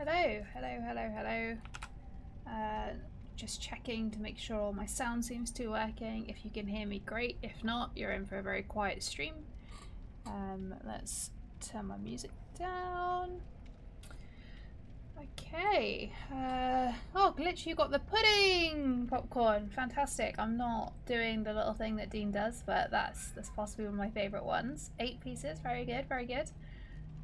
Hello, hello, hello, hello. Just checking to make sure my sound seems to be working. If you can hear me, great. If not, you're in for a very quiet stream. Let's turn my music down. Okay. Oh, Glitch, you got the pudding popcorn. Fantastic. I'm not doing the little thing that Dean does, but that's possibly one of my favourite ones. 8 pieces. Very good, very good.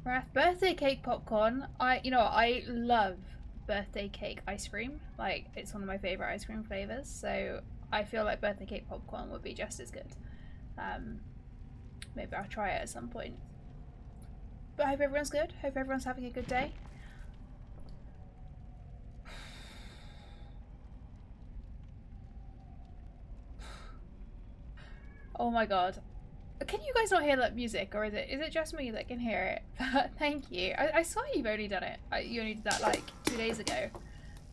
Wrath birthday cake popcorn. I love birthday cake ice cream. Like, it's one of my favourite ice cream flavours, so I feel like birthday cake popcorn would be just as good. Maybe I'll try it at some point. But I hope everyone's good. Hope everyone's having a good day. Oh my god. Can you guys not hear that music, or is it just me that can hear it? Thank you. I saw you've only done it. You only did that like 2 days ago.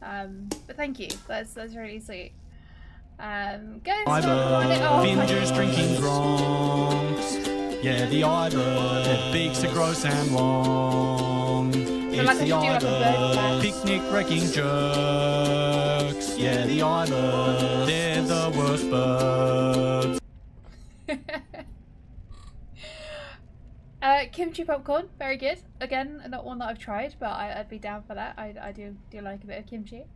But thank you. That's really sweet. Go Bingers drinking gronks. Yeah, the either. Their beaks are gross and long. So It's the either. Picnic wrecking jerks. Yeah, the either. They're the worst birds. Kimchi popcorn, very good. Again, not one that I've tried, but I'd be down for that. I do like a bit of kimchi.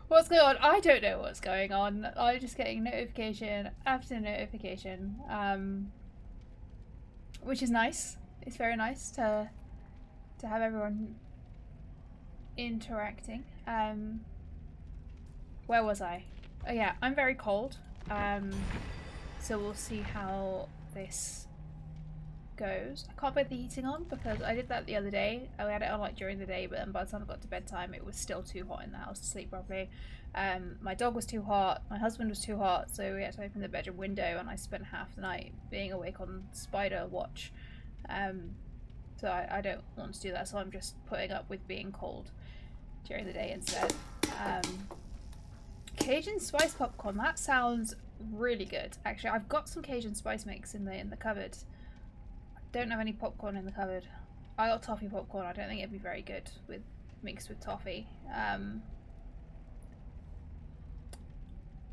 What's going on? I don't know what's going on. I'm just getting notification after notification, which is nice. It's very nice to have everyone interacting. Where was I? Oh yeah, I'm very cold. So we'll see how this goes. I can't put the heating on because I did that the other day. I had it on like during the day, but then by the time I got to bedtime it was still too hot in the house to sleep properly. My dog was too hot, my husband was too hot, so we had to open the bedroom window, and I spent half the night being awake on spider watch. So I don't want to do that, so I'm just putting up with being cold during the day instead. Cajun spice popcorn, that sounds really good. Actually, I've got some Cajun spice mix in the cupboard. I don't have any popcorn in the cupboard. I got toffee popcorn. I don't think it'd be very good mixed with toffee.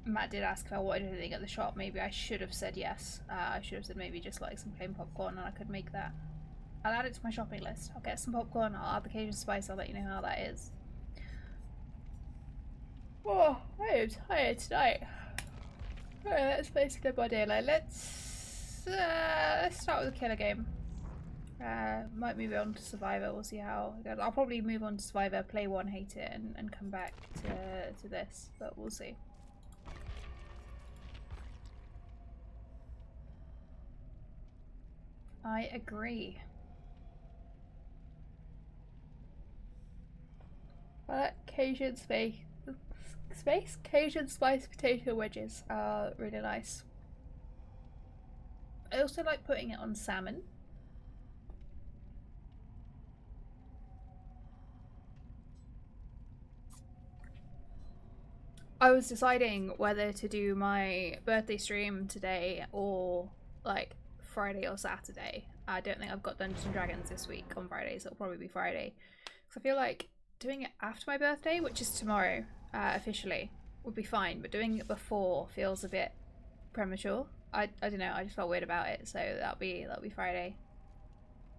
Matt did ask if I wanted anything at the shop. Maybe I should have said yes. I should have said maybe just like some plain popcorn, and I could make that. I'll add it to my shopping list. I'll get some popcorn, I'll add the Cajun spice, I'll let you know how that is. Oh, I am tired tonight. Alright, let's play some Dead by Daylight. Let's start with a killer game. Might move on to Survivor, we'll see how it goes. I'll probably move on to Survivor, play one, hate it, and come back to this, but we'll see. I agree. Cajun Cajun spice potato wedges are really nice. I also like putting it on salmon. I was deciding whether to do my birthday stream today or like Friday or Saturday. I don't think I've got Dungeons and Dragons this week on Friday, so it'll probably be Friday. So I feel like doing it after my birthday, which is tomorrow, officially, would be fine, but doing it before feels a bit premature. I don't know, I just felt weird about it, so that'll be Friday.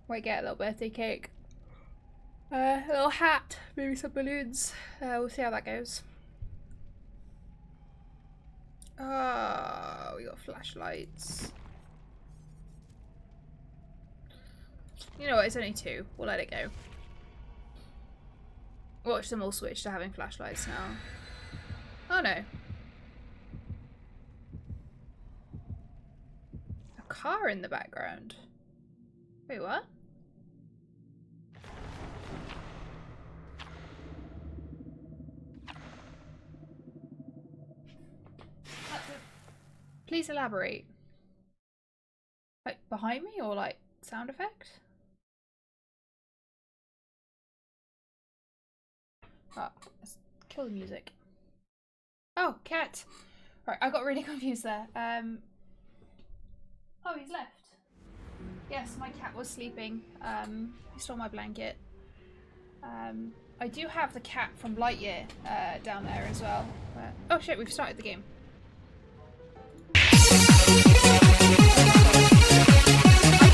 Might get a little birthday cake, a little hat, maybe some balloons. We'll see how that goes. Oh, we got flashlights. You know what, it's only 2. We'll let it go. Watch them all switch to having flashlights now. Oh no. A car in the background. Wait, what? Please elaborate. Like behind me or like sound effect? Oh, let's kill the music. Oh, cat. Right, I got really confused there. Oh, he's left. Yes, my cat was sleeping. He stole my blanket. I do have the cat from Lightyear down there as well. But... oh shit, we've started the game. I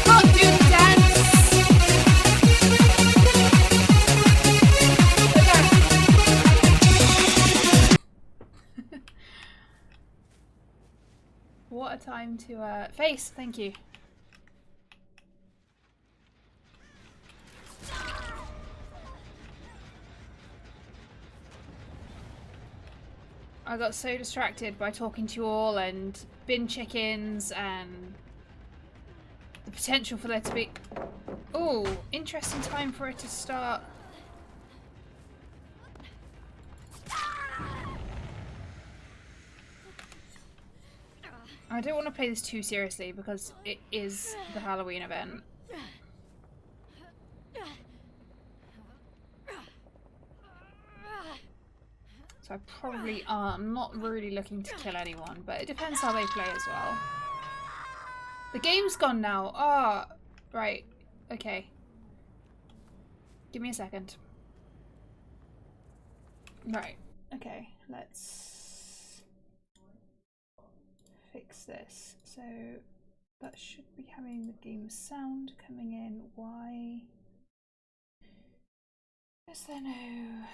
can't do the dance! What a time to face, thank you. I got so distracted by talking to you all and bin chickens and the potential for there to be... oh, interesting time for it to start. I don't want to play this too seriously because it is the Halloween event. So I probably I'm not really looking to kill anyone, but it depends how they play as well. The game's gone now. Ah, right. Okay. Give me a second. Right. Okay, let's fix this. So that should be having the game sound coming in. Why is there no...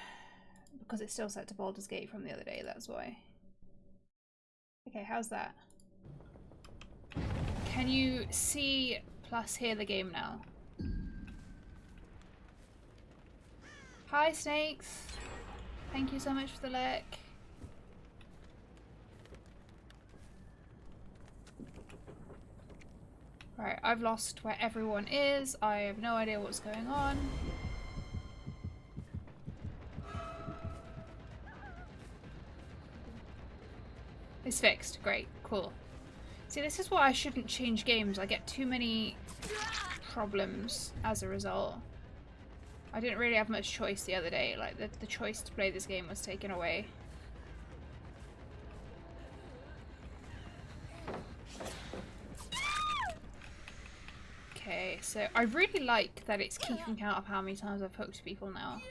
because it's still set to Baldur's Gate from the other day, that's why. Okay, how's that? Can you see plus hear the game now? Hi, snakes! Thank you so much for the lick. Right, I've lost where everyone is. I have no idea what's going on. It's fixed. Great. Cool. See, this is why I shouldn't change games. I get too many problems as a result. I didn't really have much choice the other day. Like, the choice to play this game was taken away. Okay, so I really like that it's keeping count of how many times I've hooked people now.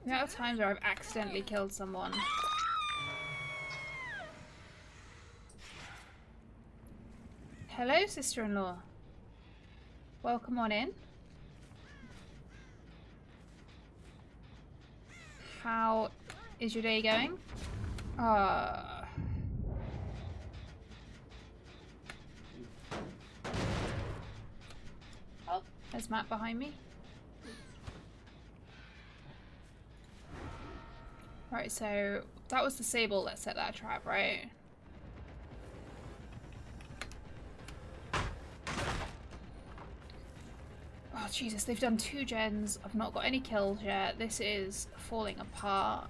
The amount of times where I've accidentally killed someone. Hello, sister-in-law. Welcome on in. How is your day going? Oh, there's Matt behind me. Right, so that was the Sable that set that trap, right? Oh, Jesus, they've done 2 gens. I've not got any kills yet. This is falling apart.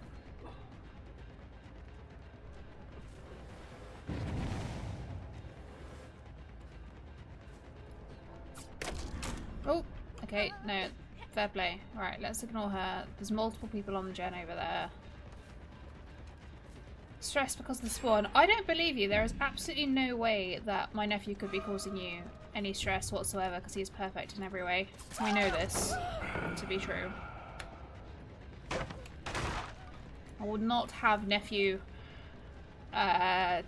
Oh, okay, no, fair play. Alright, let's ignore her. There's multiple people on the gen over there. Stress because of the spawn. I don't believe you. There is absolutely no way that my nephew could be causing you any stress whatsoever because he is perfect in every way. We know this to be true. I would not have nephew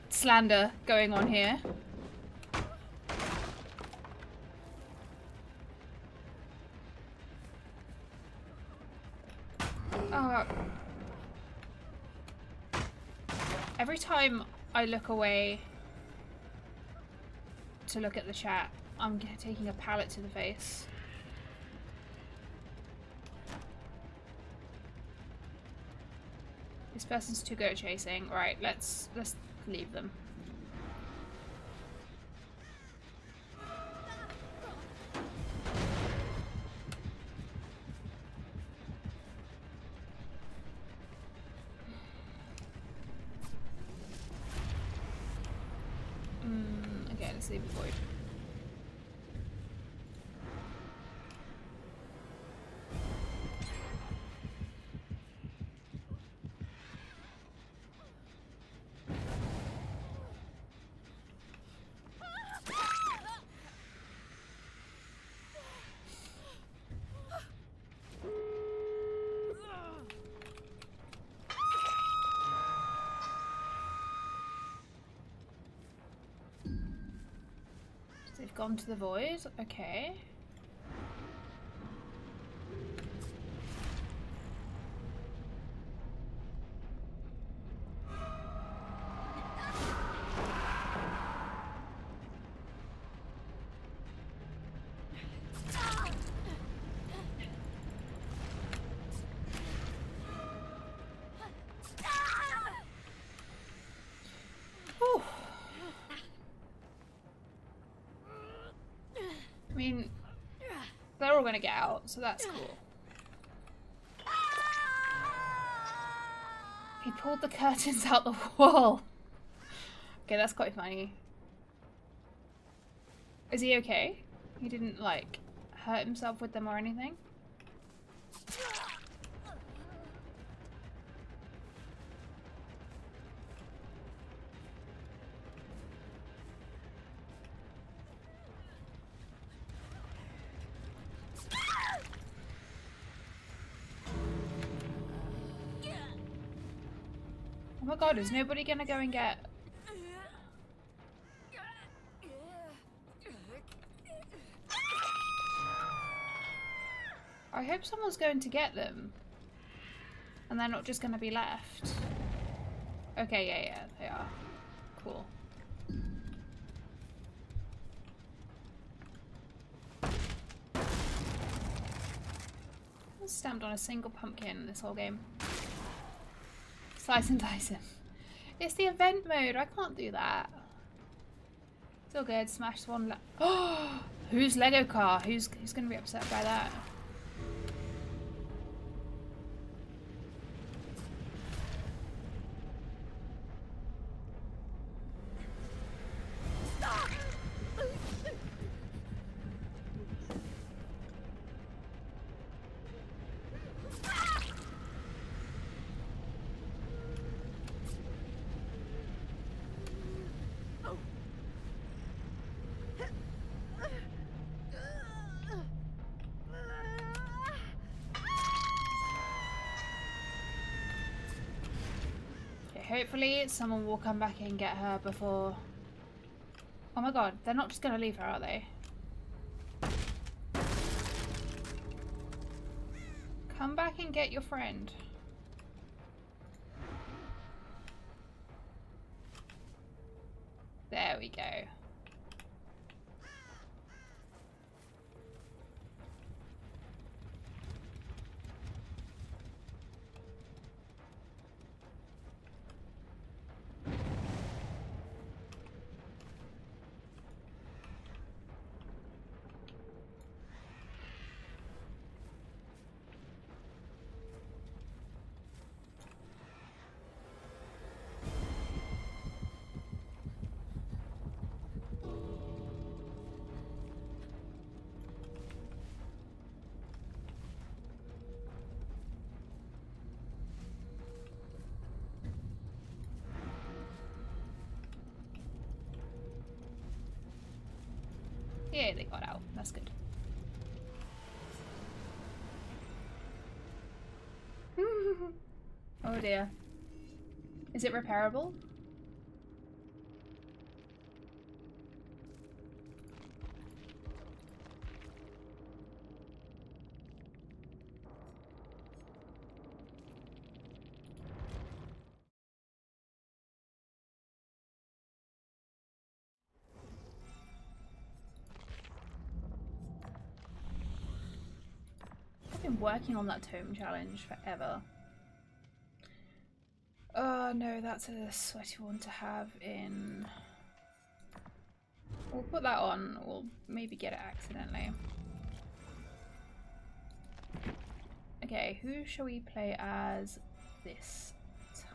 slander going on here. Every time I look away to look at the chat, I'm taking a pallet to the face. This person's too good at chasing. Right, let's leave them. Okay, let's leave the void. They've gone to the void. Okay. Whew. I mean, they're all gonna get out, so that's cool. He pulled the curtains out the wall. Okay, that's quite funny. Is he okay? He didn't, like, hurt himself with them or anything? Oh my god, is nobody gonna go and get... I hope someone's going to get them. And they're not just gonna be left. Okay, yeah, they are. Cool. I stamped on a single pumpkin this whole game. Slice and dice him. It's the event mode. I can't do that. It's all good. Smash one. Oh, whose Lego car? Who's gonna be upset by that? Hopefully someone will come back and get her before... Oh my god, they're not just gonna leave her, are they? Come back and get your friend. There we go. Yeah, they got out. That's good. Oh dear. Is it repairable? I've been working on that tome challenge forever. Oh no, that's a sweaty one to have in. We'll put that on, we'll maybe get it accidentally. Okay, who shall we play as this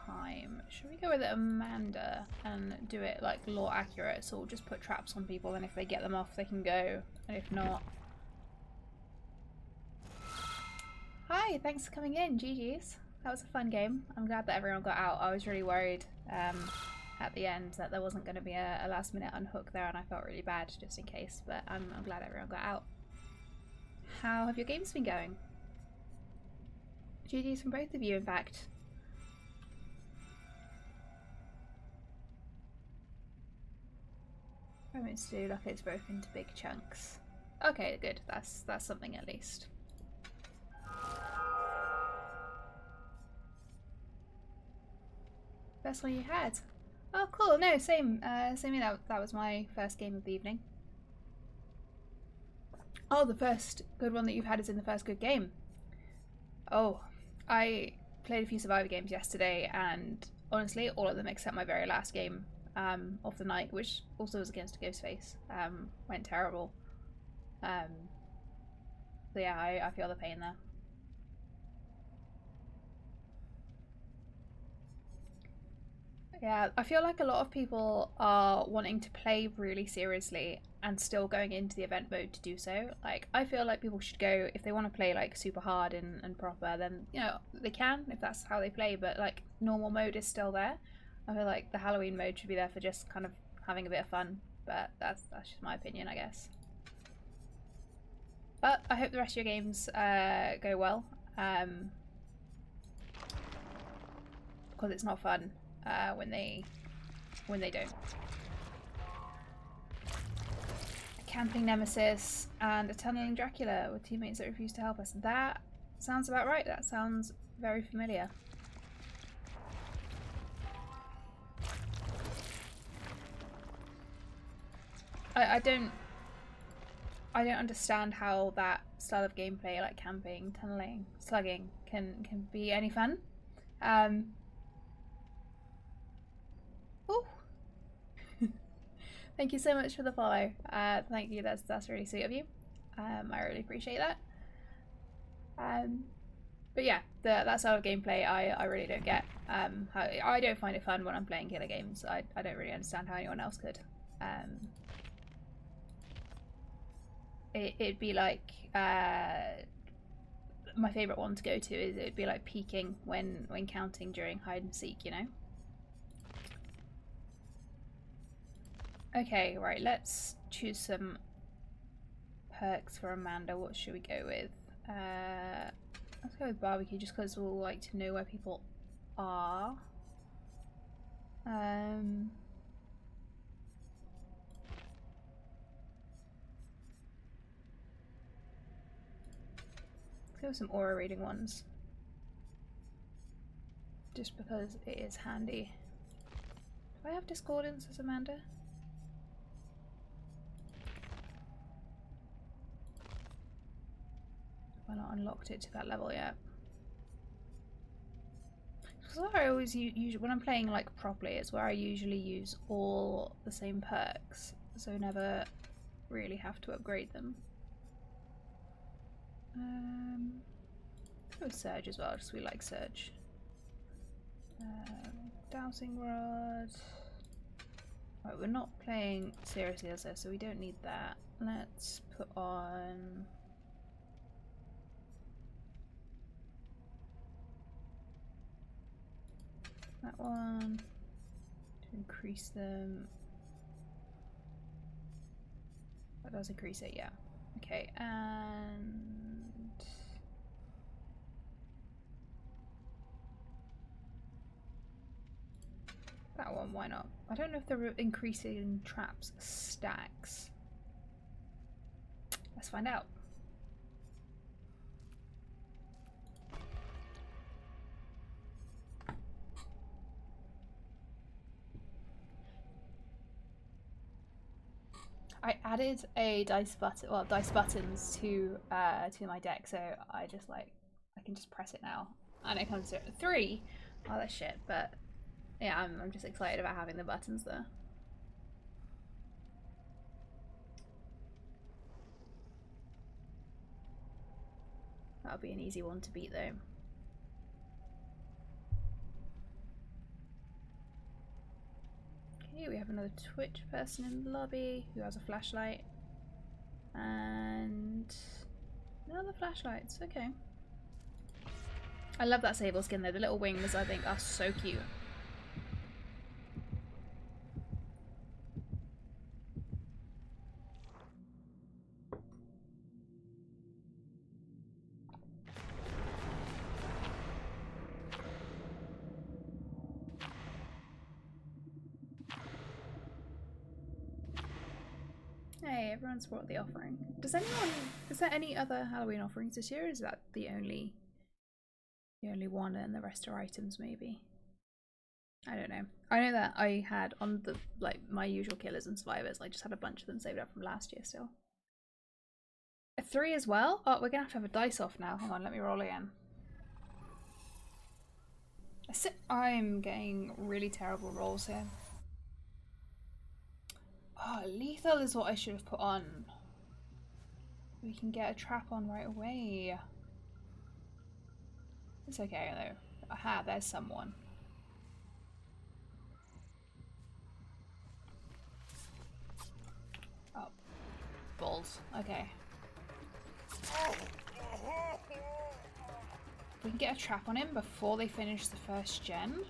time? Should we go with Amanda and do it like lore accurate? So we'll just put traps on people, and if they get them off they can go, and if not... Hi, thanks for coming in, GG's. That was a fun game. I'm glad that everyone got out. I was really worried at the end that there wasn't going to be a last minute unhook there, and I felt really bad just in case, but I'm glad everyone got out. How have your games been going? GG's from both of you, in fact. Fragments do look it's broken into big chunks. Okay, good. That's something at least. Best one you had? Oh, cool. No, same. Same. That was my first game of the evening. Oh, the first good one that you've had is in the first good game. Oh, I played a few Survivor games yesterday, and honestly, all of them except my very last game of the night, which also was against a Ghostface, went terrible. So yeah, I feel the pain there. Yeah, I feel like a lot of people are wanting to play really seriously and still going into the event mode to do so. Like, I feel like people should go, if they want to play like super hard and proper, then, you know, they can if that's how they play, but like normal mode is still there. I feel like the Halloween mode should be there for just kind of having a bit of fun, but that's just my opinion, I guess. But I hope the rest of your games go well, because it's not fun when they don't. A camping nemesis and a tunneling Dracula with teammates that refuse to help us. That sounds about right. That sounds very familiar. I don't understand how that style of gameplay, like camping, tunneling, slugging, can be any fun. Oh, thank you so much for the follow. Thank you. That's really sweet of you. I really appreciate that. But yeah, that style of gameplay I really don't get. I don't find it fun when I'm playing killer games. I don't really understand how anyone else could. It'd be like my favorite one to go to is it'd be like peeking when counting during hide and seek, you know. Okay, right, let's choose some perks for Amanda. What should we go with? Let's go with barbecue just because we'll like to know where people are. Let's go with some aura reading ones. Just because it is handy. Do I have discordance as Amanda? I've not unlocked it to that level yet. Because I always use when I'm playing like properly, it's where I usually use all the same perks, so never really have to upgrade them. Go with Surge as well, just we like Surge. Dowsing rod. Right, we're not playing seriously as this, so we don't need that. Let's put on that one to increase them. That does increase it, yeah. Okay, and that one, why not? I don't know if the increasing traps stacks. Let's find out. I added a dice buttons to my deck, so I can just press it now, and it comes to 3. Oh, that's shit. But yeah, I'm just excited about having the buttons there. That'll be an easy one to beat, though. Okay, we have another Twitch person in the lobby who has a flashlight. And another flashlights, okay. I love that sable skin though, the little wings I think are so cute. Hey, everyone's brought the offering. Is there any other Halloween offerings this year? Or is that the only one and the rest are items maybe? I don't know. I know that I had on the, like, my usual killers and survivors, I just had a bunch of them saved up from last year still. A 3 as well? Oh, we're gonna have a dice off now. Hang on, let me roll again. I'm getting really terrible rolls here. Oh, lethal is what I should have put on. We can get a trap on right away. It's okay though. Aha, there's someone. Oh, balls. Okay. We can get a trap on him before they finish the first gen.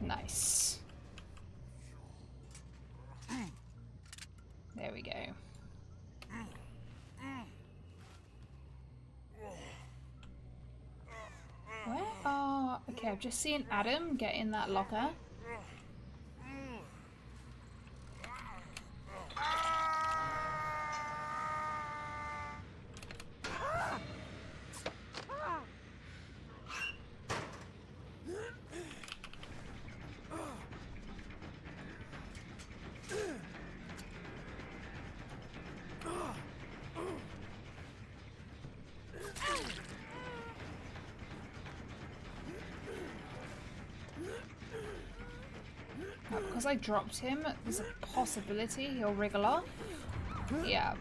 Nice. There we go. Where are... Okay, I've just seen Adam get in that locker. Because I dropped him, there's a possibility he'll wriggle off. Yeah.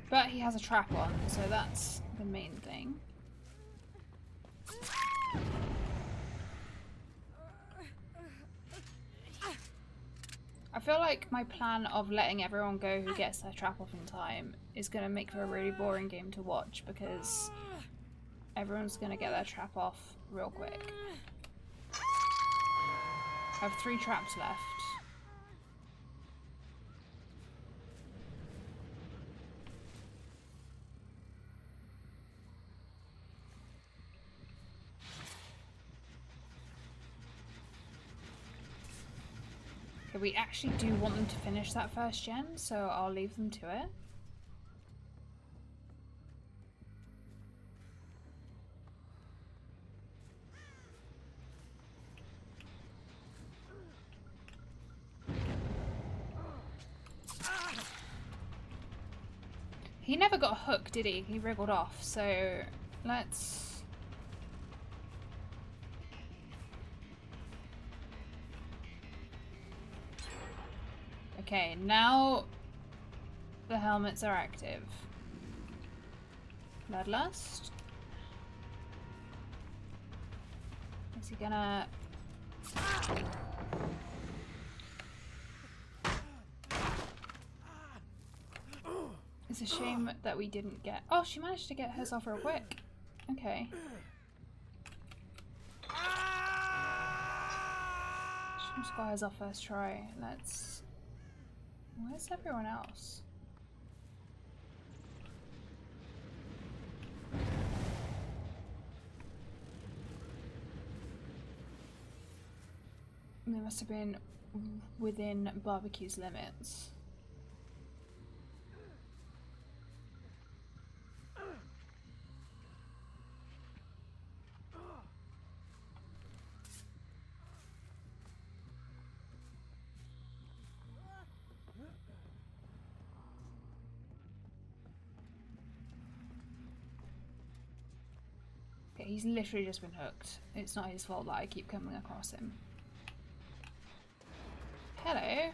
But he has a trap on, so that's the main thing. I feel like my plan of letting everyone go who gets their trap off in time is going to make for a really boring game to watch because everyone's going to get their trap off real quick. I have 3 traps left. Okay, we actually do want them to finish that first gen, so I'll leave them to it. He never got hooked, did he? He wriggled off, so let's... Okay, now the helmets are active. Bloodlust. Is he gonna... It's a shame that we didn't get... Oh, she managed to get hers off real quick. Okay. She just got hers off first try. Let's... Where's everyone else? They must have been within barbecue's limits. Okay, he's literally just been hooked. It's not his fault that I keep coming across him. Hello.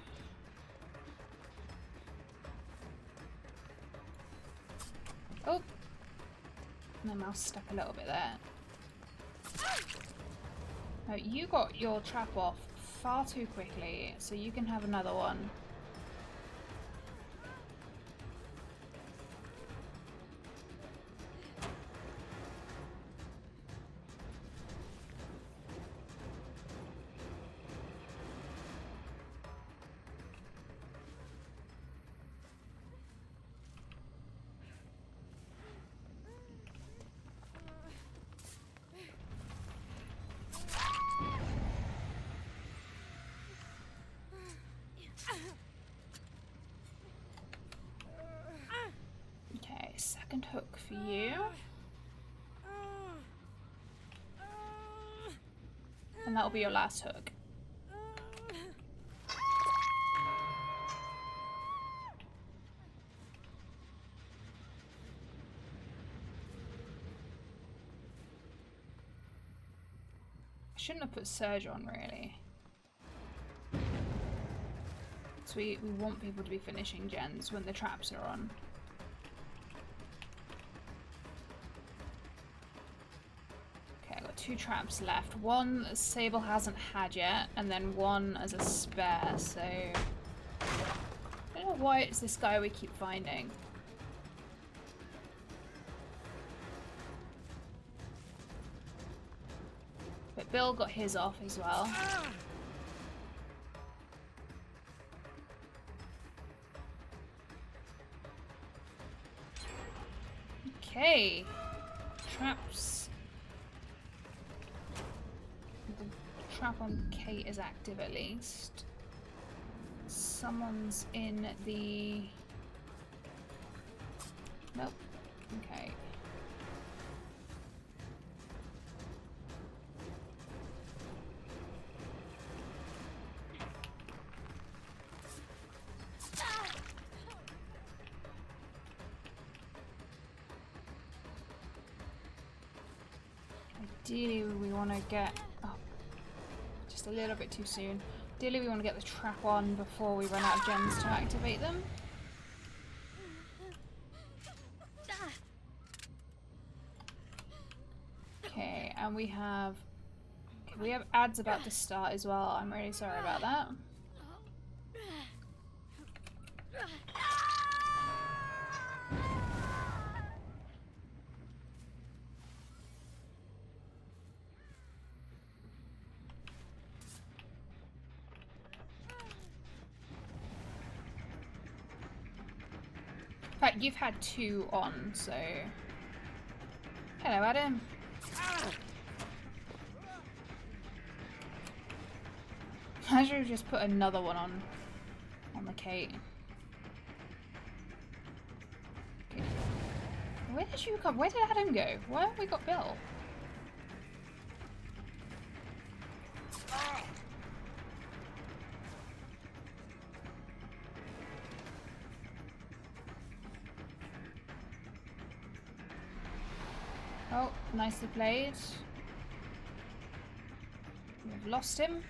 Oh. My mouse stuck a little bit there. No, you got your trap off far too quickly, so you can have another one. for you. And that'll be your last hook. I shouldn't have put Surge on, really. So we want people to be finishing gens when the traps are on. Okay, I've got 2 traps left. One that Sable hasn't had yet, and then one as a spare, so... I don't know why it's this guy we keep finding. But Bill got his off as well. Okay. Traps. The trap on Kate is active at least. Someone's in the... Nope. Okay. Ideally we want to get... Oh, just a little bit too soon. Ideally we want to get the trap on before we run out of gens to activate them. Okay, and we have... Okay, we have ads about to start as well. I'm really sorry about that. In fact, you've had 2 on, so... Hello, Adam. I should have just put another one on the Kate. Okay. Where did you come? Where did Adam go? Where have we got Bill? Oh, nicely played. We've lost him.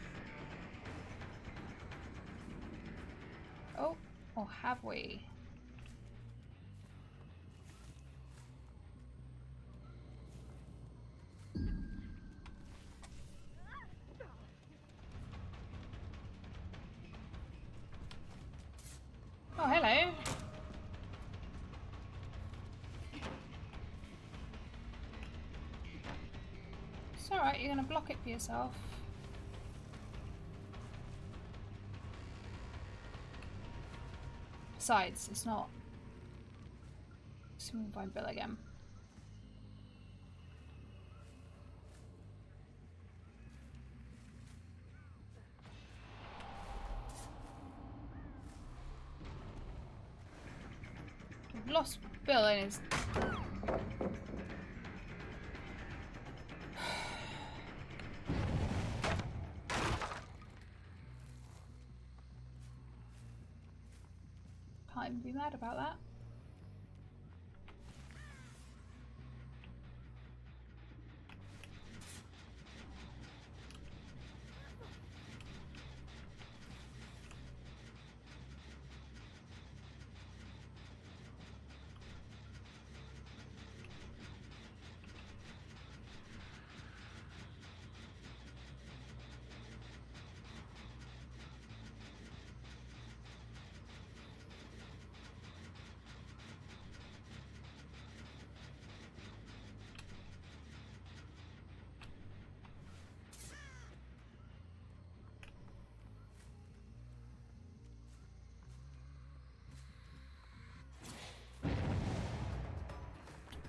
Oh, or have we? Oh, hello. It's alright, you're gonna block it for yourself. Besides, it's not. So we can find Bill again. We've lost Bill in his... Can't even be mad about that.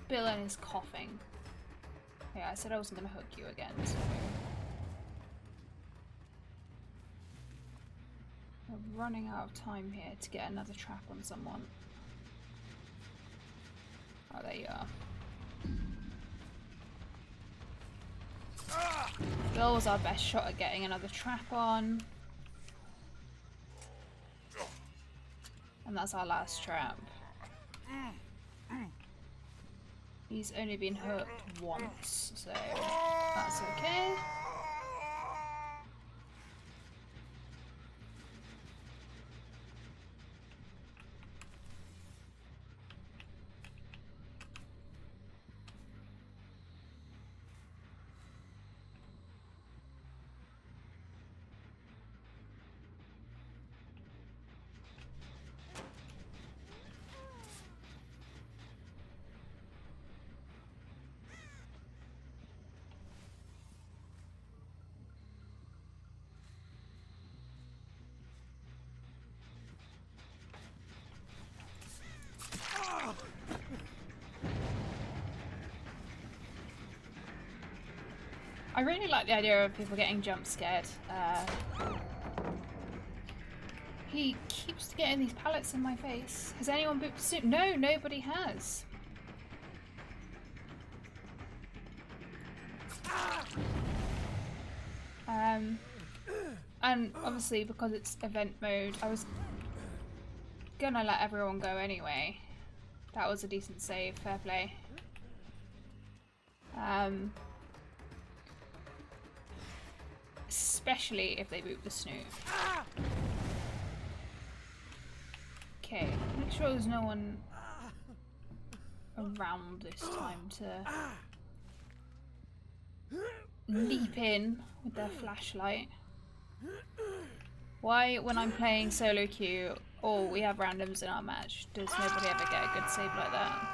Bill and is coughing. Yeah, I said I wasn't going to hook you again, so... We're running out of time here to get another trap on someone. Oh, there you are. Bill was our best shot at getting another trap on. And that's our last trap. He's only been hooked once, so that's okay. I really like the idea of people getting jump scared. He keeps getting these pallets in my face. Has anyone booped the suit? No, nobody has. And obviously because it's event mode, I was gonna let everyone go anyway. That was a decent save, fair play. Especially if they boot the snoot. Okay, make sure there's no one around this time to leap in with their flashlight. Why, when I'm playing solo queue or we have randoms in our match, does nobody ever get a good save like that?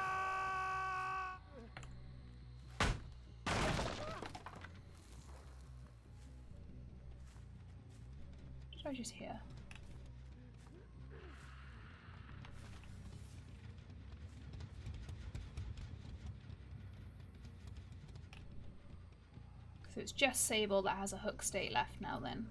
Did I just hear? So it's just Sable that has a hook state left now then.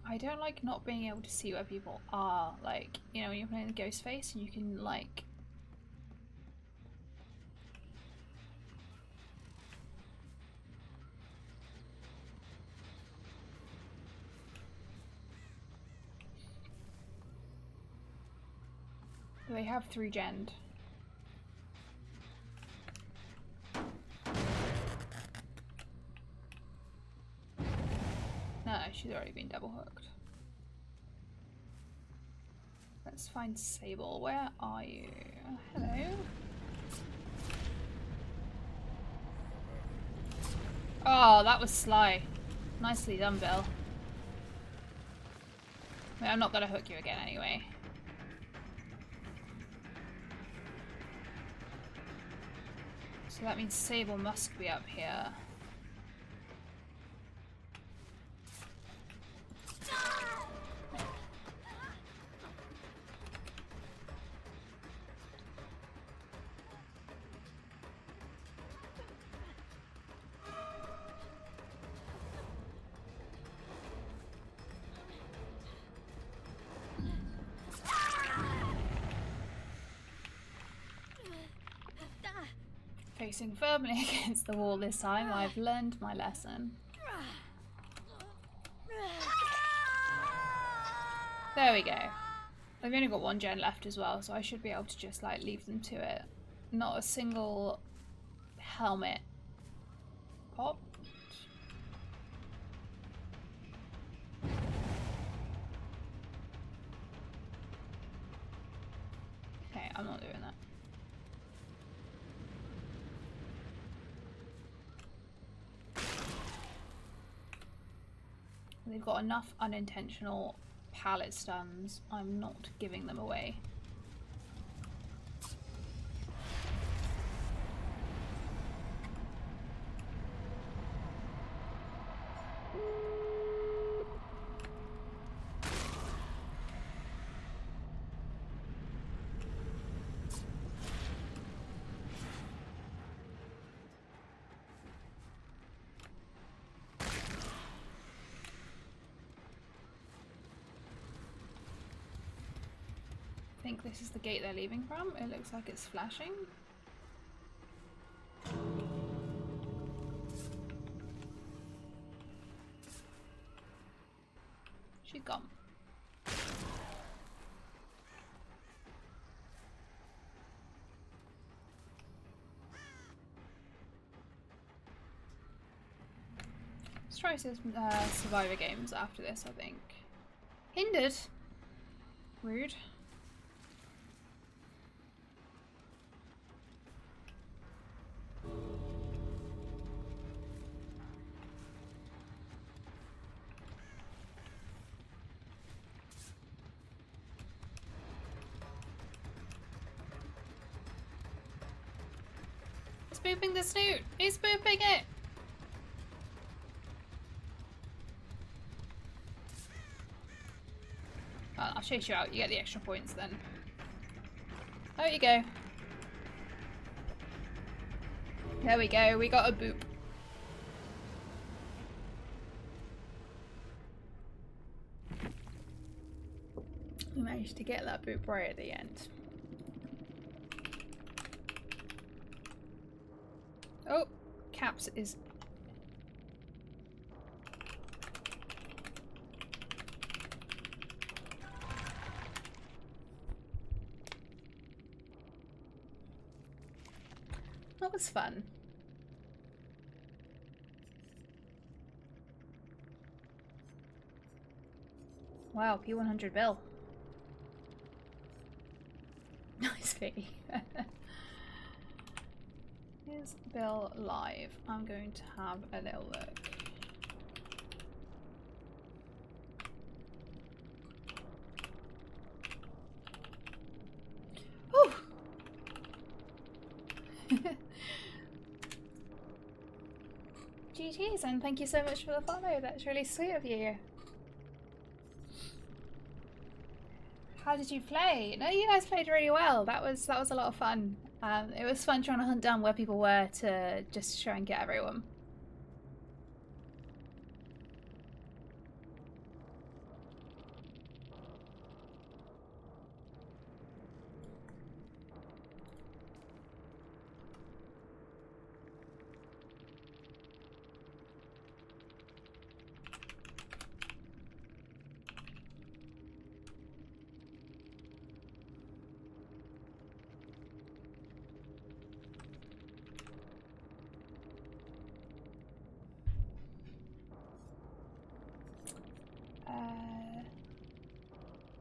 I don't like not being able to see where people are, like, you know, when you're playing the ghost face and you can, like... They have 3 genned. No, she's already been double hooked. Let's find Sable. Where are you? Hello? Oh, that was sly. Nicely done, Bill. I mean, I'm not gonna hook you again anyway. So that means Sable must be up here. Facing firmly against the wall this time, I've learned my lesson. There we go. I've only got 1 gen left as well, so I should be able to just like leave them to it. Not a single helmet popped. Okay, I'm not doing that. They've got enough unintentional pallet stuns. I'm not giving them away. think this is the gate they're leaving from. It looks like it's flashing. She's gone. Let's try some Survivor games after this, I think. Hindered? Rude. He's booping the snoot! He's booping it! I'll chase you out. You get the extra points then. There you go. There we go. We got a boop. We managed to get that boop right at the end. Oh, Caps is... That was fun. Wow, P100 Bill. Nice P. Is Bill live? I'm going to have a little look. Whew. GG's, and thank you so much for the follow. That's really sweet of you. How did you play? No, you guys played really well. That was a lot of fun. It was fun trying to hunt down where people were to just try and get everyone.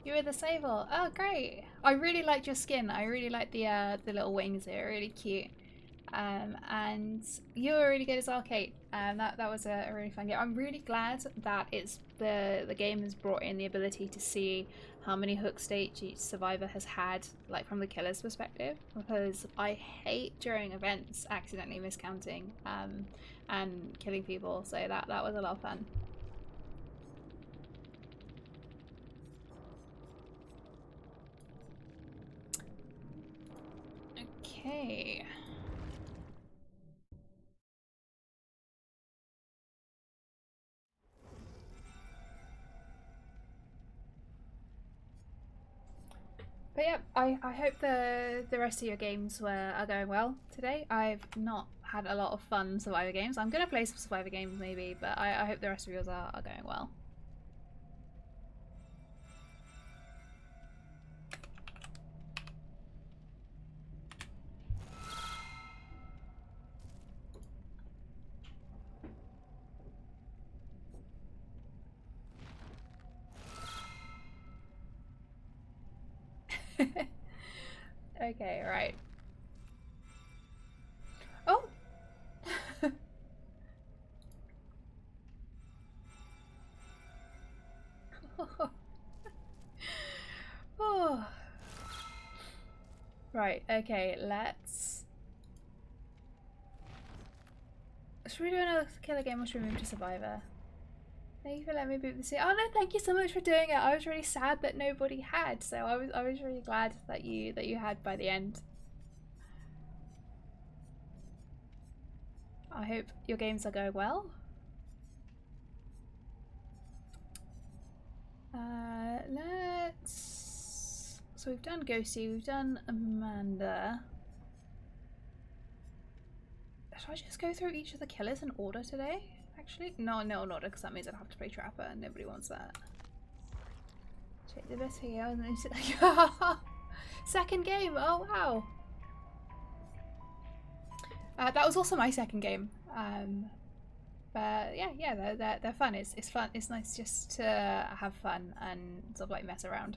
You were the Sable. Oh, great! I really liked your skin. I really liked the little wings. They were really cute. And you were really good as well, Kate. That was a really fun game. I'm really glad that it's the game has brought in the ability to see how many hook states each survivor has had, like from the killer's perspective. Because I hate during events accidentally miscounting and killing people. So that was a lot of fun. Okay. But yeah, I hope the rest of your games are going well today. I've not had a lot of fun Survivor games. I'm gonna play some Survivor games maybe, but I hope the rest of yours are going well. Okay, right. Oh! Oh. Right, okay, let's... Should we do another killer game or should we move to Survivor? Thank you for letting me boot this. Oh no, thank you so much for doing it. I was really sad that nobody had, so I was really glad that you had by the end. I hope your games are going well. Let's So we've done Ghosty, we've done Amanda. Should I just go through each of the killers in order today? Actually, no, not because that means I'd have to play Trapper and nobody wants that. Check the best here and then second game. Oh wow. That was also my second game. But yeah, they're fun. It's fun. It's nice just to have fun and sort of like mess around.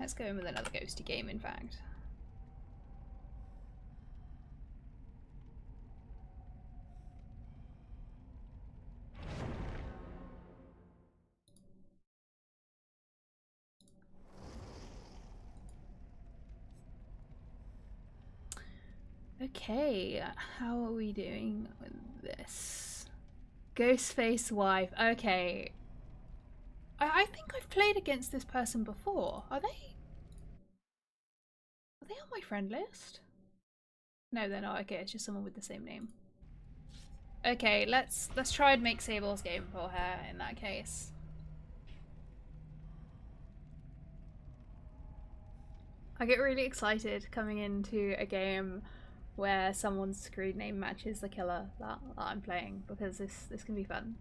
Let's go in with another ghosty game, in fact. Okay, how are we doing with this? Ghostface wife. Okay. I think I've played against this person before. Are they on my friend list? No, they're not. Okay, it's just someone with the same name. Okay, let's try and make Sable's game for her in that case. I get really excited coming into a game where someone's screen name matches the killer that I'm playing, because this can be fun.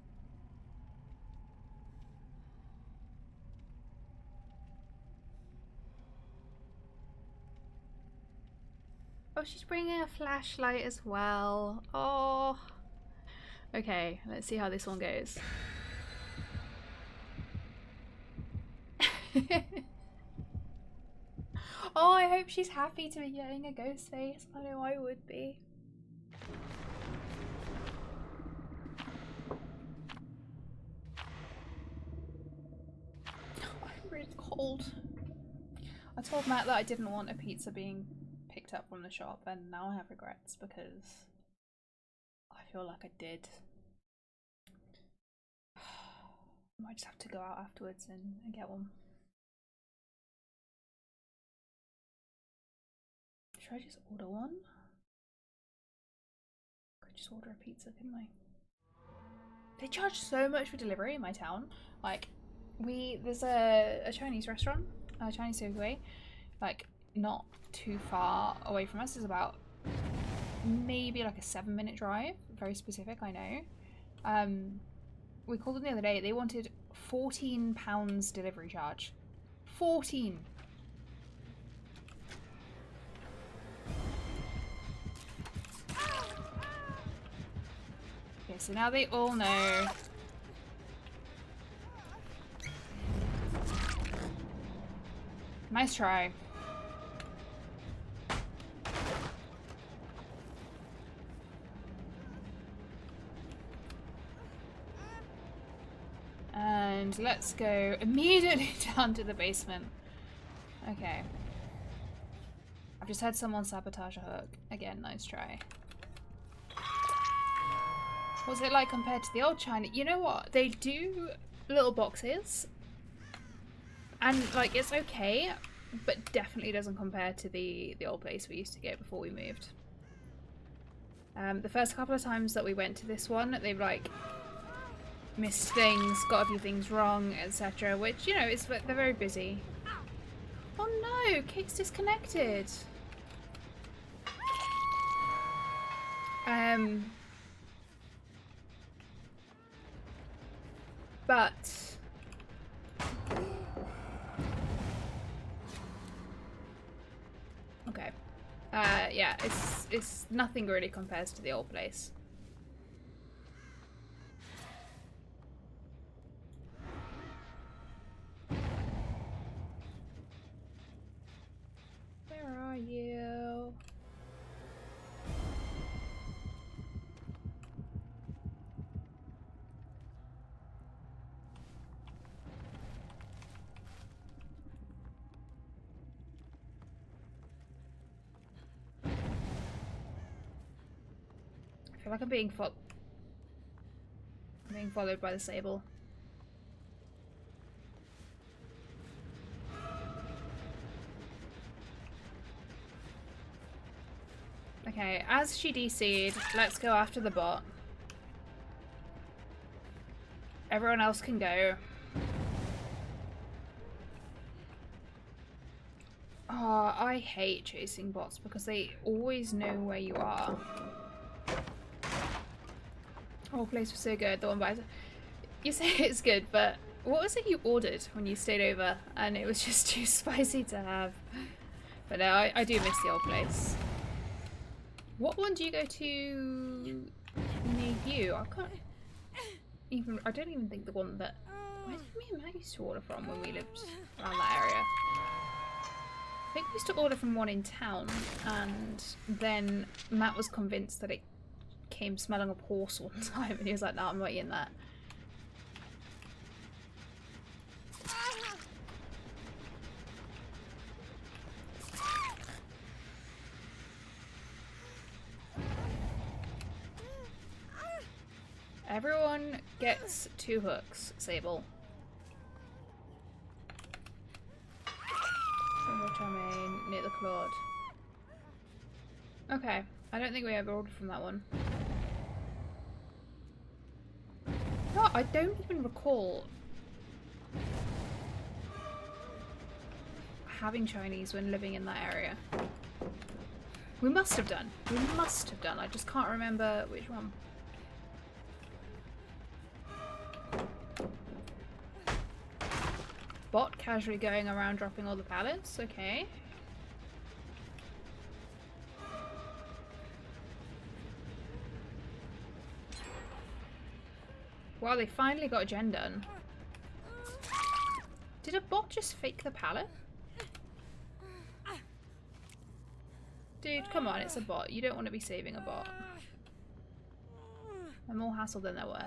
Oh, she's bringing a flashlight as well. Oh. Okay, let's see how this one goes. Oh, I hope she's happy to be getting a ghost face. I know I would be. I'm really cold. I told Matt that I didn't want a pizza being picked up from the shop, and now I have regrets because I feel like I did. I might just have to go out afterwards and get one. Should I just order one? I could just order a pizza, couldn't I? They charge so much for delivery in my town. Like, there's a Chinese restaurant, a Chinese takeaway, like not too far away from us. Is about maybe like a 7-minute drive. Very specific, I know. We called them the other day. They wanted £14 delivery charge. 14. Okay, so now they all know. Nice try. And let's go immediately down to the basement. Okay. I've just had someone sabotage a hook. Again, nice try. What's it like compared to the old China? You know what? They do little boxes. And, like, it's okay, but definitely doesn't compare to the old place we used to get before we moved. The first couple of times that we went to this one, they've, like, missed things, got a few things wrong, etc. Which, you know, they're very busy. Oh no! Cake's disconnected! But okay. Yeah, it's nothing really compares to the old place. Where are you? I feel like I'm being followed by the Sable. Okay, as she DC'd, let's go after the bot. Everyone else can go. Oh, I hate chasing bots because they always know where you are. Oh, place was so good. The one by... You say it's good, but what was it you ordered when you stayed over and it was just too spicy to have? But no, I do miss the old place. What one do you go to near you? I can't even... I don't even think the one that... Where did me and Matt used to order from when we lived around that area? I think we used to order from one in town, and then Matt was convinced that it came smelling of horse one time, and he was like, "No, I'm not eating that." Everyone gets 2 hooks, Sable. Charmaine, near the Claude. Okay, I don't think we ever ordered from that one. No, I don't even recall having Chinese when living in that area. We must have done. We must have done. I just can't remember which one. Bot casually going around dropping all the pallets, okay. Wow, they finally got a gen done. Did a bot just fake the pallet? Dude, come on, it's a bot. You don't want to be saving a bot. They're more hassle than they're worth.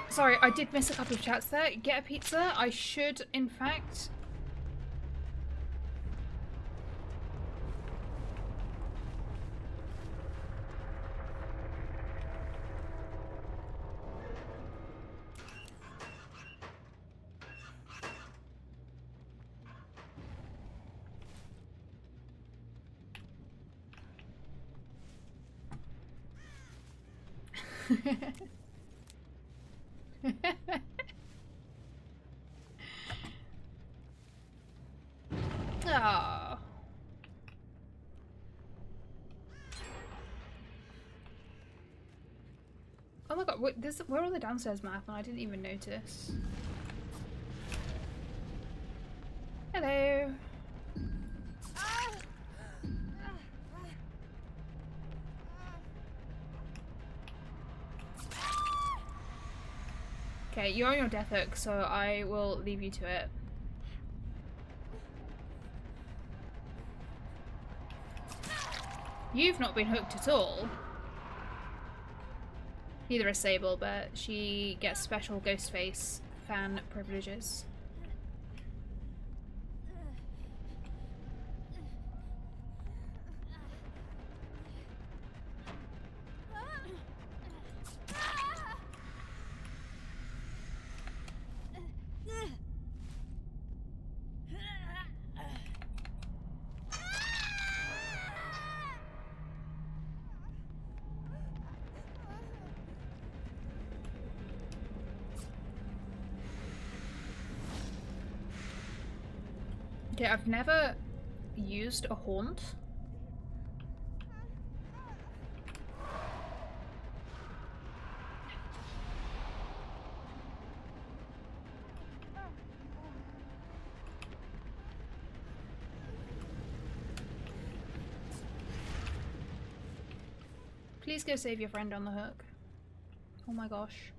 Sorry, I did miss a couple of chats there. Get a pizza. I should, in fact... Oh. Oh my god, we're on the downstairs map and I didn't even notice. Hello. Okay, you're on your death hook, so I will leave you to it. You've not been hooked at all. Neither is Sable, but she gets special Ghostface fan privileges. Okay, I've never used a haunt. Please go save your friend on the hook. Oh my gosh.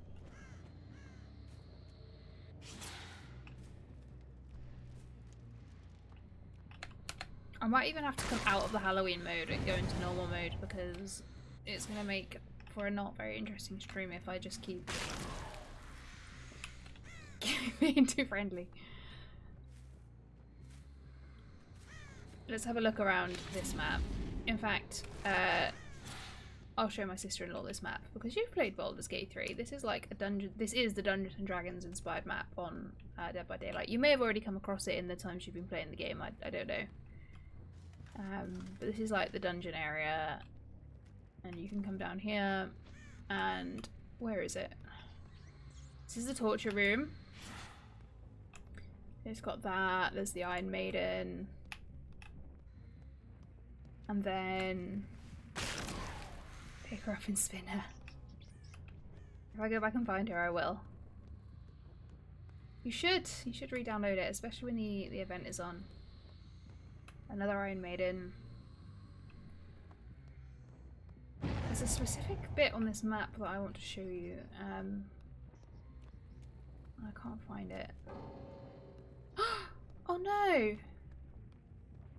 I might even have to come out of the Halloween mode and go into normal mode because it's going to make for a not very interesting stream if I just keep being too friendly. Let's have a look around this map. In fact, I'll show my sister-in-law this map because you've played Baldur's Gate 3. This is like a dungeon. This is the Dungeons and Dragons inspired map on Dead by Daylight. You may have already come across it in the times you've been playing the game. I don't know. But this is like the dungeon area. And you can come down here, and where is it? This is the torture room. It's got that. There's the Iron Maiden. And then pick her up and spin her. If I go back and find her, I will. You should re-download it, especially when the event is on. Another Iron Maiden. There's a specific bit on this map that I want to show you. I can't find it. Oh no!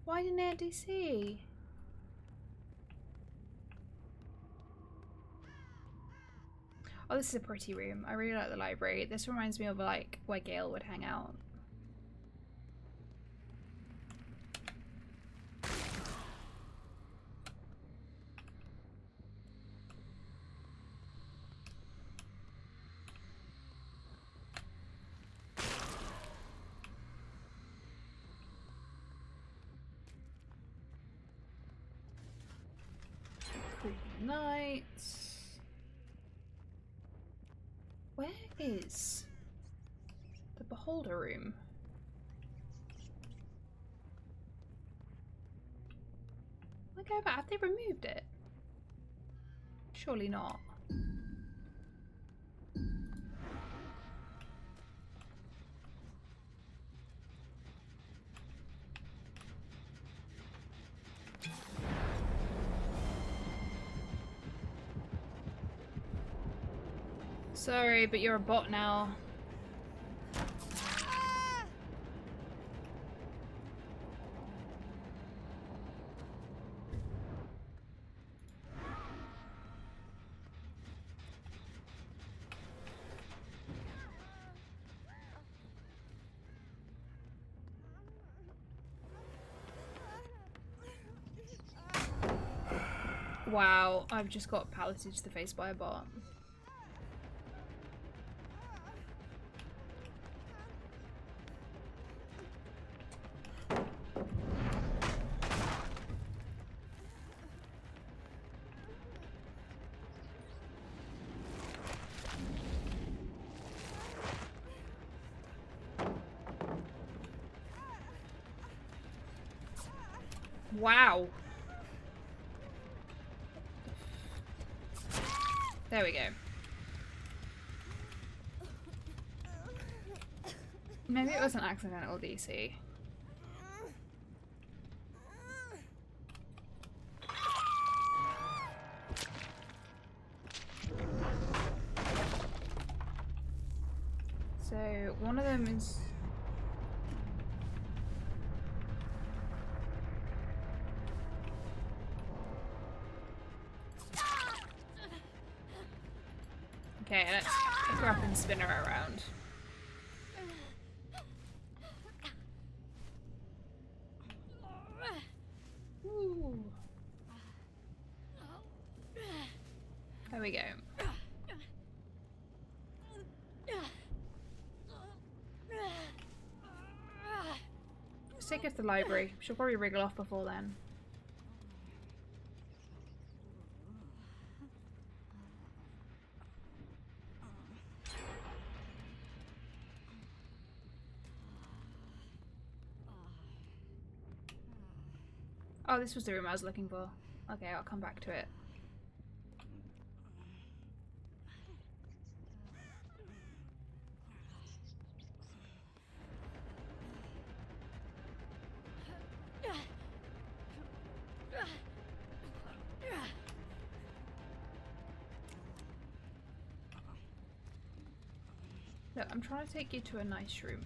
Why didn't it DC? Oh, this is a pretty room. I really like the library. This reminds me of like where Gale would hang out. Night. Where is the Beholder room? Like, have they removed it? Surely not. Sorry, but you're a bot now. Wow, I've just got palleted to the face by a bot. Wow. There we go. Maybe it was an accidental DC. So one of them is... Okay, let's pick her up and spin her around. Ooh. There we go. Let's take her to the library. She'll probably wriggle off before then. Oh, this was the room I was looking for. Okay, I'll come back to it. Look, I'm trying to take you to a nice room.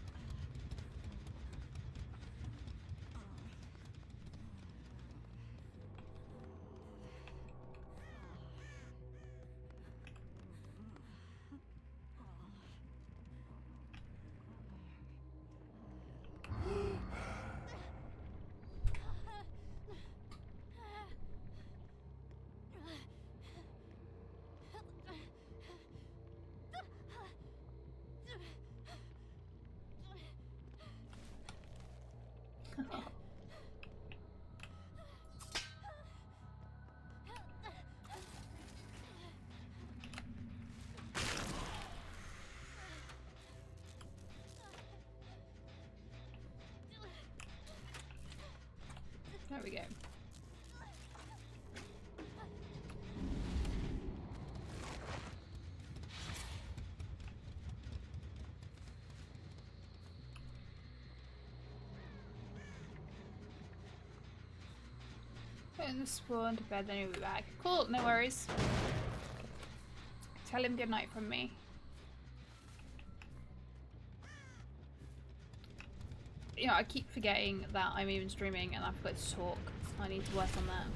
There we go. Put in the spawn to bed, then he'll be back. Cool, no worries. Tell him goodnight from me. You know, I keep forgetting that I'm even streaming and I forgot to talk. I need to work on that.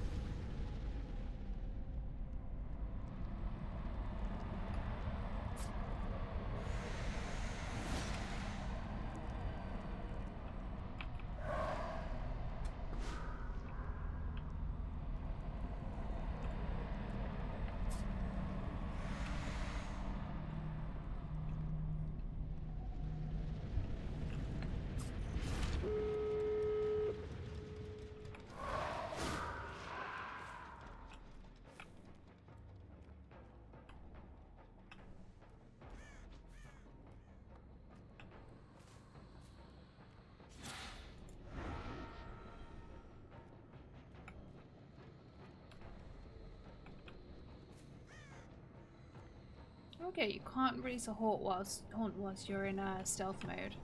Okay, you can't release a haunt whilst you're in stealth mode.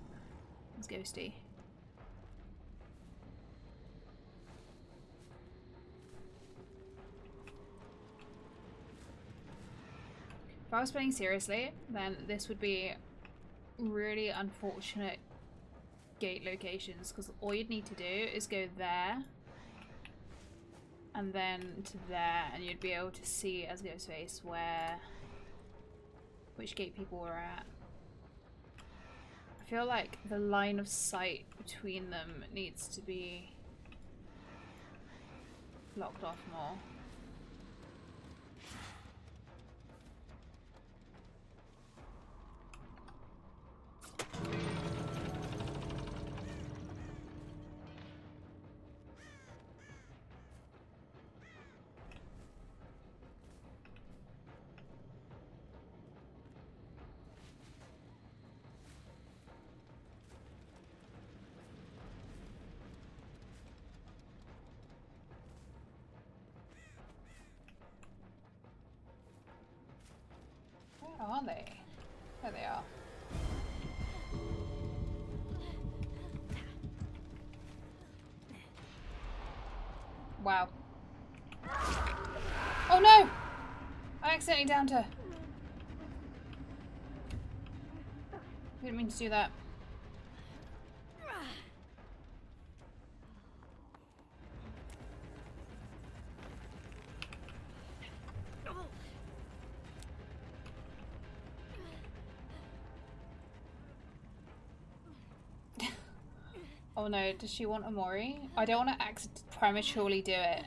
It's ghosty. If I was playing seriously, then this would be really unfortunate gate locations, because all you'd need to do is go there and then to there, and you'd be able to see as Ghostface which gate people were at. I feel like the line of sight between them needs to be blocked off more. Where are they? There they are. Wow. Oh no! I accidentally downed her. Didn't mean to do that. Oh no, does she want Amori? I don't want to prematurely do it.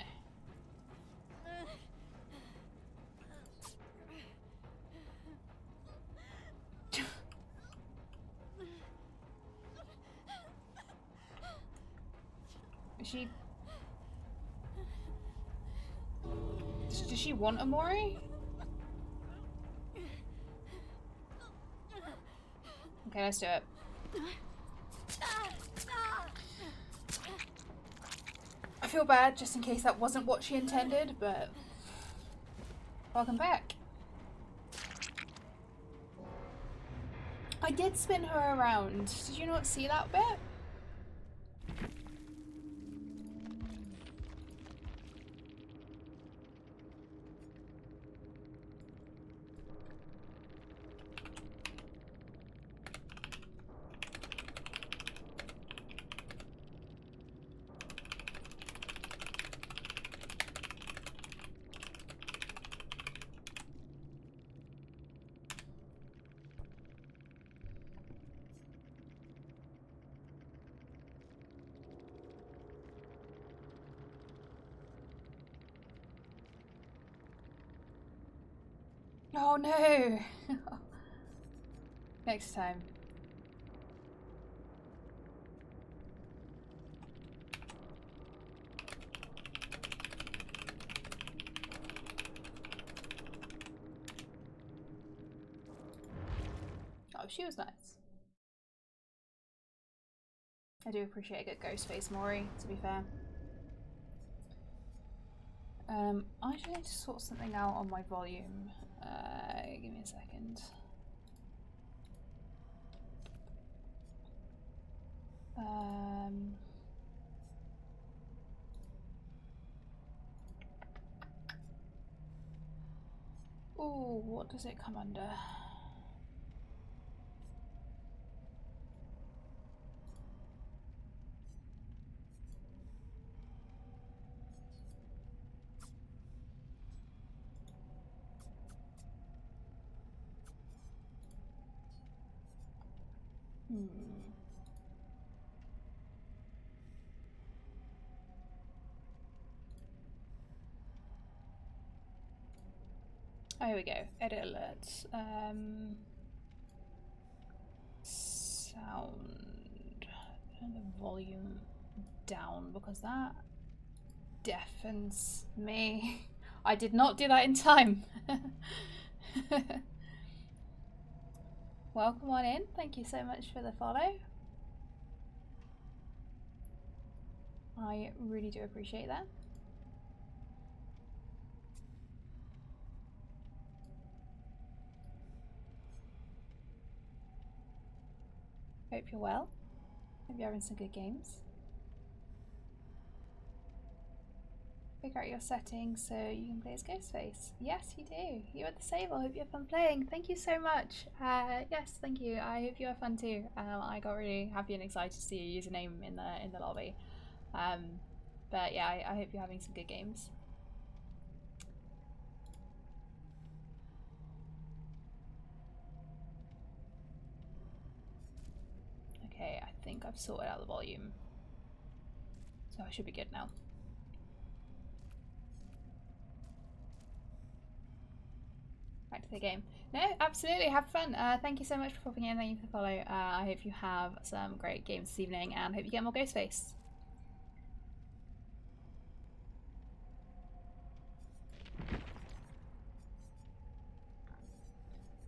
Does she want Amori? Okay, let's do it. I feel bad just in case that wasn't what she intended, but welcome back. I did spin her around. Did you not see that bit? Oh no! Next time. Oh, she was nice. I do appreciate a good ghost face Mori, to be fair. I just need to sort something out on my volume. Give me a second. Oh, what does it come under? Oh, here we go. Edit alerts. Sound. Turn the volume down because that deafens me. I did not do that in time. Welcome on in. Thank you so much for the follow. I really do appreciate that. Hope you're well. Hope you're having some good games. Figure out your settings so you can play as Ghostface. Yes, you do. You are the Sable. Hope you have fun playing. Thank you so much. Yes, thank you. I hope you have fun too. I got really happy and excited to see your username in the lobby. But yeah, I hope you're having some good games. Okay, I think I've sorted out the volume, so I should be good now. Back to the game. No, absolutely, have fun. Thank you so much for popping in. Thank you for the follow. I hope you have some great games this evening, and hope you get more Ghostface.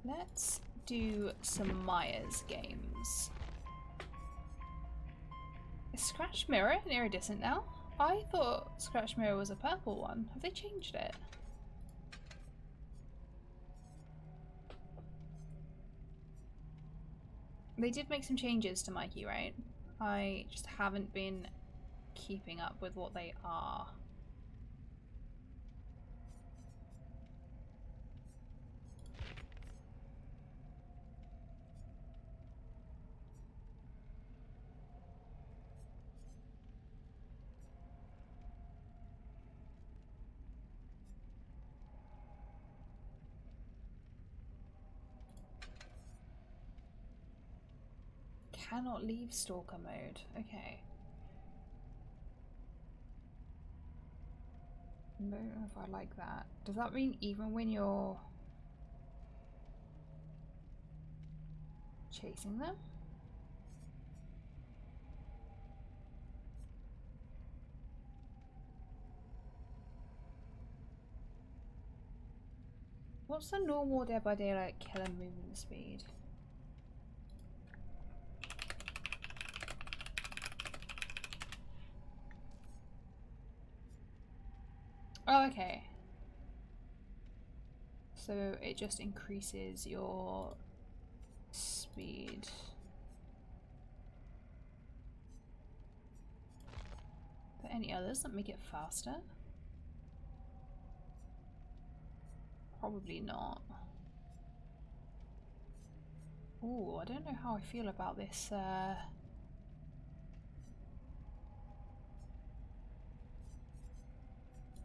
Let's do some Myers games. Is Scratch Mirror an iridescent now? I thought Scratch Mirror was a purple one. Have they changed it? They did make some changes to Mikey, right? I just haven't been keeping up with what they are. Cannot leave stalker mode. Okay. I don't know if I like that. Does that mean even when you're chasing them? What's the normal Dead by Daylight killer movement speed? Oh, okay. So it just increases your speed. But any others that make it faster? Probably not. Ooh, I don't know how I feel about this.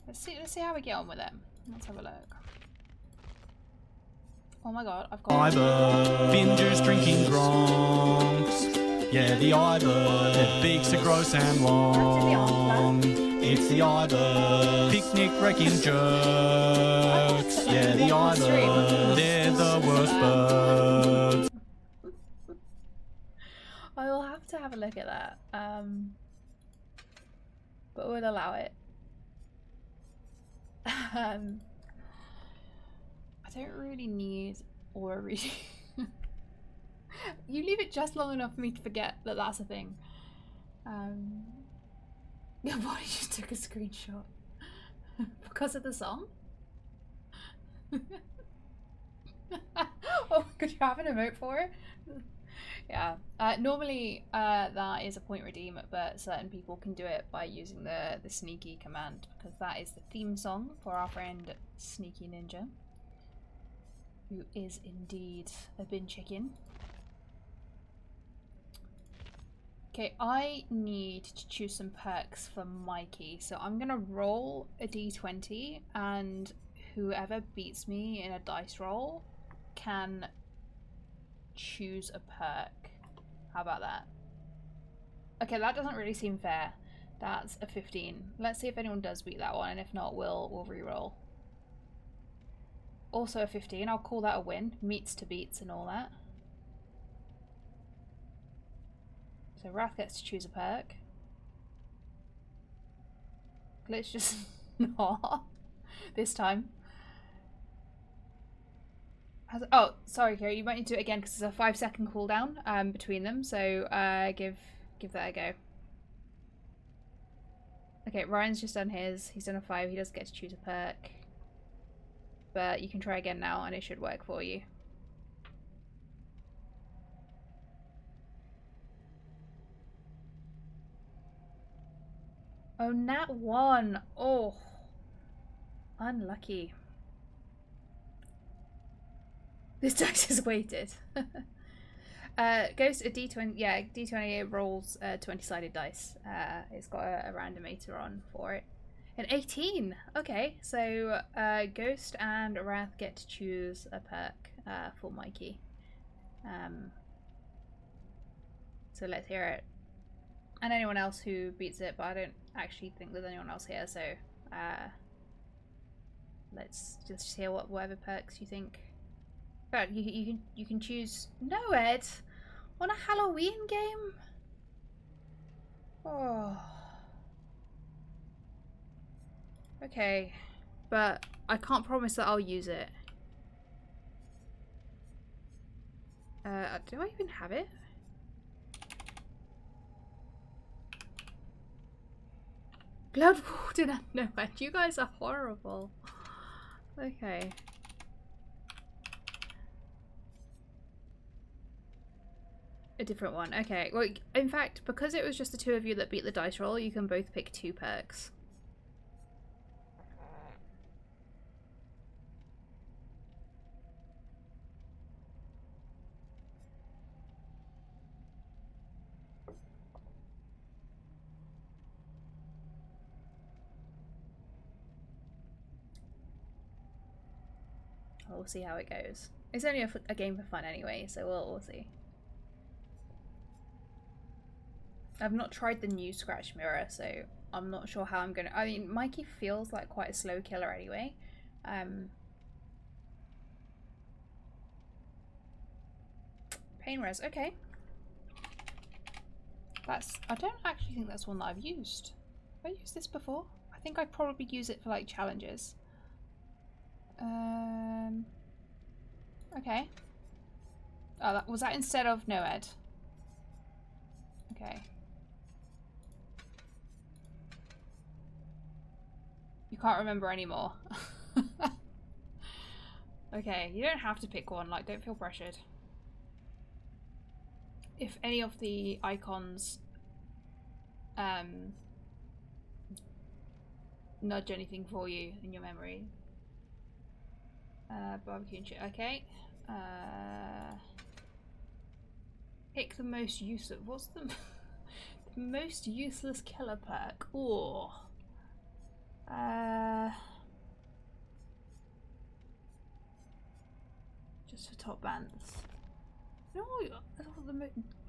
Let's see how we get on with them. Let's have a look. Oh my god, I've got Ibert, Bingers drinking gronks. Yeah, the Ibert, their beaks are gross and long. It's the Ibert, picnic wrecking jerks. Yeah, the Ibert, they're the worst birds. I will have to have a look at that. But we'll allow it. I don't really need aura reading. You leave it just long enough for me to forget that that's a thing. Your body just took a screenshot. Because of the song? Oh, could you have an emote for it? Yeah. Normally, that is a point redeem, but certain people can do it by using the sneaky command, because that is the theme song for our friend Sneaky Ninja, who is indeed a bin chicken. Okay, I need to choose some perks for Mikey, so I'm gonna roll a d20, and whoever beats me in a dice roll can choose a perk. How about that? Okay, that doesn't really seem fair. That's a 15. Let's see if anyone does beat that one, and if not, we'll re-roll. Also a 15. I'll call that a win. Meets to beats and all that. So Wrath gets to choose a perk. Let's just not this time. Oh, sorry, Kira. You might need to do it again because there's a 5-second cooldown between them. So give that a go. Okay, Ryan's just done his. He's done a 5. He doesn't get to choose a perk. But you can try again now and it should work for you. Oh, nat 1. Oh. Unlucky. This dice is weighted. Goes a d20. Yeah, d20. It rolls 20-sided dice. It's got a randomator on for it. An 18. Okay, so Ghost and Wrath get to choose a perk for Mikey. So let's hear it. And anyone else who beats it, but I don't actually think there's anyone else here. So let's just hear whatever perks you think. But you can choose. No, Ed, on a Halloween game. Oh. Okay, but I can't promise that I'll use it. Do I even have it? Blood Warden and Nomad. You guys are horrible. Okay. A different one. Okay. Well, in fact, because it was just the two of you that beat the dice roll, you can both pick 2 perks. We'll see how it goes. It's only a game for fun anyway, so we'll see. I've not tried the new Scratch Mirror, so I'm not sure how I'm gonna. I mean, Mikey feels like quite a slow killer anyway. Pain res, okay. I don't actually think that's one that I've used. Have I used this before? I think I probably use it for like challenges. Okay. Oh, was that instead of Noed? Okay. You can't remember anymore. Okay, you don't have to pick one, like, don't feel pressured. If any of the icons nudge anything for you in your memory. Barbecue and shit, okay. Pick the most useless. What's the most useless killer perk? Ooh. Just for top bands. No,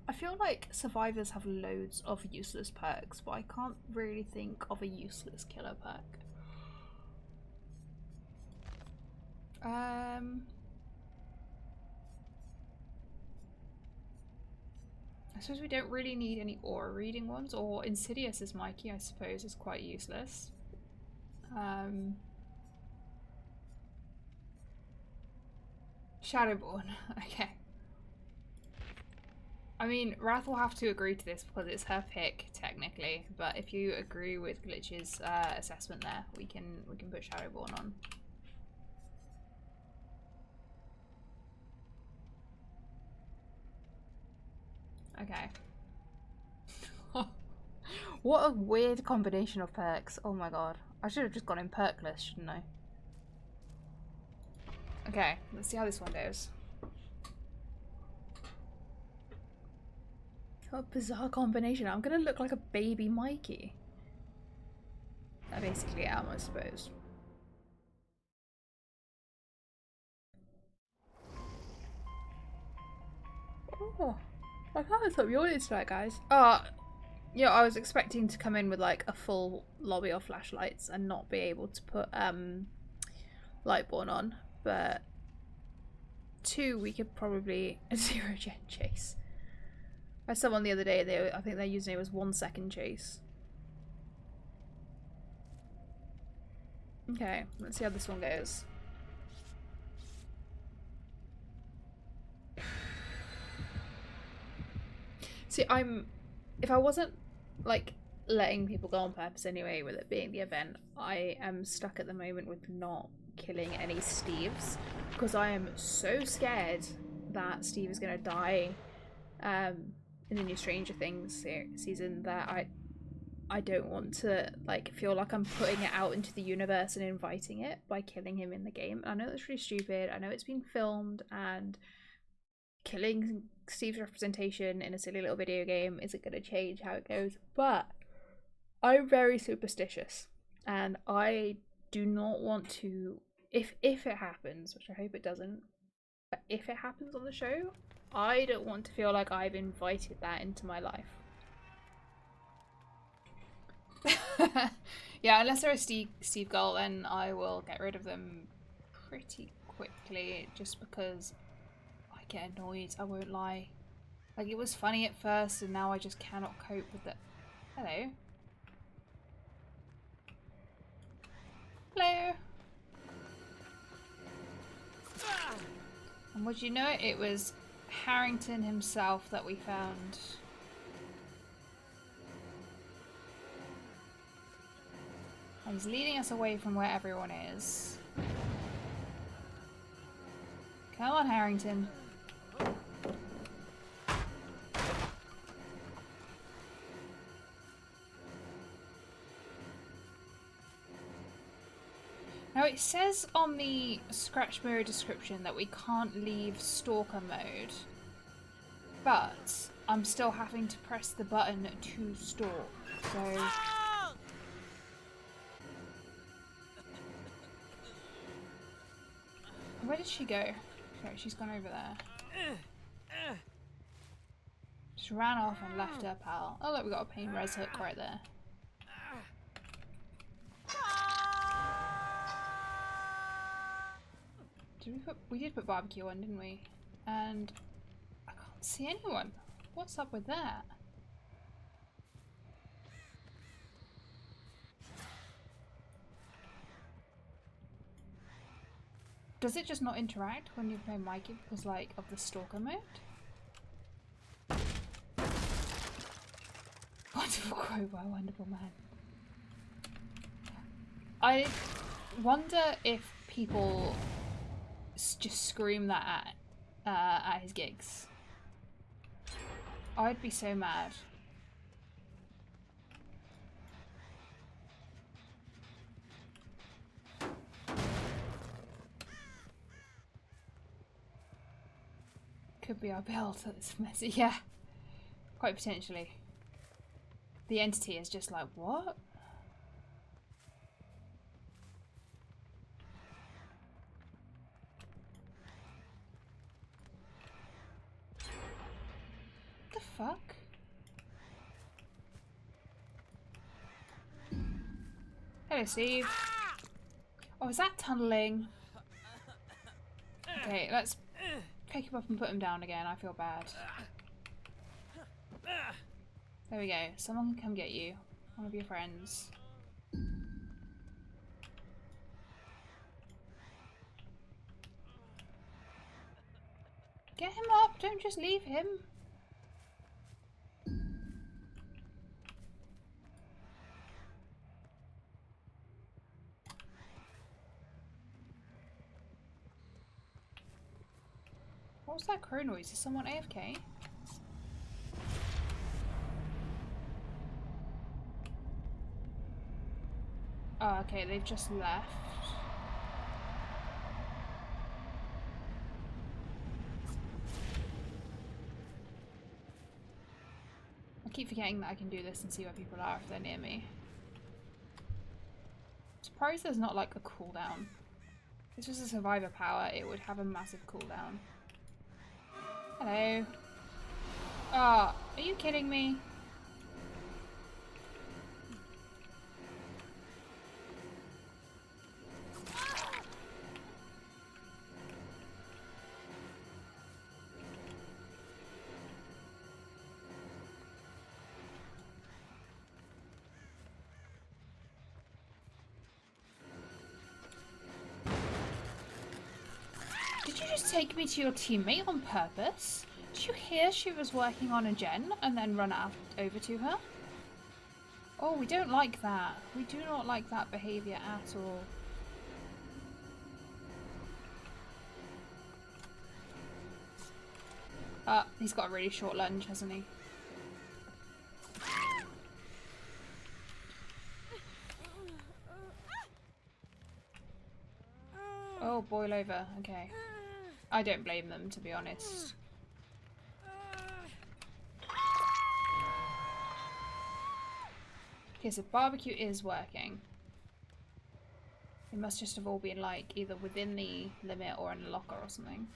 I feel like survivors have loads of useless perks, but I can't really think of a useless killer perk. I suppose we don't really need any aura reading ones, or Insidious as Mikey, I suppose, is quite useless. Shadowborn, okay. I mean, Wrath will have to agree to this because it's her pick technically. But if you agree with Glitch's assessment, there we can put Shadowborn on. Okay. What a weird combination of perks. Oh my god. I should have just gone in perkless, shouldn't I? Okay, let's see how this one goes. What a bizarre combination. I'm gonna look like a baby Mikey. I basically am, I suppose. Oh, I can't stop yawning tonight, guys. Yeah, I was expecting to come in with like a full lobby of flashlights and not be able to put Lightborn on, but 2 we could probably 0 gen chase. I saw one the other day. I think their username was 1 second chase. Okay, let's see how this one goes. See, if I wasn't like letting people go on purpose anyway, with it being the event, I am stuck at the moment with not killing any Steves because I am so scared that Steve is gonna die in the new Stranger Things season that I don't want to like feel like I'm putting it out into the universe and inviting it by killing him in the game. I know that's really stupid. I know it's been filmed, and killing Steve's representation in a silly little video game isn't going to change how it goes, but I'm very superstitious and I do not want to, if it happens, which I hope it doesn't, but if it happens on the show, I don't want to feel like I've invited that into my life. Yeah, unless they're a Steve Gull, then I will get rid of them pretty quickly just because I get annoyed, I won't lie. Like, it was funny at first and now I just cannot cope with it. Hello. Hello. And would you know it was Harrington himself that we found. And he's leading us away from where everyone is. Come on, Harrington. Now it says on the scratch mirror description that we can't leave stalker mode, but I'm still having to press the button to stalk, so... Where did she go? Okay, she's gone over there. Just ran off and left her pal. Oh look, we got a pain res hook right there. We did put barbecue on, didn't we? And I can't see anyone. What's up with that? Does it just not interact when you play Mikey because, like, of the stalker mode? Wonderful quote by a wonderful man. I wonder if people just scream that at his gigs. I'd be so mad. Could be our build that's messy. Yeah, quite potentially. The entity is just like, what? The fuck? Hello, Steve. Oh, is that tunneling? Okay, let's pick him up and put him down again. I feel bad. There we go. Someone can come get you. One of your friends. Get him up. Don't just leave him. What was that crow noise? Is someone AFK? Oh, okay, they've just left. I keep forgetting that I can do this and see where people are if they're near me. Surprised there's not like a cooldown. If this was a survivor power, it would have a massive cooldown. Hello. Oh, are you kidding me? Did you just take me to your teammate on purpose? Did you hear she was working on a gen and then run out over to her? Oh, we don't like that. We do not like that behaviour at all. He's got a really short lunge, hasn't he? Oh, boil over. Okay. I don't blame them, to be honest. Okay, so barbecue is working. It must just have all been like either within the limit or in a locker or something.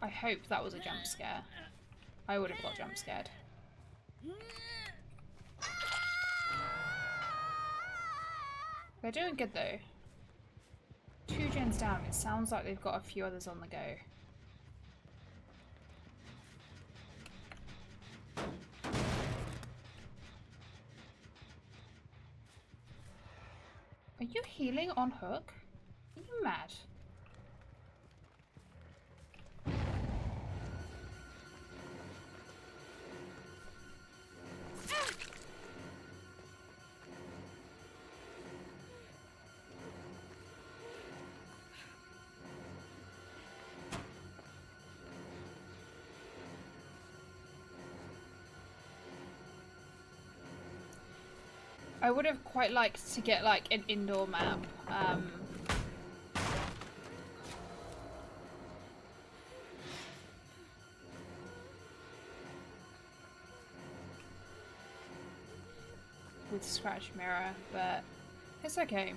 I hope that was a jump scare. I would have got jump scared. They're doing good though. 2 gens down. It sounds like they've got a few others on the go. Are you healing on hook? Are you mad? I would have quite liked to get like an indoor map. With scratch mirror, but it's okay.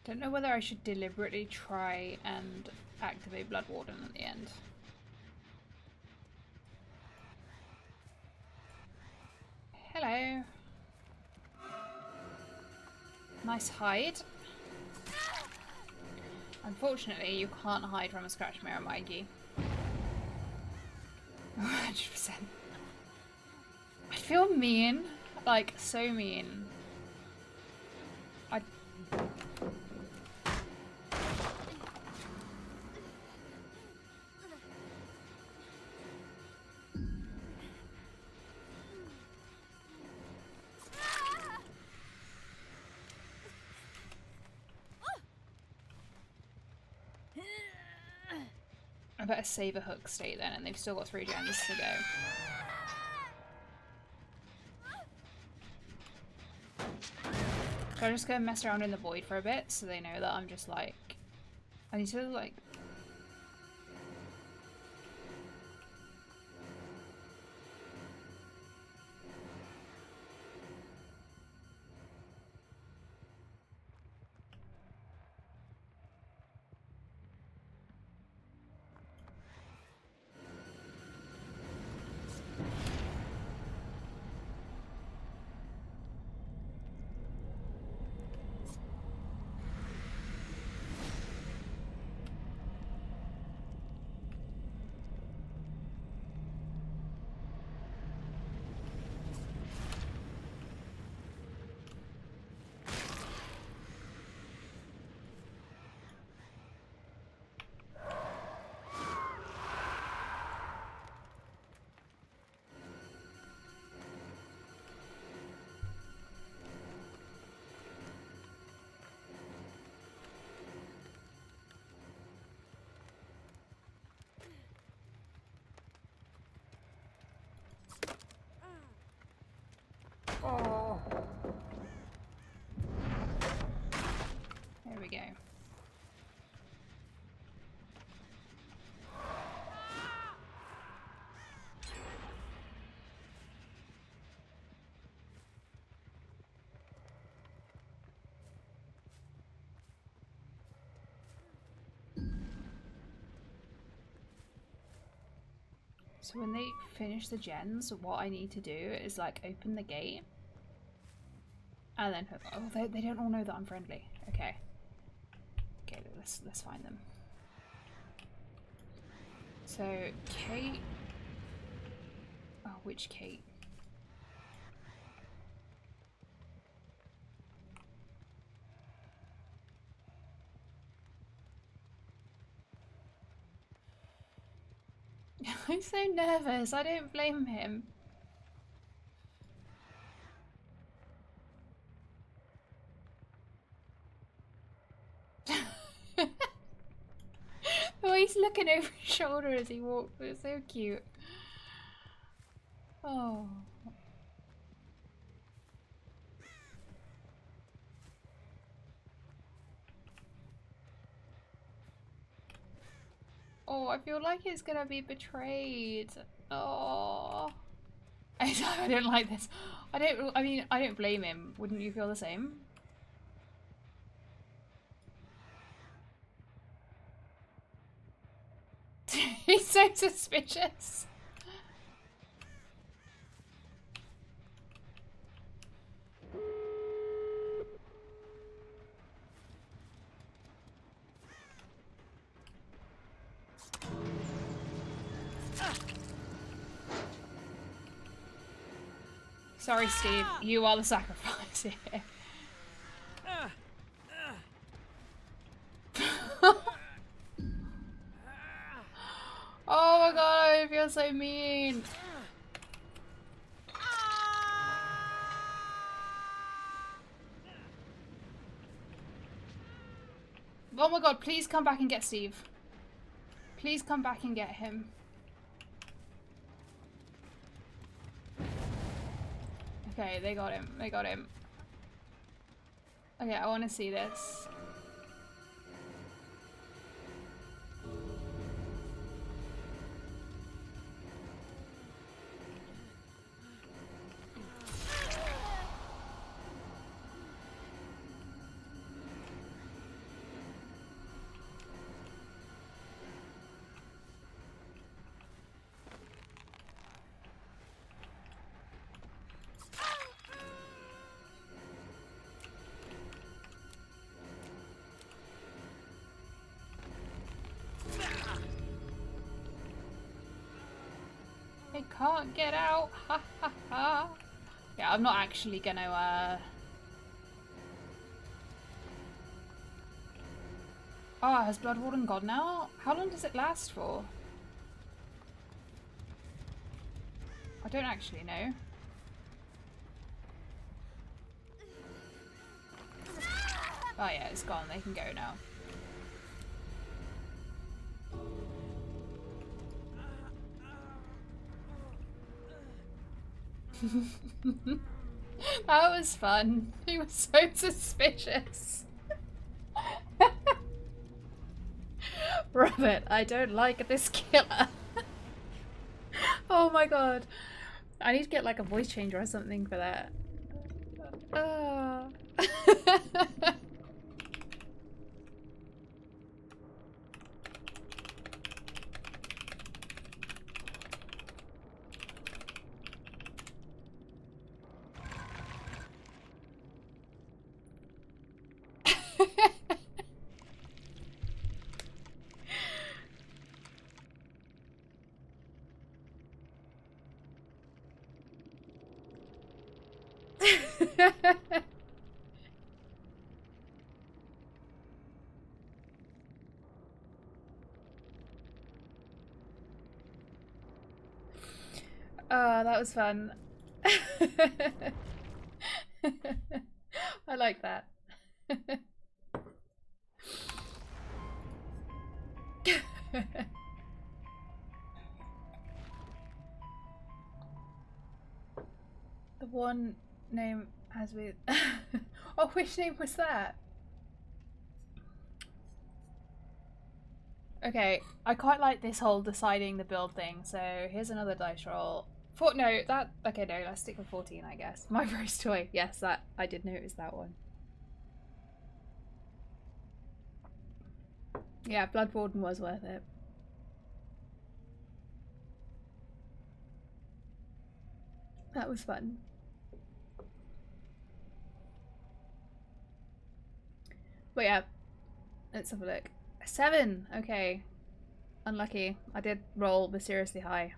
Don't know whether I should deliberately try and activate Blood Warden at the end. Hello. Nice hide. Unfortunately, you can't hide from a scratch mirror, Mikey. 100%. I feel mean. Like, so mean. I better save a hook state then, and they've still got 3 gens to go. So I'm just gonna mess around in the void for a bit so they know that I'm just like... I need to like... So when they finish the gens, what I need to do is like open the gate. And then, oh, they don't all know that I'm friendly. Okay. Okay, let's find them. So, Kate. Oh, which Kate? I'm so nervous. I don't blame him. Oh, he's looking over his shoulder as he walks. It's so cute. Oh. Oh, I feel like it's gonna be betrayed. Oh. I don't like this. I don't blame him. Wouldn't you feel the same? He's so suspicious. Sorry, Steve. You are the sacrifice here. Oh my god, I feel so mean. Oh my god, please come back and get Steve. Please come back and get him. Okay, they got him. They got him. Okay, I want to see this. They can't get out. Ha ha ha. Yeah, I'm not actually gonna Oh, has Blood Warden gone now? How long does it last for? I don't actually know. Oh yeah, it's gone. They can go now. That was fun. He was so suspicious. Robert, I don't like this killer. Oh my god. I need to get like a voice changer or something for that. Oh, that was fun. I like that. The one name has with oh, which name was that? Okay, I quite like this whole deciding the build thing, so here's another dice roll. Okay, no, let's stick with 14, I guess. My first toy. Yes, that I did notice that one. Yeah, Blood Warden was worth it. That was fun. But yeah, let's have a look. 7. Okay. Unlucky. I did roll mysteriously high.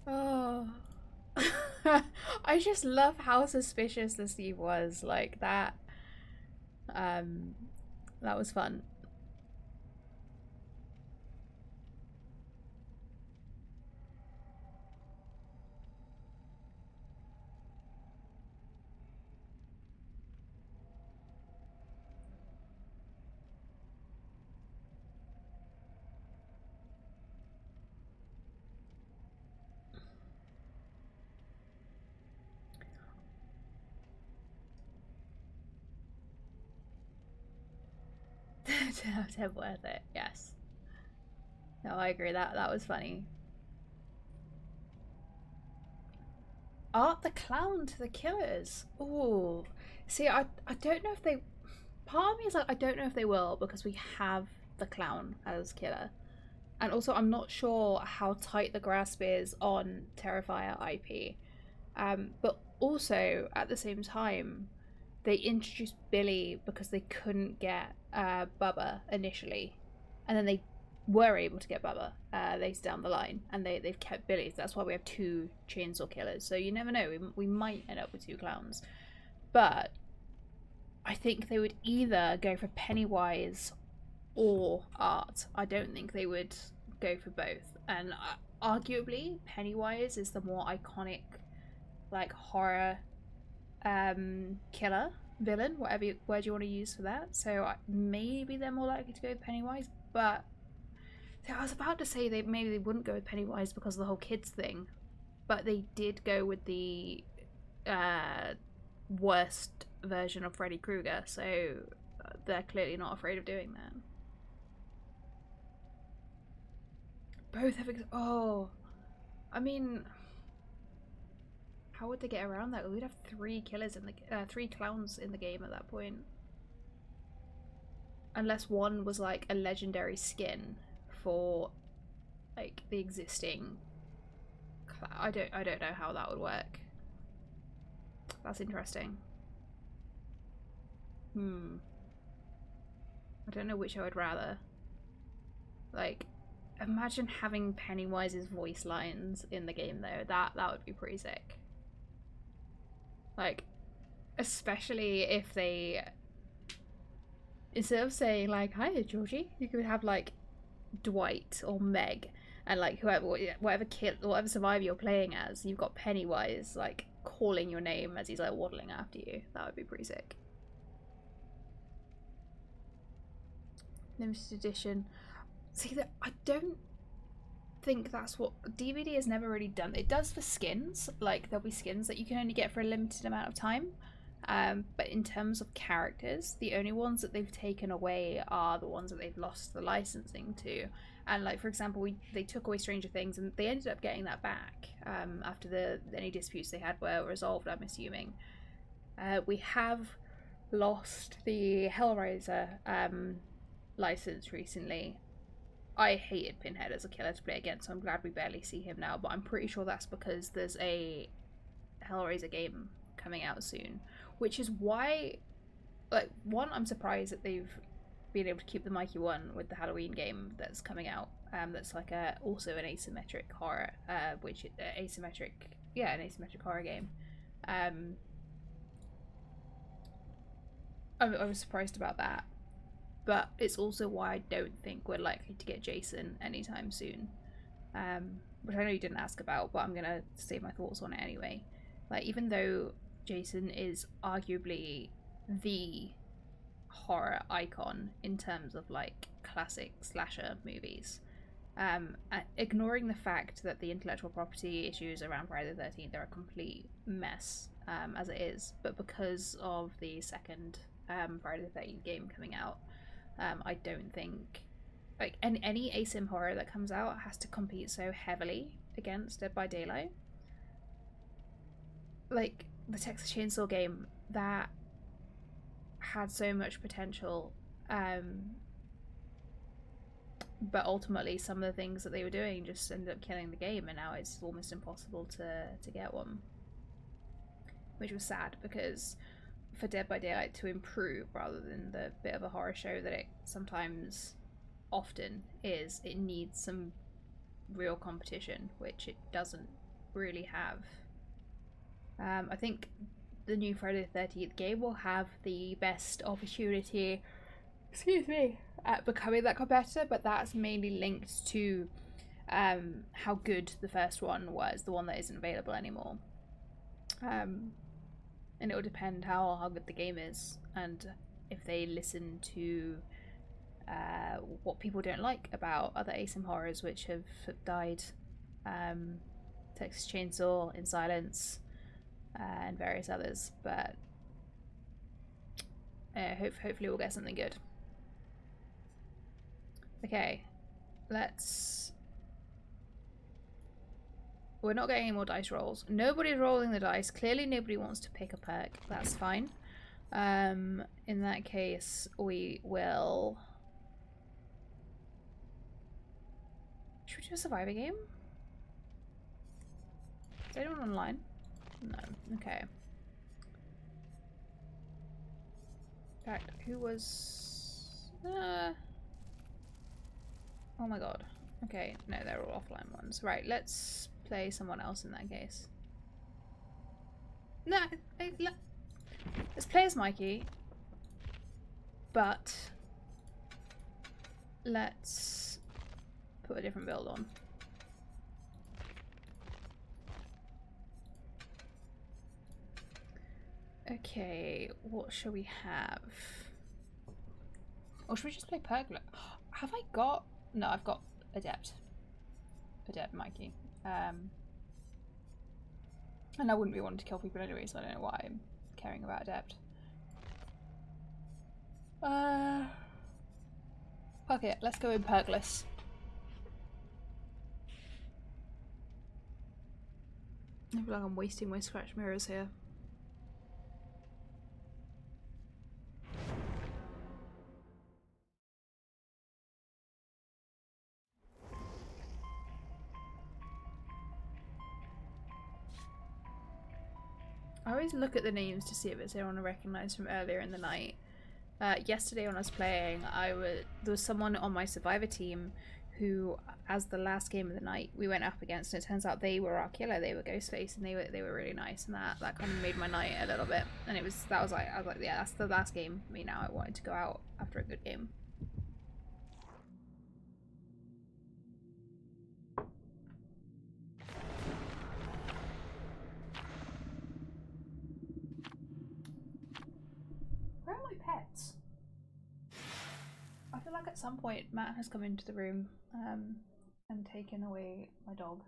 Oh. I just love how suspicious the Steve was. Like that. That was fun. Dead worth it. Yes. No, I agree. That was funny. Art the clown to the killers. Ooh. See, I don't know if they. Part of me is like, I don't know if they will because we have the clown as killer. And also, I'm not sure how tight the grasp is on Terrifier IP. But also, at the same time, they introduced Billy because they couldn't get Bubba initially. And then they were able to get Bubba later down the line. And they've kept Billy. So that's why we have 2 chainsaw killers. So you never know. We might end up with 2 clowns. But I think they would either go for Pennywise or Art. I don't think they would go for both. And arguably, Pennywise is the more iconic, like, horror killer, villain, whatever word you want to use for that. So maybe they're more likely to go with Pennywise. But I was about to say maybe they wouldn't go with Pennywise because of the whole kids thing. But they did go with the worst version of Freddy Krueger. So they're clearly not afraid of doing that. Both have. Oh, I mean, how would they get around that? We'd have 3 killers in the 3 clowns in the game at that point, unless one was like a legendary skin for like the existing. I don't know how that would work. That's interesting. I don't know which I would rather. Like, imagine having Pennywise's voice lines in the game though. That would be pretty sick. Like, especially if they, instead of saying like, "Hi, Georgie," you could have like Dwight or Meg, and like whatever survivor you're playing as, you've got Pennywise like calling your name as he's like waddling after you. That would be pretty sick. Limited edition. See, that I don't think that's what DBD has never really done. It does for skins, like there'll be skins that you can only get for a limited amount of time. But in terms of characters, the only ones that they've taken away are the ones that they've lost the licensing to. And like, for example, they took away Stranger Things and they ended up getting that back after any disputes they had were resolved, I'm assuming. We have lost the Hellraiser license recently. I hated Pinhead as a killer to play against, so I'm glad we barely see him now, but I'm pretty sure that's because there's a Hellraiser game coming out soon, which is why, like, one, I'm surprised that they've been able to keep the Mikey one with the Halloween game that's coming out. That's like also an asymmetric horror, an asymmetric horror game. I was surprised about that, but it's also why I don't think we're likely to get Jason anytime soon, which I know you didn't ask about, but I'm gonna say my thoughts on it anyway. Like, even though Jason is arguably the horror icon in terms of like classic slasher movies, ignoring the fact that the intellectual property issues around Friday the 13th are a complete mess as it is, but because of the second Friday the 13th game coming out, I don't think like any asym horror that comes out has to compete so heavily against Dead by Daylight. Like the Texas Chainsaw game that had so much potential, but ultimately some of the things that they were doing just ended up killing the game, and now it's almost impossible to get one, which was sad, because for Dead by Daylight to improve rather than the bit of a horror show that it sometimes often is, it needs some real competition, which it doesn't really have. I think the new Friday the 13th game will have the best opportunity, excuse me, at becoming that competitor, but that's mainly linked to how good the first one was, the one that isn't available anymore. And it will depend how good the game is, and if they listen to what people don't like about other asym horrors which have died. Texas Chainsaw, In Silence, and various others, but hopefully we'll get something good. Okay, we're not getting any more dice rolls. Nobody's rolling the dice. Clearly nobody wants to pick a perk. That's fine. In that case, we will... Should we do a survivor game? Is anyone online? No. Okay. In fact, who was... Oh my god. Okay, no, they're all offline ones. Right, let's play someone else in that case. No, let's play as Mikey, but let's put a different build on. Okay, what shall we have? Or should we just play Pergler? Have I got... No, I've got Adept. Adept Mikey. And I wouldn't be wanting to kill people anyway, so I don't know why I'm caring about Adept. Okay, let's go in Pergless. I feel like I'm wasting my scratch mirrors here. I always look at the names to see if it's anyone I recognise from earlier in the night. Yesterday when I was playing, there was someone on my Survivor team who, as the last game of the night, we went up against, and it turns out they were our killer. They were Ghostface, and they were really nice, and that kind of made my night a little bit. And I was like, yeah, that's the last game for me now. I wanted to go out after a good game. Where are my pets? I feel like at some point Matt has come into the room and taken away my dog,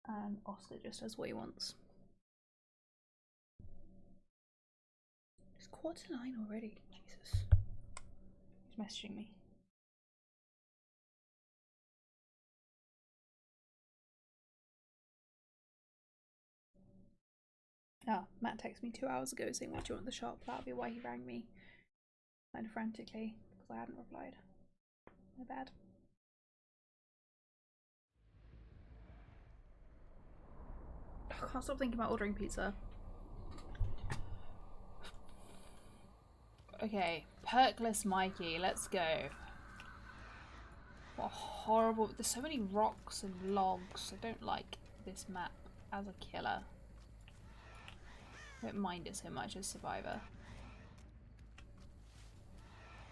and Oscar just does what he wants. It's 9:15 already. Jesus. He's messaging me. Oh, Matt texted me 2 hours ago saying, "What do you want at the shop?" That'll be why he rang me kind of frantically, because I hadn't replied. My bad. I can't stop thinking about ordering pizza. Okay, Perkless Mikey, let's go. What horrible... There's so many rocks and logs. I don't like this map as a killer. I don't mind it so much as Survivor.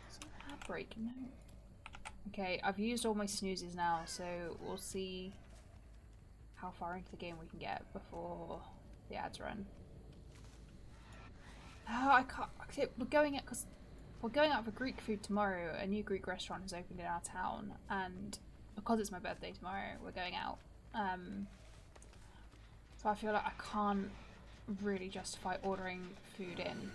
Is it an ad break? No. Okay, I've used all my snoozes now, so we'll see how far into the game we can get before the ads run. Oh, I can't. We're going out for Greek food tomorrow. A new Greek restaurant has opened in our town, and because it's my birthday tomorrow, we're going out. So I feel like I can't really justify ordering food in.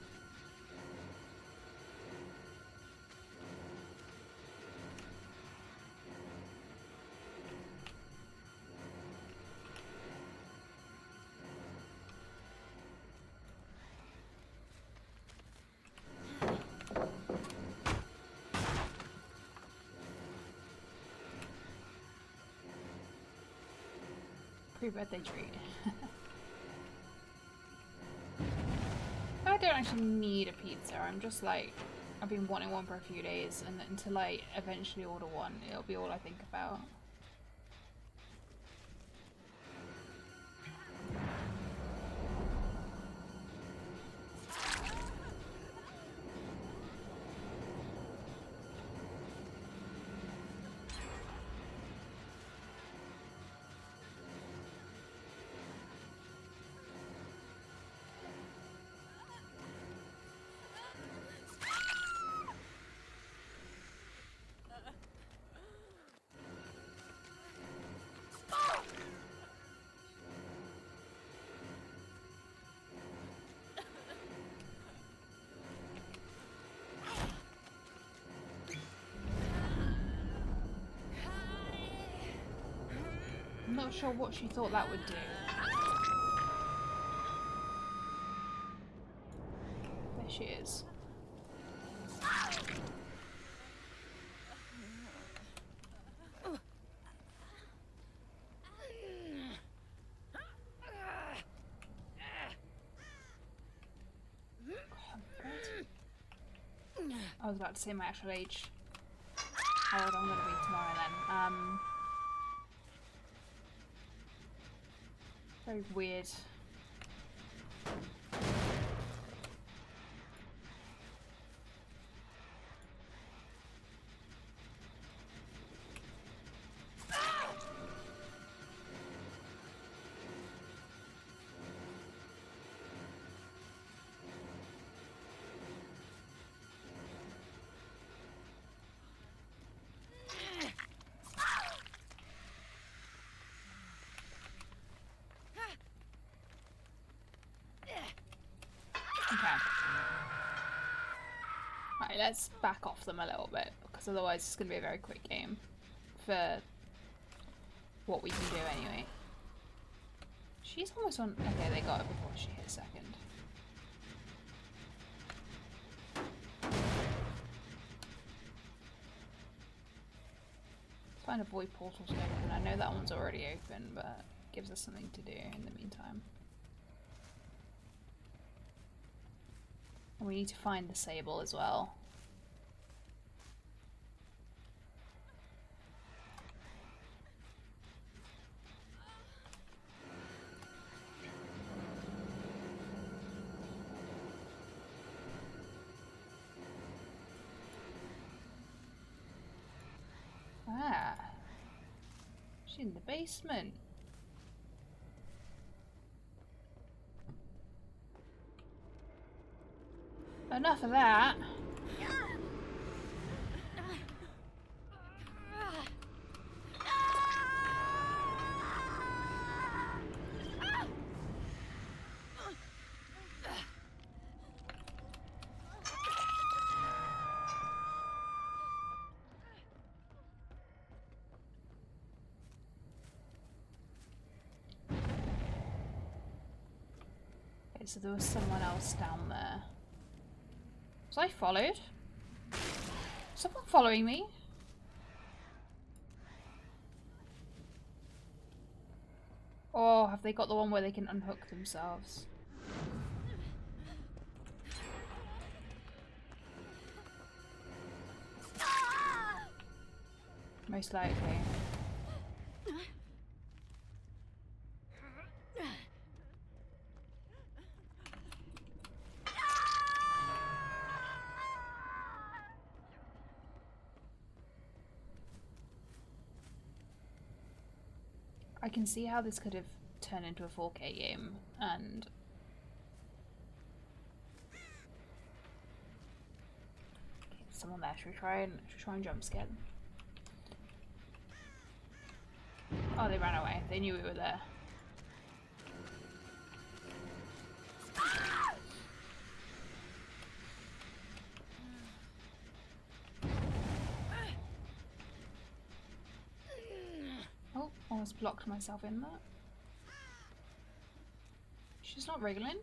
Pre-birthday treat. I don't actually need a pizza. I'm just like, I've been wanting one for a few days, and until I eventually order one, it'll be all I think about. I'm not sure what she thought that would do. There she is. I was about to say my actual age. How old I'm going to be tomorrow then. Very weird. Right, let's back off them a little bit, because otherwise it's going to be a very quick game for what we can do anyway. She's almost on... Okay, they got it before she hit second. Let's find a void portal to open. I know that one's already open, but it gives us something to do in the meantime. And we need to find the Sable as well. Ah. She's in the basement. Enough of that. Okay, so there was someone else down there. Was I followed? Someone following me? Or have they got the one where they can unhook themselves? Most likely. I can see how this could have turned into a 4K game, and okay, someone there. Should we try and jump scare them? Oh, they ran away. They knew we were there. Oh, almost blocked myself in that. She's not wriggling.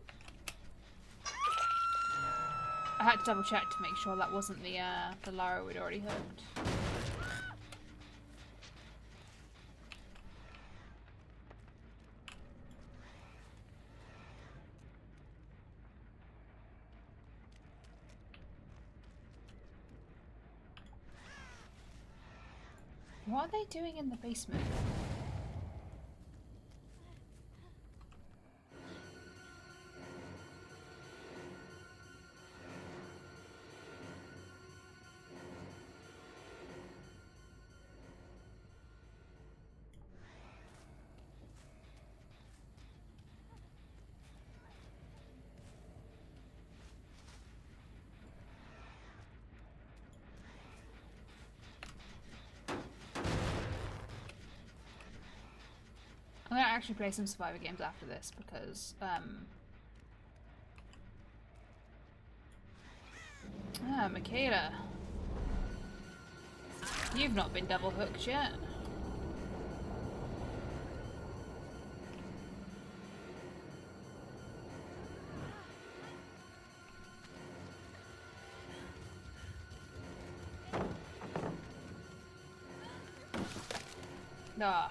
I had to double check to make sure that wasn't the Lara we'd already hooked. What are they doing in the basement? I'm gonna actually play some Survivor games after this because, Michaela. You've not been double hooked yet. Ugh.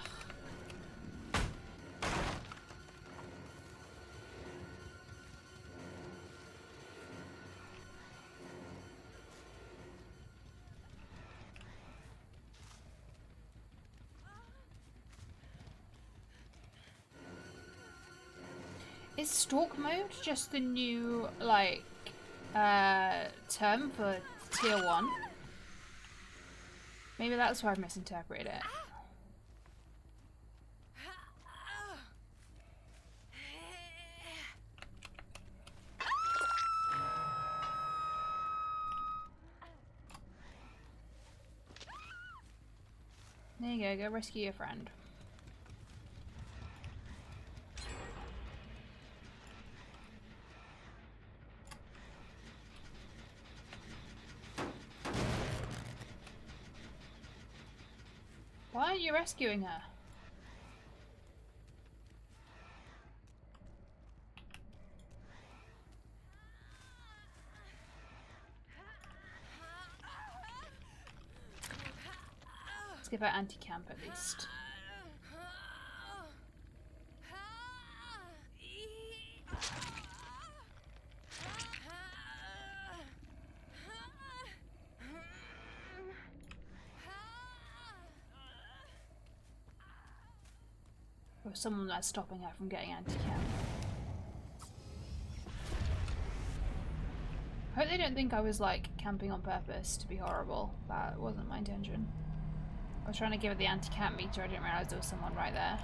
Is stalk mode just the new, like, term for tier 1? Maybe that's why I've misinterpreted it. There you go rescue your friend. Why aren't you rescuing her? Let's give her anti-camp at least. Or someone that's stopping her from getting anti-camp. I hope they don't think I was like camping on purpose to be horrible. That wasn't my intention. I was trying to give her the anti-camp meter, I didn't realise there was someone right there.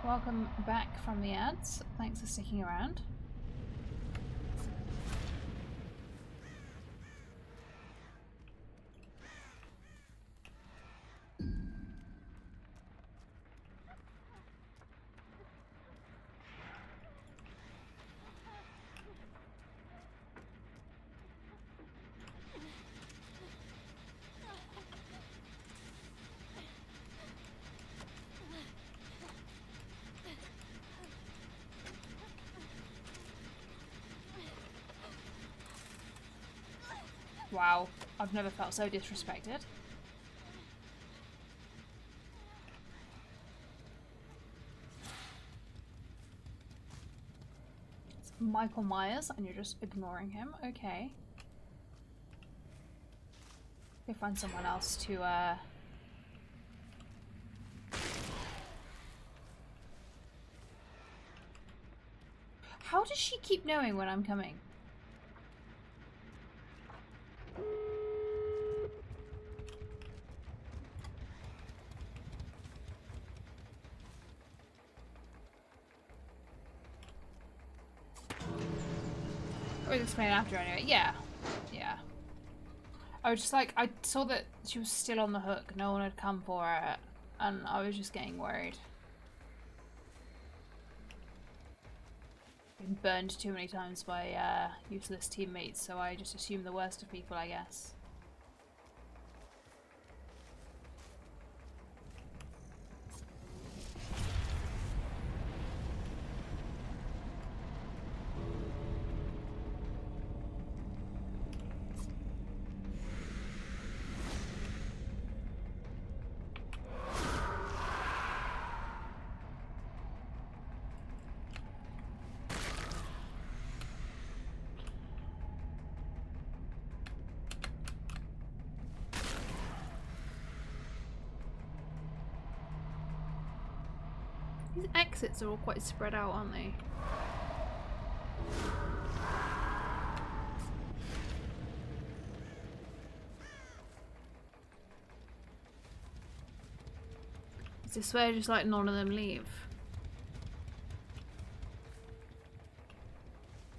Welcome back from the ads. Thanks for sticking around. Wow, I've never felt so disrespected. It's Michael Myers and you're just ignoring him? Okay. Go find someone else to, How does she keep knowing when I'm coming? Or explain after anyway. Yeah. Yeah. I was just like, I saw that she was still on the hook. No one had come for her. And I was just getting worried. Been burned too many times by useless teammates, so I just assume the worst of people, I guess. These exits are all quite spread out, aren't they? Is this where just like none of them leave?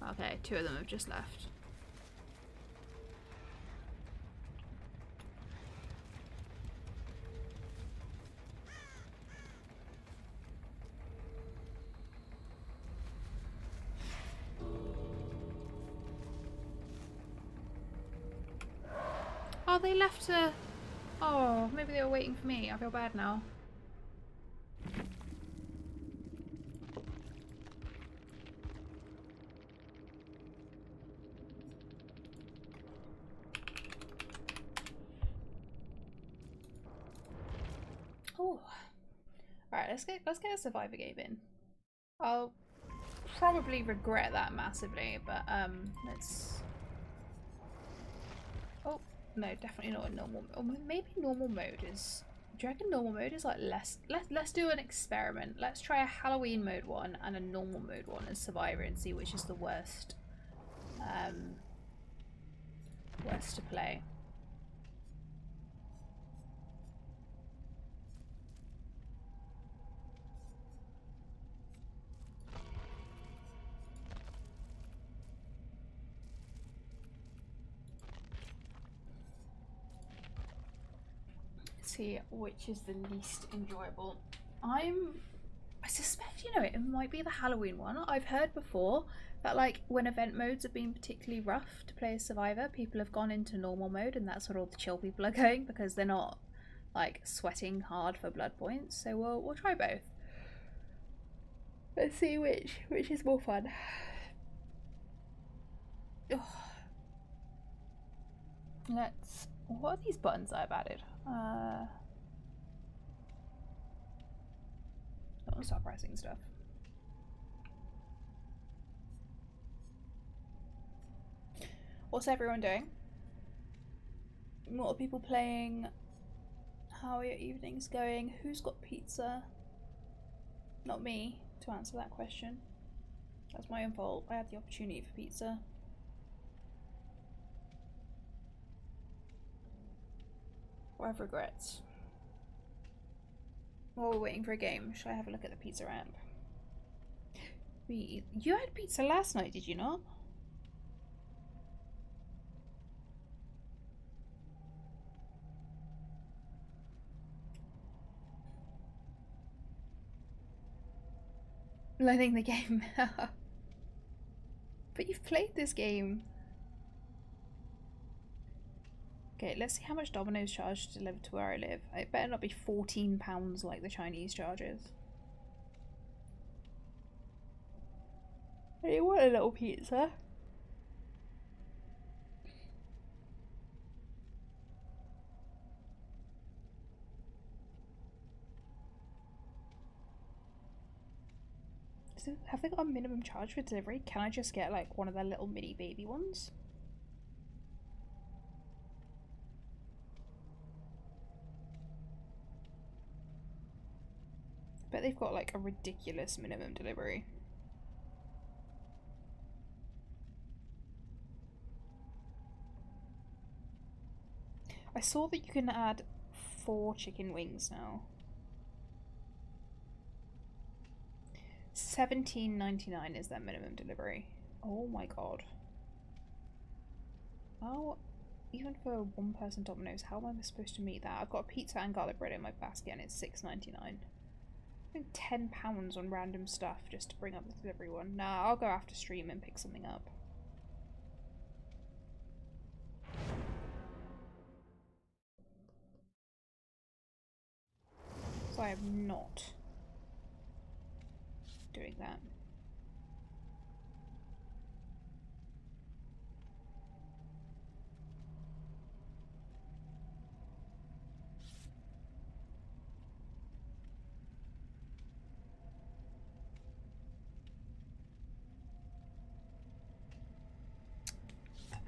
Okay, 2 of them have just left. Oh, they left to... Oh, maybe they were waiting for me. I feel bad now. Oh. Alright, let's get a survivor game in. I'll probably regret that massively, but let's... Oh, no, definitely not a normal mode. Or maybe normal mode is... Do you reckon normal mode is like less... Let's do an experiment. Let's try a Halloween mode one and a normal mode one as survivor and see which is the worst. Worst to play. See which is the least enjoyable. I suspect, you know, it might be the Halloween one. I've heard before that like when event modes have been particularly rough to play as survivor, people have gone into normal mode and that's where all the chill people are going because they're not like sweating hard for blood points. So we'll try both. Let's see which is more fun. Ugh. Let's... What are these buttons I've added? I'll stop pressing stuff. What's everyone doing? What are people playing? How are your evenings going? Who's got pizza? Not me, to answer that question. That's my own fault. I had the opportunity for pizza. I have regrets. While we're waiting for a game, should I have a look at the pizza app? You had pizza last night, did you not? Learning the game. But you've played this game. Okay, let's see how much Domino's charge to deliver to where I live. It better not be £14 like the Chinese charges. Hey, you want a little pizza? So, have they got a minimum charge for delivery? Can I just get like one of their little mini baby ones? But they've got like a ridiculous minimum delivery. I saw that you can add 4 chicken wings now. $17.99 is their minimum delivery. Oh my god. Oh, even for a 1-person Domino's, how am I supposed to meet that? I've got a pizza and garlic bread in my basket and it's $6.99. I think £10 on random stuff just to bring up the delivery one. Nah, I'll go after stream and pick something up. So I am not doing that.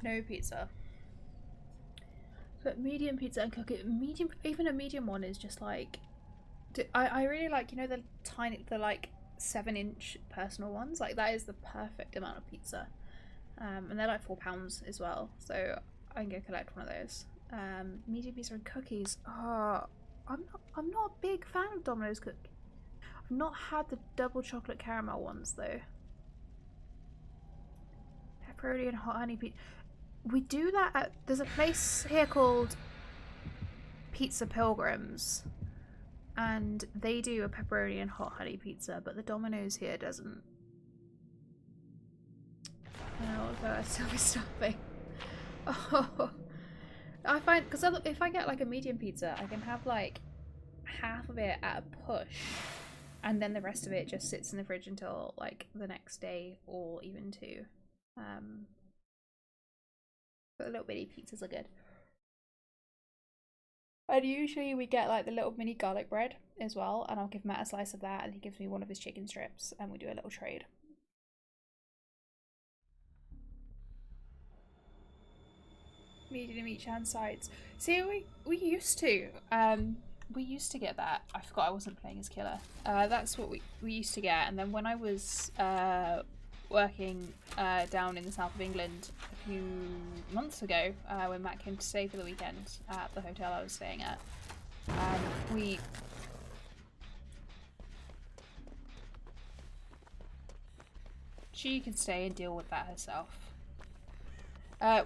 No pizza. But medium pizza and cook it. Medium, even a medium one is just like I really like, you know, the tiny, the like 7-inch personal ones. Like that is the perfect amount of pizza. And they're like £4 as well, so I can go collect one of those. Medium pizza and cookies. Oh, I'm not a big fan of Domino's cookies. I've not had the double chocolate caramel ones though. Pepperoni and hot honey pizza. We do that at, there's a place here called Pizza Pilgrims, and they do a pepperoni and hot honey pizza, but the Domino's here doesn't. Although I'd still be starving. Oh, I find, because if I get like a medium pizza, I can have like half of it at a push, and then the rest of it just sits in the fridge until like the next day or even two. But the little bitty pizzas are good. And usually we get like the little mini garlic bread as well, and I'll give Matt a slice of that, and he gives me one of his chicken strips, and we do a little trade. Medium each hand sides. See, we used to get that. I forgot I wasn't playing as killer. That's what we used to get, and then when I was working down in the south of England a few months ago, when Matt came to stay for the weekend at the hotel I was staying at, she can stay and deal with that herself.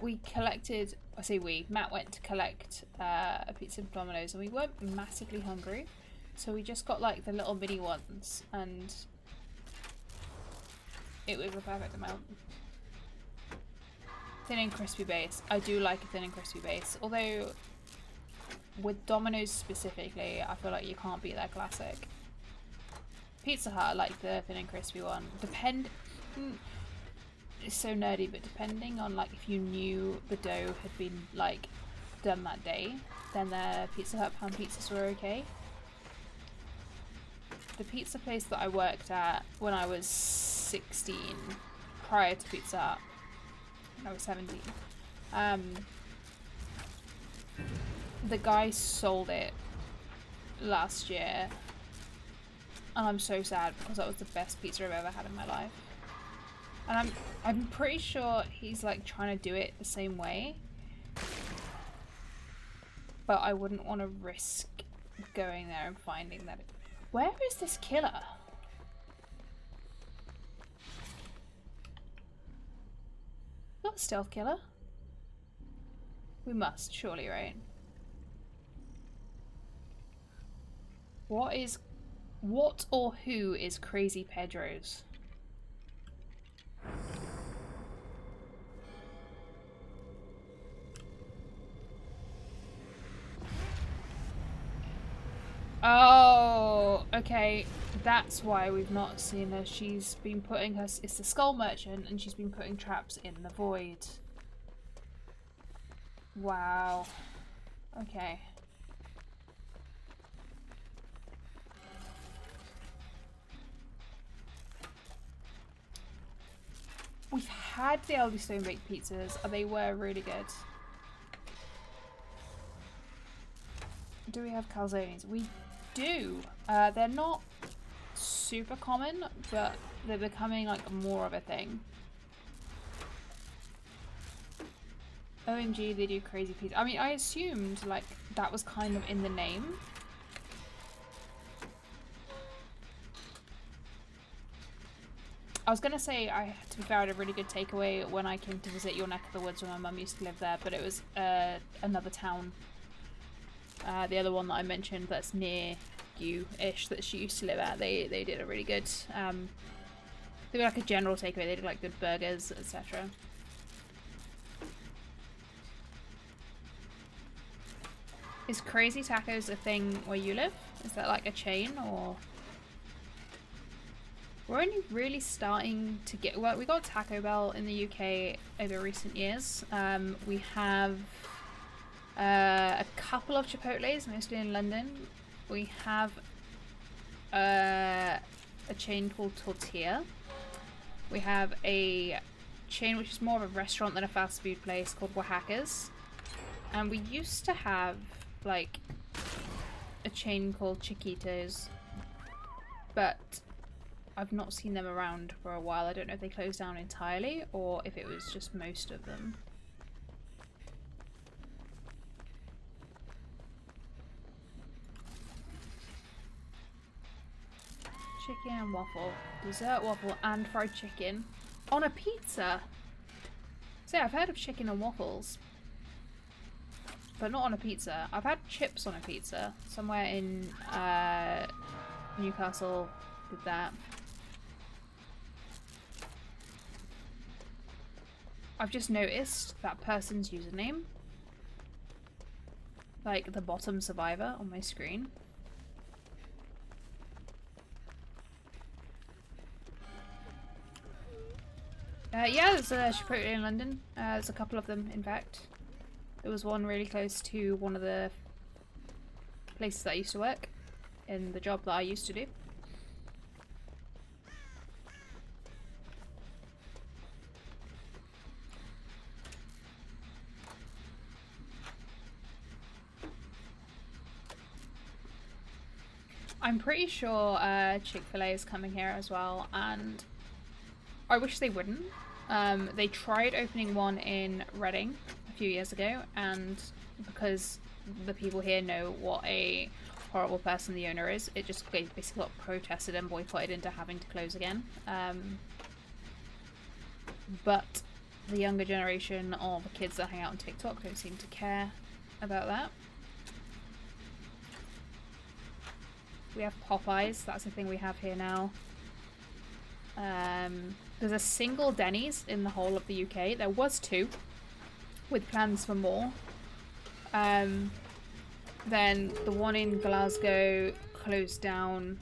We collected, Matt went to collect a pizza from Domino's, and we weren't massively hungry, so we just got like the little mini ones, and it was the perfect amount. Thin and crispy base. I do like a thin and crispy base, although with Domino's specifically, I feel like you can't beat their classic. Pizza Hut, I like the thin and crispy one. It's so nerdy, but depending on like if you knew the dough had been like done that day, then the Pizza Hut pan pizzas were okay. The pizza place that I worked at when I was 16, prior to Pizza Hut, when I was 17, the guy sold it last year, and I'm so sad because that was the best pizza I've ever had in my life. And I'm pretty sure he's like trying to do it the same way, but I wouldn't want to risk going there and finding that. Where is this killer? Not a stealth killer. We must, surely, right? What or who is Crazy Pedro's? Oh, okay. That's why we've not seen her. She's been putting her... It's the Skull Merchant, and she's been putting traps in the void. Wow. Okay. We've had the Elby Stone baked pizzas. They were really good. Do we have calzones? We do. They're not super common, but they're becoming like more of a thing. OMG, they do crazy pizza. I mean, I assumed like that was kind of in the name. I was gonna say, to be fair, I had a really good takeaway when I came to visit your neck of the woods when my mum used to live there, but it was another town. The other one that I mentioned that's near you-ish that she used to live at, they did a really good, they were like a general takeaway, they did like good burgers, etc. Is Crazy Tacos a thing where you live? Is that like a chain, or...? We're only really starting to get... Well, we got Taco Bell in the UK over recent years. We have a couple of Chipotles, mostly in London. We have a chain called Tortilla. We have a chain which is more of a restaurant than a fast food place called Oaxaca's. And we used to have, like... a chain called Chiquitos, but I've not seen them around for a while. I don't know if they closed down entirely or if it was just most of them. Chicken and waffle. Dessert waffle and fried chicken on a pizza. So yeah, I've heard of chicken and waffles, but not on a pizza. I've had chips on a pizza. Somewhere in Newcastle did that. I've just noticed that person's username. Like the bottom survivor on my screen. Yeah, there's a Chipotle in London. There's a couple of them, in fact. There was one really close to one of the places that I used to work in the job that I used to do. I'm pretty sure Chick-fil-A is coming here as well, and I wish they wouldn't. They tried opening one in Reading a few years ago, and because the people here know what a horrible person the owner is, it just basically got protested and boycotted into having to close again. But the younger generation of the kids that hang out on TikTok don't seem to care about that. We have Popeyes, that's the thing we have here now. There's a single Denny's in the whole of the UK. There was two, with plans for more. Then the one in Glasgow closed down,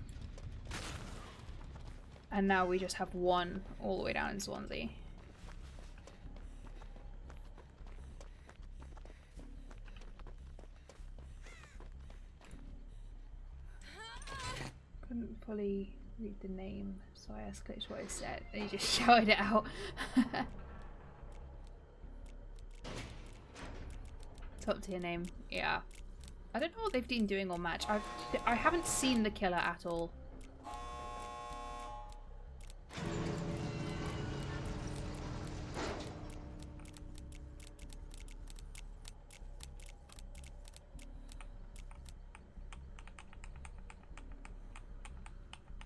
and now we just have one all the way down in Swansea. Couldn't fully read the name, so I asked Glitch what it said, and he just shouted it out. Top tier name, yeah. I don't know what they've been doing on Match. I haven't seen the killer at all.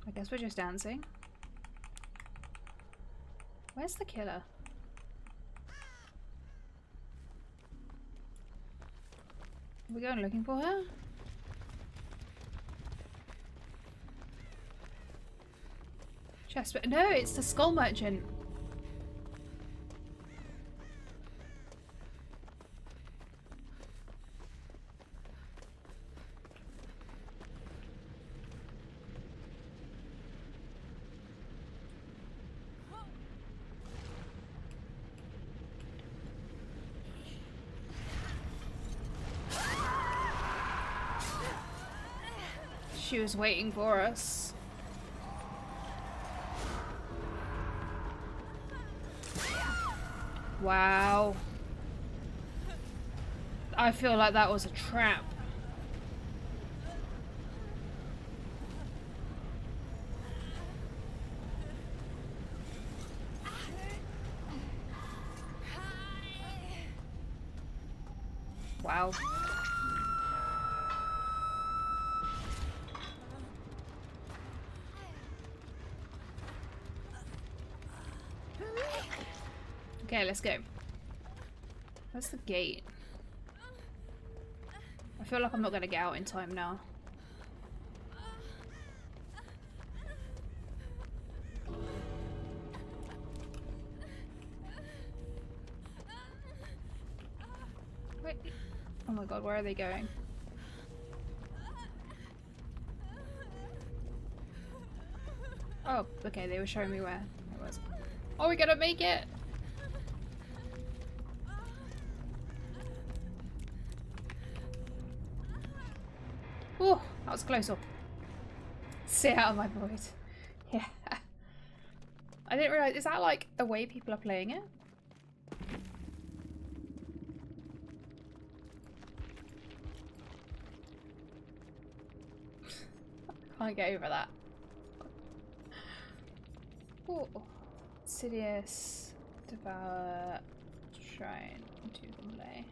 I guess we're just dancing. Where's the killer? Are we going looking for her? Chest, but no, it's the skull merchant. She was waiting for us. Wow. I feel like that was a trap. Wow. Okay, let's go. Where's the gate? I feel like I'm not gonna get out in time now. Wait. Oh my god, where are they going? Oh, okay, they were showing me where it was. Oh, we gotta make it! Oh, that was close up. Stay out of my void. Yeah. I didn't realise, is that like the way people are playing it? Can't get over that. Oh, Sidious, Devour, Shrine, Toothplay.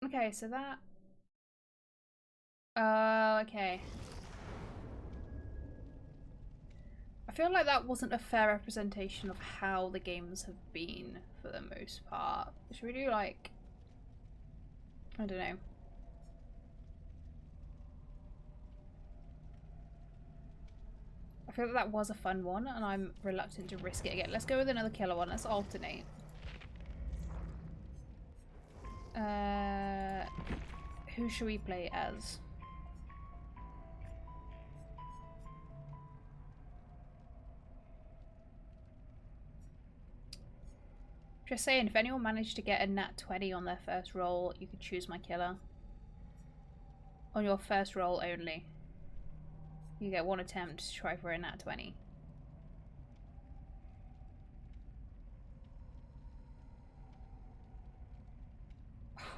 Okay, so that. Okay. I feel like that wasn't a fair representation of how the games have been for the most part. Should we do like, I don't know. I feel like that was a fun one and I'm reluctant to risk it again. Let's go with another killer one. Let's alternate. Who should we play as? Just saying, if anyone managed to get a nat 20 on their first roll, you could choose my killer. On your first roll only. You get one attempt to try for a nat 20.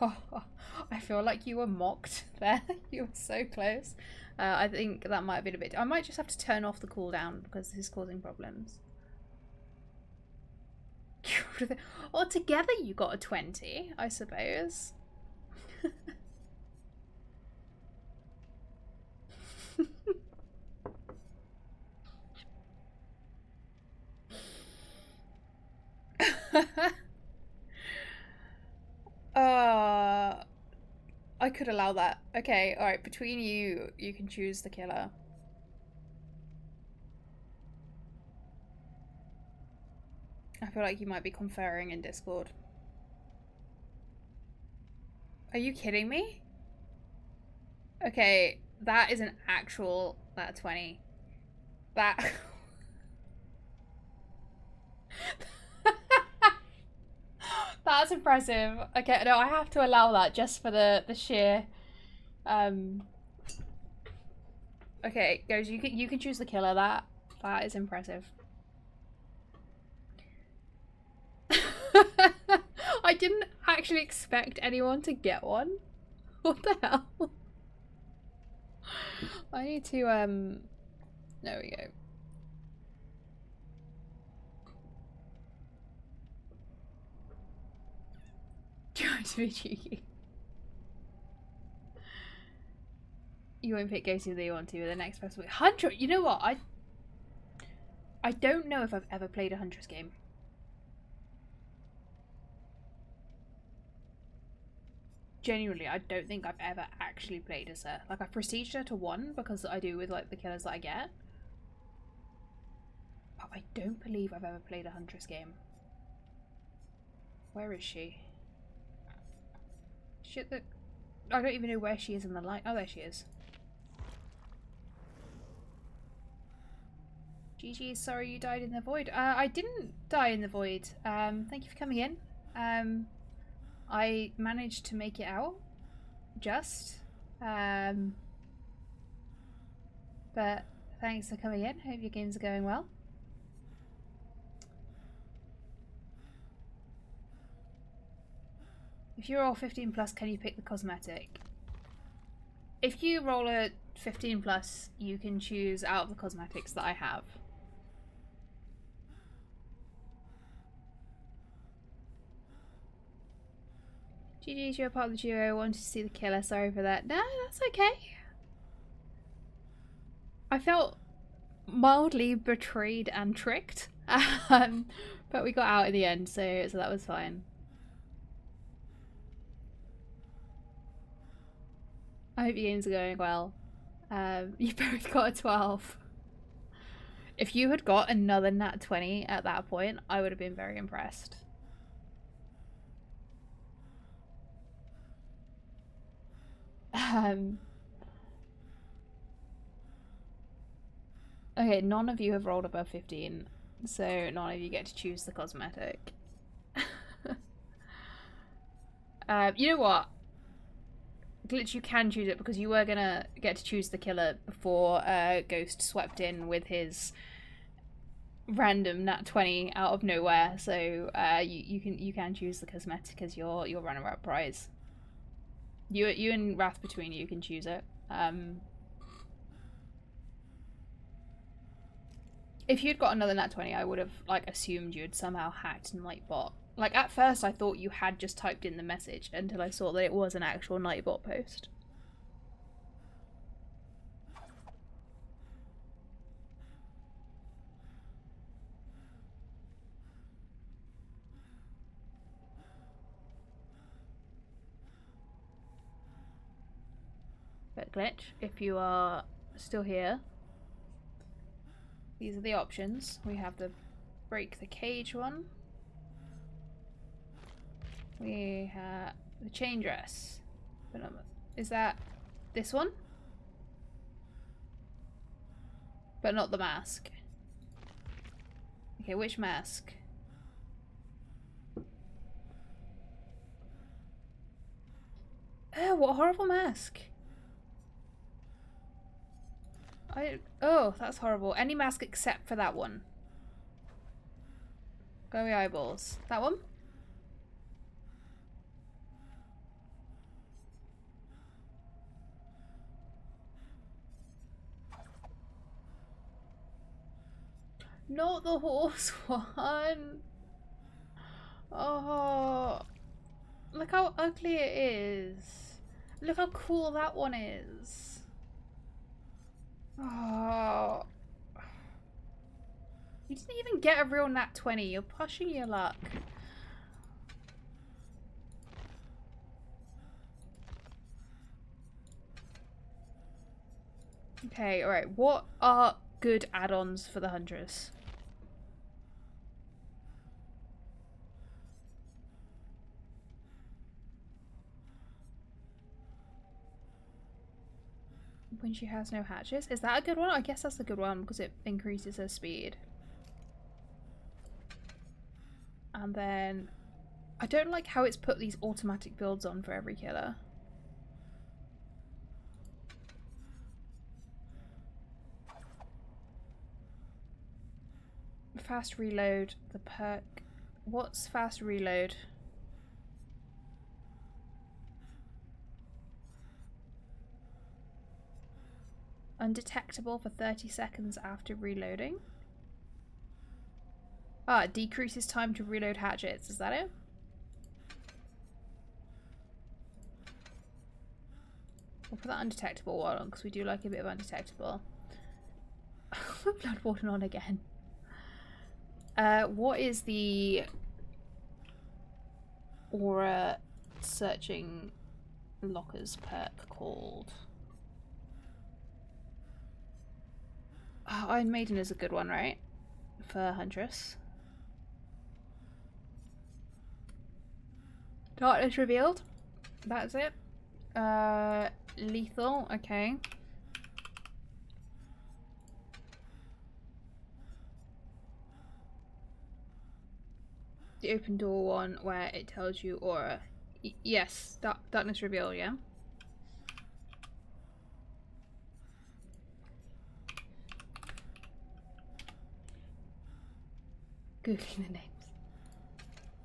I feel like you were mocked there. You were so close. I think that might have been a bit... I might just have to turn off the cooldown because this is causing problems. Altogether you got a 20, I suppose. I could allow that. Okay, alright, between you, you can choose the killer. I feel like you might be conferring in Discord. Are you kidding me? Okay, that is an actual nat 20. That... That's impressive. Okay, no, I have to allow that just for the sheer. Okay, goes. You can choose the killer. That is impressive. I didn't actually expect anyone to get one. What the hell? I need to there we go. Trying to be cheeky. You won't pick Ghosty that you want to. The next person. Hunter. You know what? I don't know if I've ever played a Huntress game. Genuinely, I don't think I've ever actually played as her. Like, I've prestiged her to 1 because I do with like the killers that I get. But I don't believe I've ever played a Huntress game. Where is she? Shit, that I don't even know where she is in the light. Oh, there she is. GG, sorry you died in the void. I didn't die in the void. Thank you for coming in. I managed to make it out. Just. But thanks for coming in. Hope your games are going well. If you roll 15 plus, can you pick the cosmetic? If you roll a 15 plus, you can choose out of the cosmetics that I have. GG's, you're a part of the duo. I wanted to see the killer. Sorry for that. No, that's okay. I felt mildly betrayed and tricked. But we got out in the end, so that was fine. I hope your games are going well. You both got a 12. If you had got another nat 20 at that point, I would have been very impressed. Okay, none of you have rolled above 15, so none of you get to choose the cosmetic. You know what? Glitch, you can choose it because you were gonna get to choose the killer before Ghost swept in with his random nat 20 out of nowhere. So you can choose the cosmetic as your runner-up prize. You and Wrath between you can choose it. If you'd got another nat 20, I would have like assumed you'd somehow hacked Nightbot. Like at first I thought you had just typed in the message until I saw that it was an actual Nightbot post. But glitch, if you are still here, these are the options. We have the break the cage one. We have the chain dress. Is that this one? But not the mask. Okay, which mask? Oh, what a horrible mask. Oh, that's horrible. Any mask except for that one. Glowy eyeballs. That one? Not the horse one. Oh, look how ugly it is. Look how cool that one is. Oh. You didn't even get a real nat 20. You're pushing your luck. Okay, alright. What are good add-ons for the Huntress? When she has no hatches? Is that a good one? I guess that's a good one because it increases her speed. And then I don't like how it's put these automatic builds on for every killer. Fast reload, the perk. What's fast reload? Undetectable for 30 seconds after reloading. Ah, it decreases time to reload hatchets. Is that it? We'll put that undetectable one on because we do like a bit of undetectable. Bloodborne on again. What is the aura searching lockers perk called? Oh, Iron Maiden is a good one, right? For Huntress. Darkness revealed. That's it. Lethal. Okay. The open door one where it tells you aura. Yes. Darkness revealed. Yeah. Googling the names.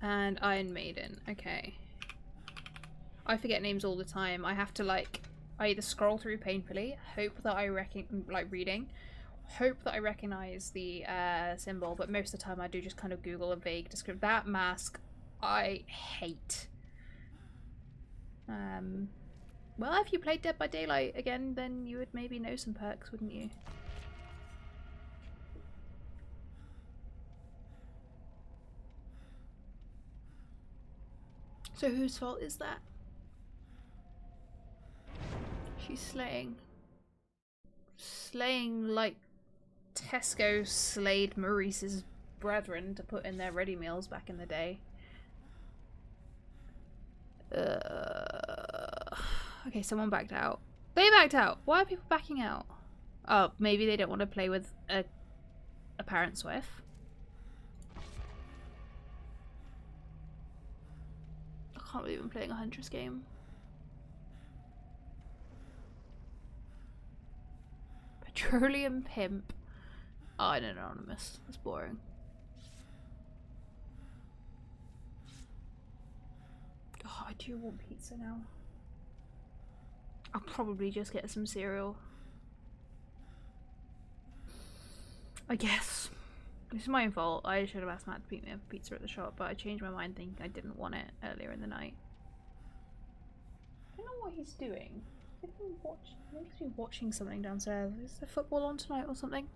And Iron Maiden. Okay. I forget names all the time. I have to like, I either scroll through painfully, hope that I hope that I recognize the symbol, but most of the time I do just kind of Google a vague description. That mask I hate. Well, if you played Dead by Daylight again, then you would maybe know some perks, wouldn't you? So whose fault is that? She's slaying. Slaying like Tesco slayed Maurice's brethren to put in their ready meals back in the day. Okay, someone backed out. They backed out! Why are people backing out? Oh, maybe they don't want to play with a apparent Swift. I can't believe I'm playing a Huntress game. Petroleum Pimp. Oh, I don't know, Anonymous. That's boring. Oh, I do want pizza now. I'll probably just get some cereal. I guess. This is my own fault. I should have asked Matt to pick me up a pizza at the shop, but I changed my mind thinking I didn't want it earlier in the night. I don't know what he's doing. Maybe he's been watching something downstairs. Is the football on tonight or something?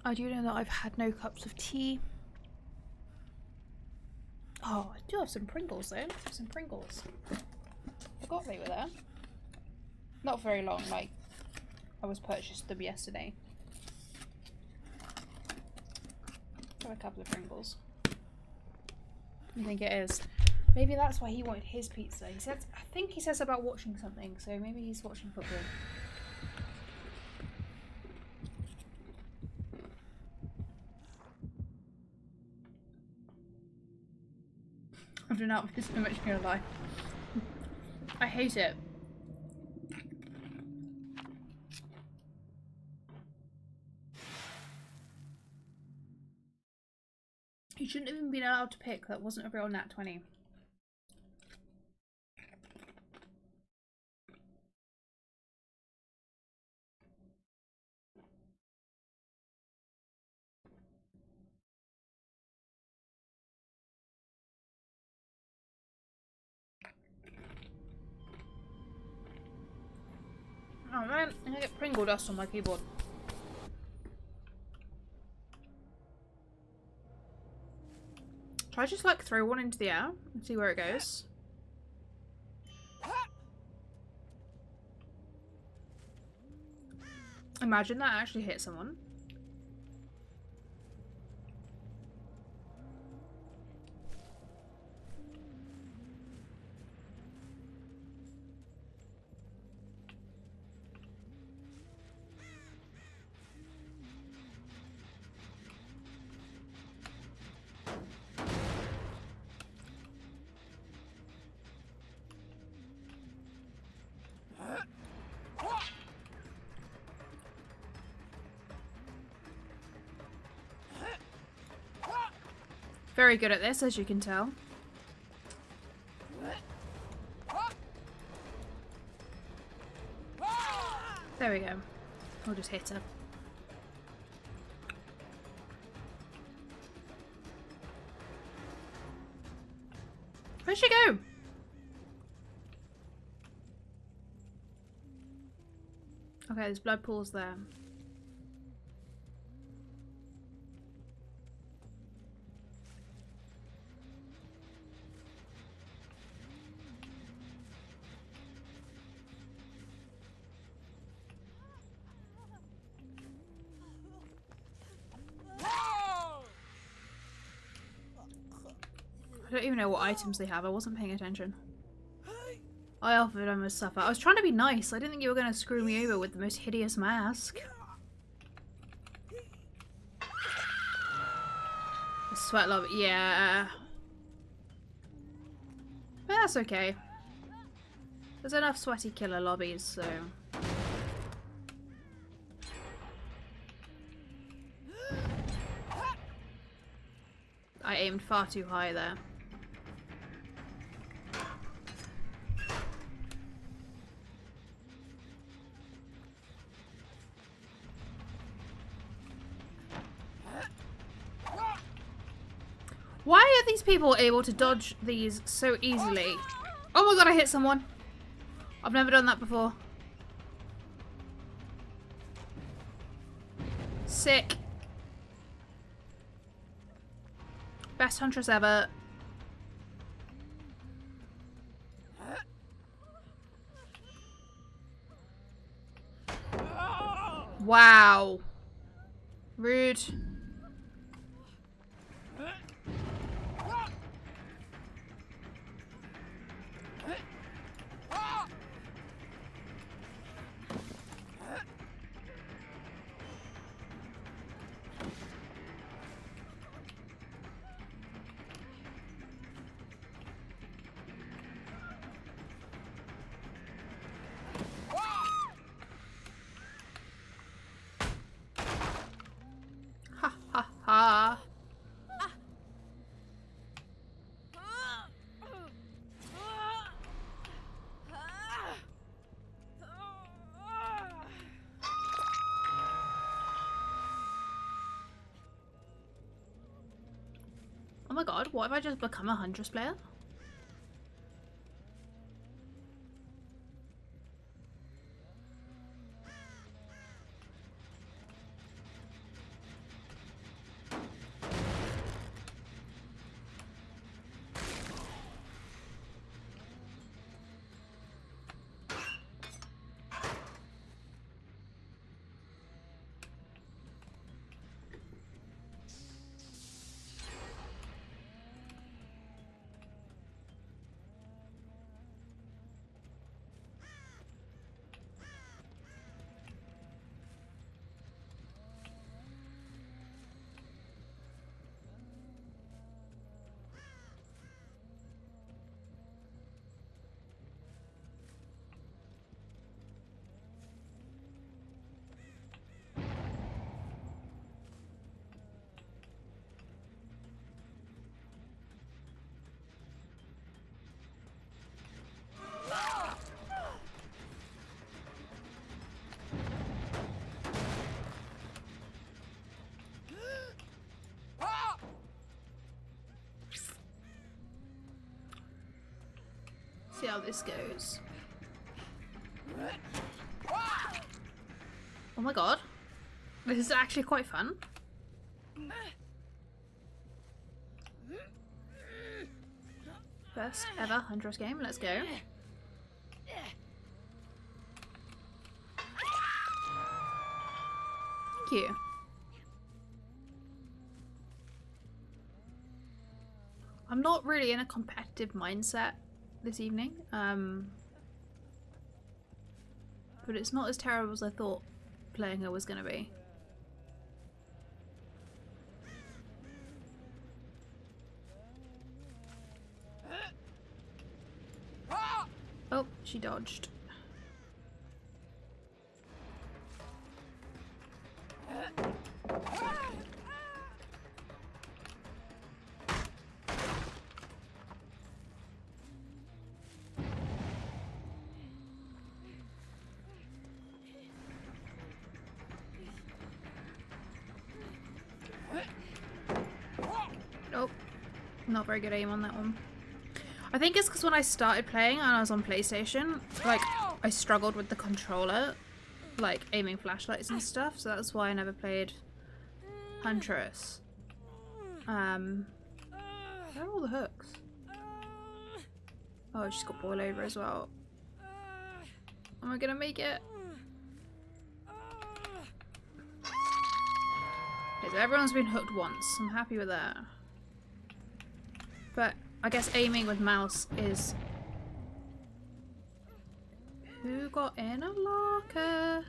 I do know that I've had no cups of tea. Oh, I do have some Pringles though. Some Pringles. Forgot they were there. Not very long, like I was purchased them yesterday. Got a couple of Pringles. I think it is. Maybe that's why he wanted his pizza. He said, I think he says about watching something, so maybe he's watching football. I've done out with so much in real life. I hate it. You shouldn't have even been allowed to pick. That wasn't a real nat 20. Oh man, I'm gonna get Pringle dust on my keyboard. Should I just like throw one into the air and see where it goes? Imagine that actually hit someone. Very good at this, as you can tell. There we go. I'll just hit her. Where'd she go? Okay, there's blood pools there. I don't even know what items they have. I wasn't paying attention. I offered him a supper. I was trying to be nice. I didn't think you were going to screw me over with the most hideous mask. The sweat lobby. Yeah. But that's okay. There's enough sweaty killer lobbies, so... I aimed far too high there. Why are these people able to dodge these so easily? Oh my god, I hit someone. I've never done that before. Sick. Best huntress ever. Wow. Rude. Ha ha ha. Oh my god, what if I just become a Huntress player? See how this goes. Oh my god. This is actually quite fun. First ever Huntress game, let's go. Thank you. I'm not really in a competitive mindset this evening, but it's not as terrible as I thought playing her was going to be. Oh, she dodged. Nope. Not very good aim on that one. I think it's because when I started playing and I was on PlayStation, like, I struggled with the controller, like, aiming flashlights and stuff, so that's why I never played Huntress. Where are all the hooks? Oh, she's got boil over as well. Am I gonna make it? Okay, so everyone's been hooked once. I'm happy with that. But I guess aiming with mouse is... Who got in a locker?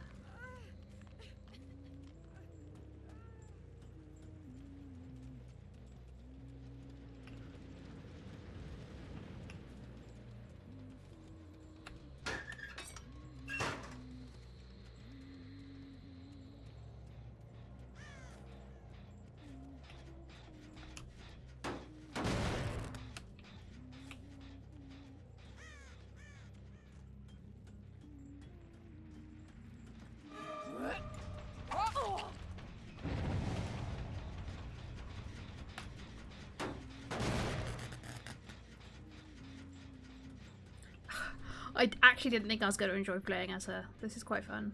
I actually didn't think I was going to enjoy playing as her. This is quite fun.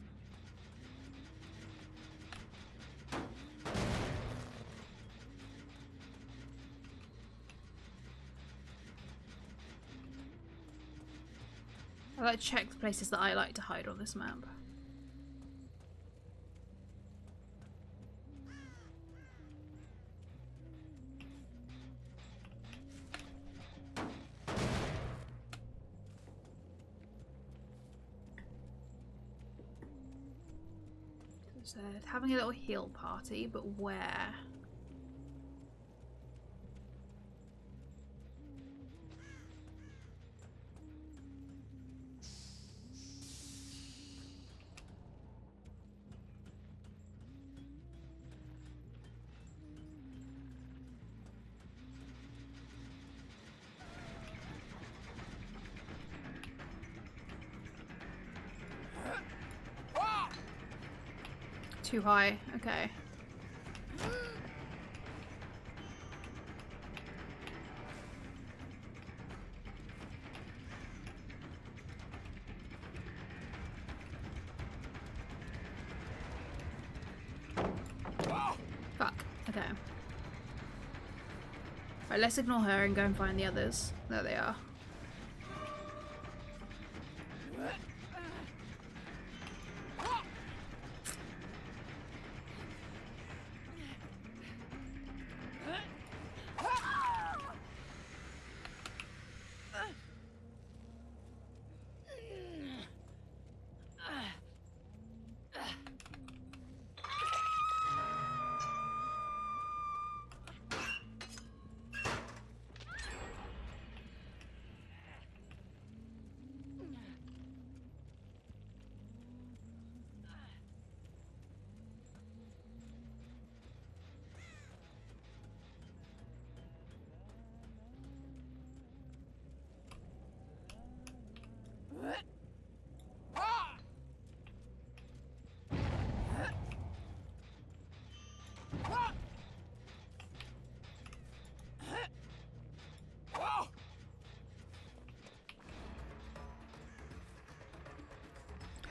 I like to check the places that I like to hide on this map. So having a little heal party, but where? Too high, okay. Okay. Right, let's ignore her and go and find the others. There they are.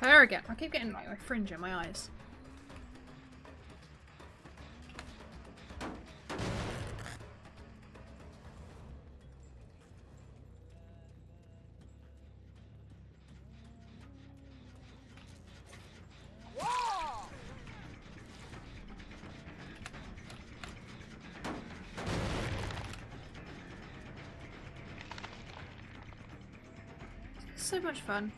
Her again. I keep getting like my fringe in my eyes. So much fun.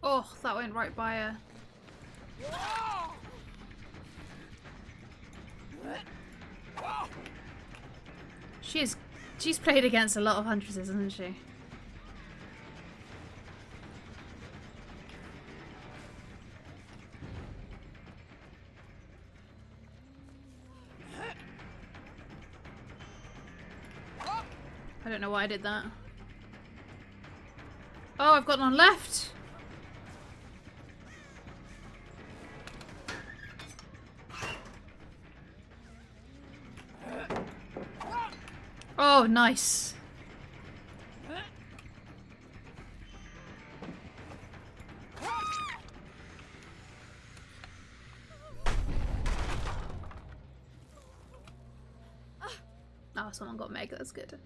Oh, that went right by her. She's played against a lot of huntresses, hasn't she? I don't know why I did that. Oh, I've got none left. Oh, nice. Oh, someone got Meg. That's good.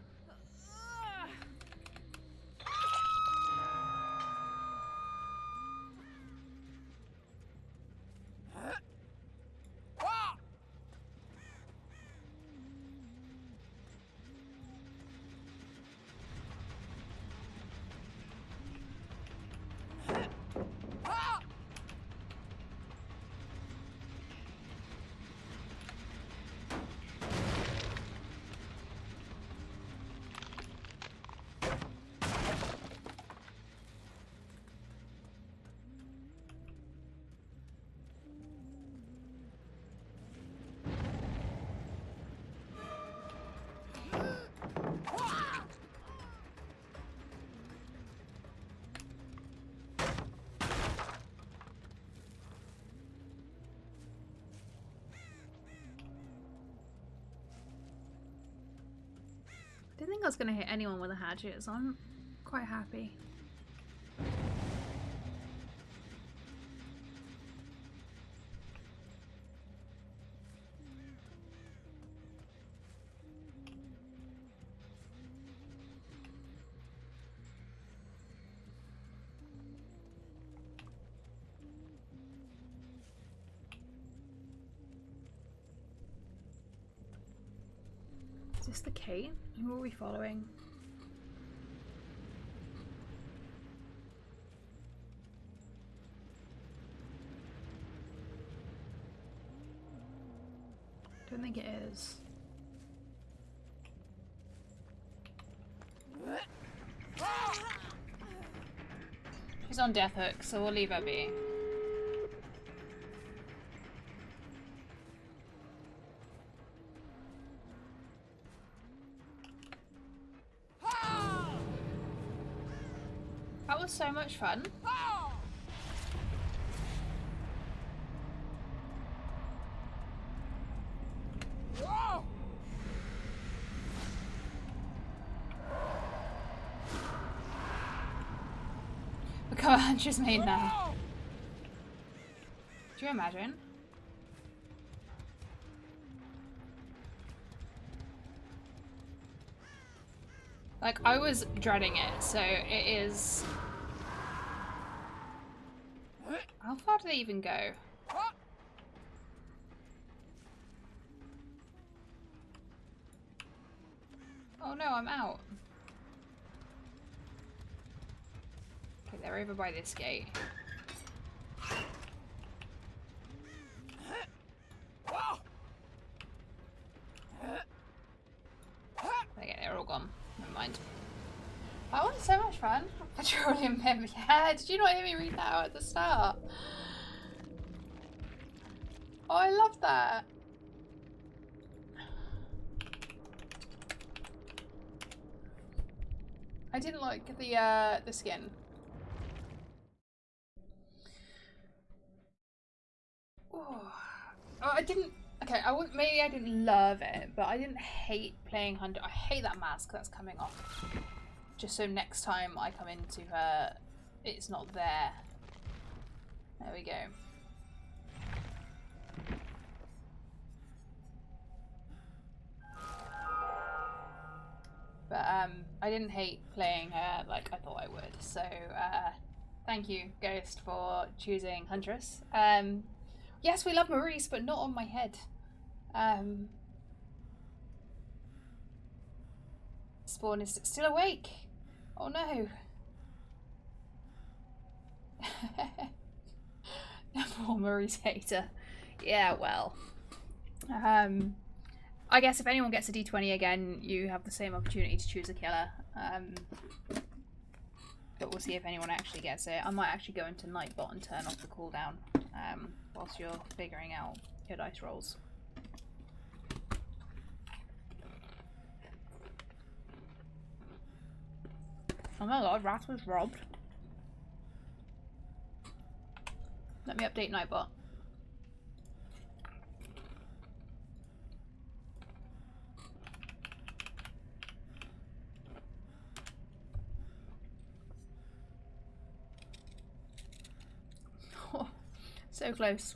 I didn't think I was going to hit anyone with a hatchet, so I'm quite happy. Is this the Kate? Who are we following? Don't think it is. She's on death hook, so we'll leave her be. That was so much fun. Look how Hunter's made now. Do you imagine? Like, I was dreading it, so it is... How far do they even go? Oh no, I'm out. Okay, they're over by this gate. Okay, they're all gone. Never mind. That was so much fun. Petroleum pimp. Yeah, did you not hear me read that out at the start? Oh, I love that. I didn't like the skin. Oh, I didn't. Okay, I wouldn't. Maybe I didn't love it, but I didn't hate playing Hunter. I hate that mask that's coming off. Just so next time I come into her, it's not there. There we go. But I didn't hate playing her like I thought I would. So thank you, Ghost, for choosing Huntress. Yes, we love Maurice, but not on my head. Spawn is still awake. Oh no. Poor Maurice hater. Yeah, well. I guess if anyone gets a D20 again, you have the same opportunity to choose a killer. But we'll see if anyone actually gets it. I might actually go into Nightbot and turn off the cooldown whilst you're figuring out your dice rolls. Oh my god, Rat was robbed. Let me update Nightbot. Oh, so close.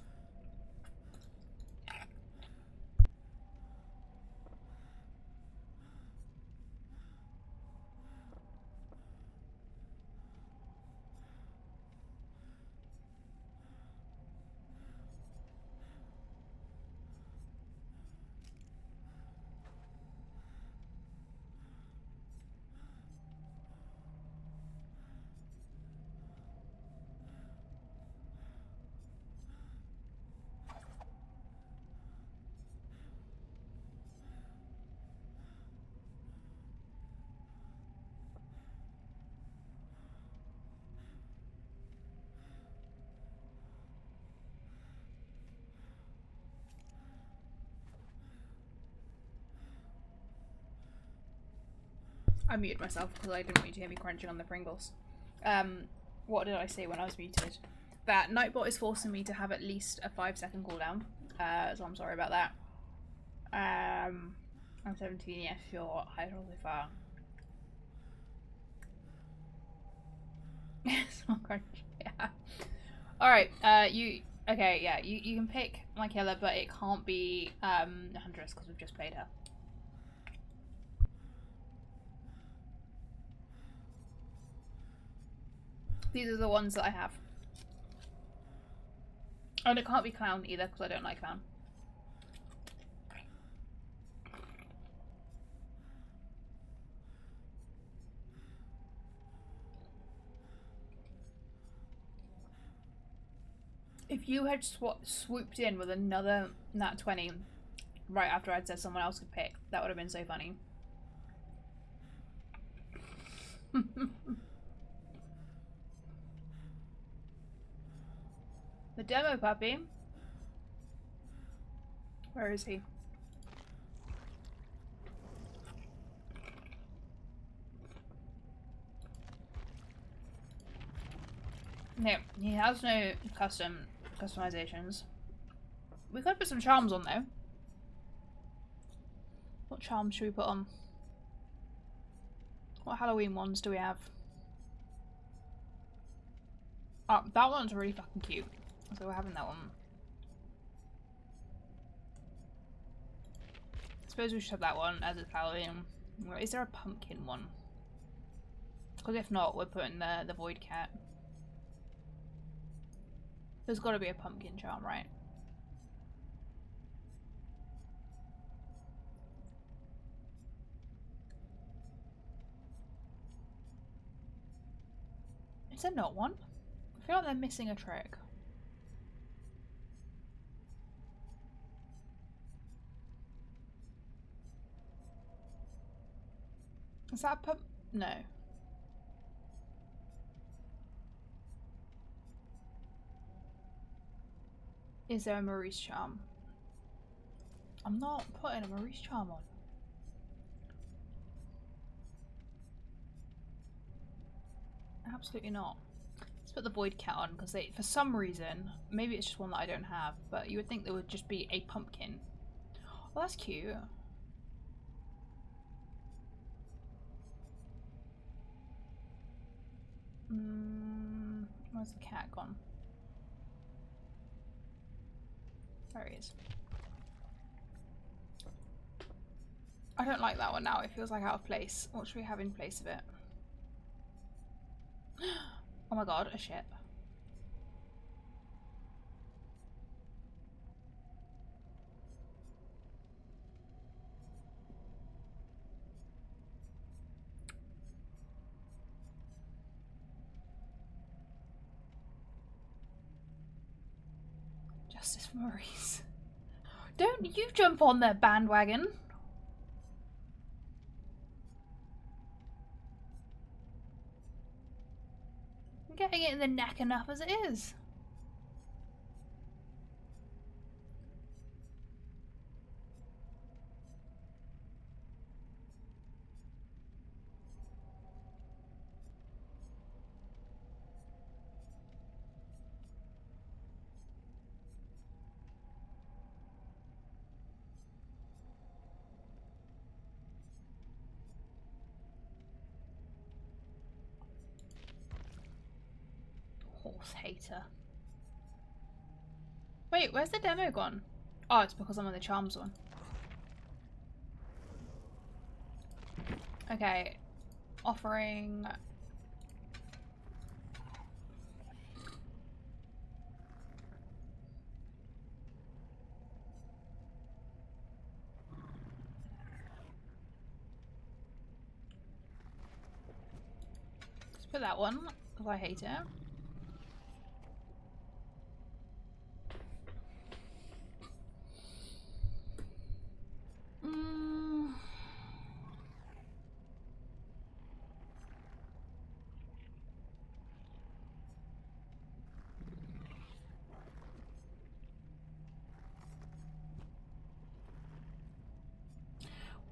I muted myself because I didn't want you to hear me crunching on the Pringles. What did I say when I was muted? That Nightbot is forcing me to have at least a 5-second cooldown. So I'm sorry about that. I'm 17, yes, you're high roll so far. It's not crunchy, yeah. Alright, okay, yeah, you can pick my killer, but it can't be Huntress because we've just played her. These are the ones that I have. Oh, and it can't be Clown either because I don't like Clown. If you had swooped in with another nat 20 right after I'd said someone else could pick, that would have been so funny. demo puppy. Where is he? Yeah, he has no customizations. We could put some charms on though. What charms should we put on? What Halloween ones do we have? Oh, that one's really fucking cute. So we're having that one. I suppose we should have that one as a Halloween. Is there a pumpkin one? Because if not, we're putting the void cat. There's got to be a pumpkin charm, right? Is there not one? I feel like they're missing a trick. Is that a no. Is there a Maurice charm? I'm not putting a Maurice charm on. Absolutely not. Let's put the void cat on because they, for some reason, maybe it's just one that I don't have, but you would think there would just be a pumpkin. Well, that's cute. Where's the cat gone? There he is. I don't like that one now. It feels like out of place. What should we have in place of it? Oh my god, a ship. Justice for Maurice. Don't you jump on their bandwagon. I'm getting it in the neck enough as it is. Horse hater. Wait, where's the demo gone? Oh, it's because I'm on the charms one. Okay. Offering. Let's put that one because I hate it.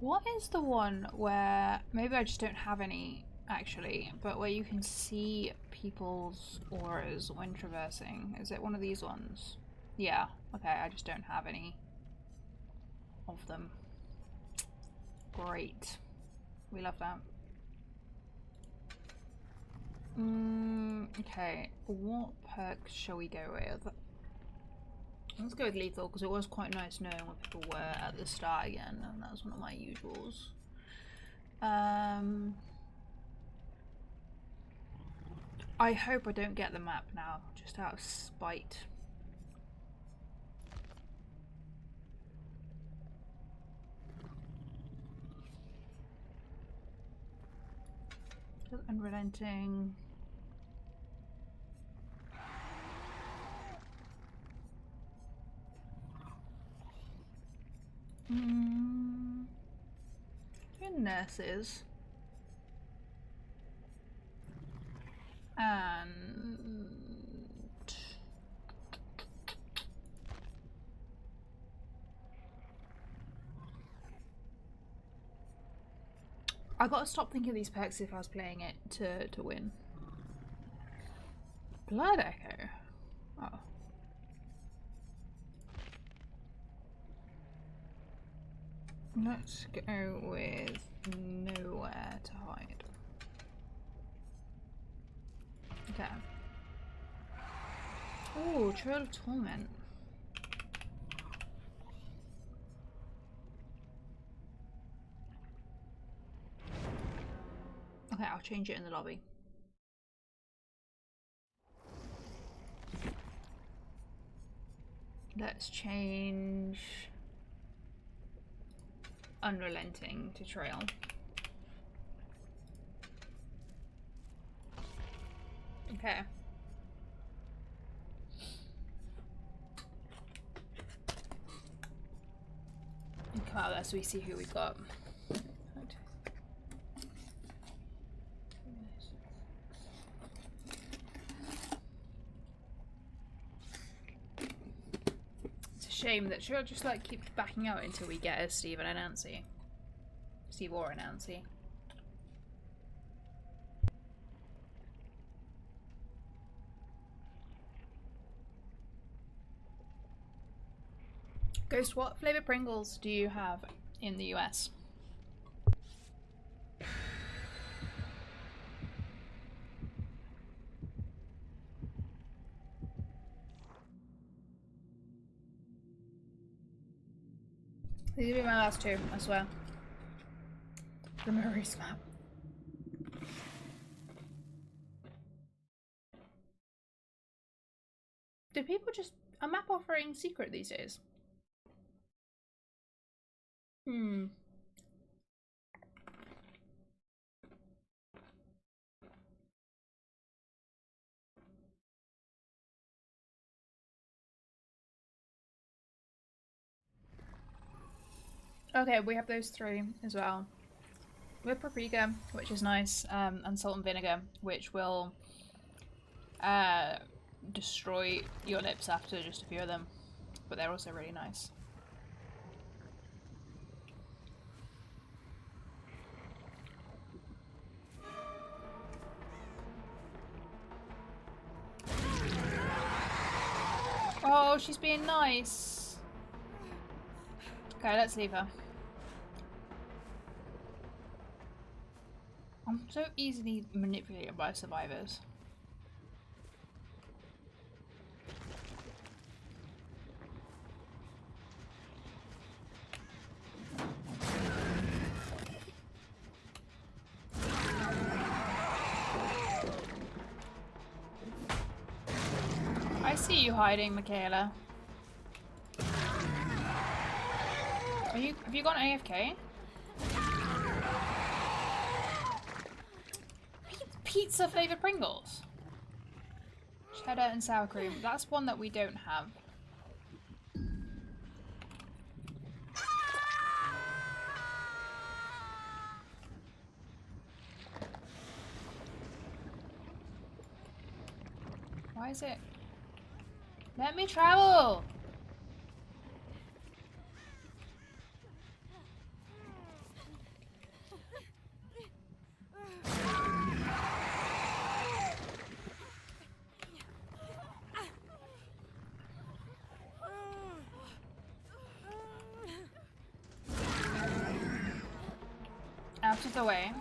What is the one where, maybe I just don't have any actually, but where you can see people's auras when traversing? Is it one of these ones? Yeah, okay, I just don't have any of them. Great. We love that. Okay, what perks shall we go with? Let's go with lethal because it was quite nice knowing where people were at the start again, and that was one of my usuals. I hope I don't get the map now, just out of spite. Unrelenting. Nurses. And I gotta stop thinking of these perks if I was playing it to win. Blood Echo. Oh. Let's go with nowhere to hide. Okay. Oh, Trail of Torment. Okay, I'll change it in the lobby. Let's change Unrelenting to Trail. Okay. Come out there so we see who we've got. It's a shame that she'll just like keep backing out until we get a Steve and a Nancy. Steve or a Nancy. Ghost, what flavor Pringles do you have in the US? These will be my last two, I swear. The Maurice map. Do people just... Are map offering secret these days? Hmm. Okay, we have those three as well. We have paprika, which is nice, and salt and vinegar, which will destroy your lips after just a few of them. But they're also really nice. Oh, she's being nice. Okay, let's leave her. I'm so easily manipulated by survivors. I see you hiding, Michaela. Have you gone AFK? Pizza flavored Pringles. Cheddar and sour cream. That's one that we don't have. Why is it? Let me travel! Out of the way.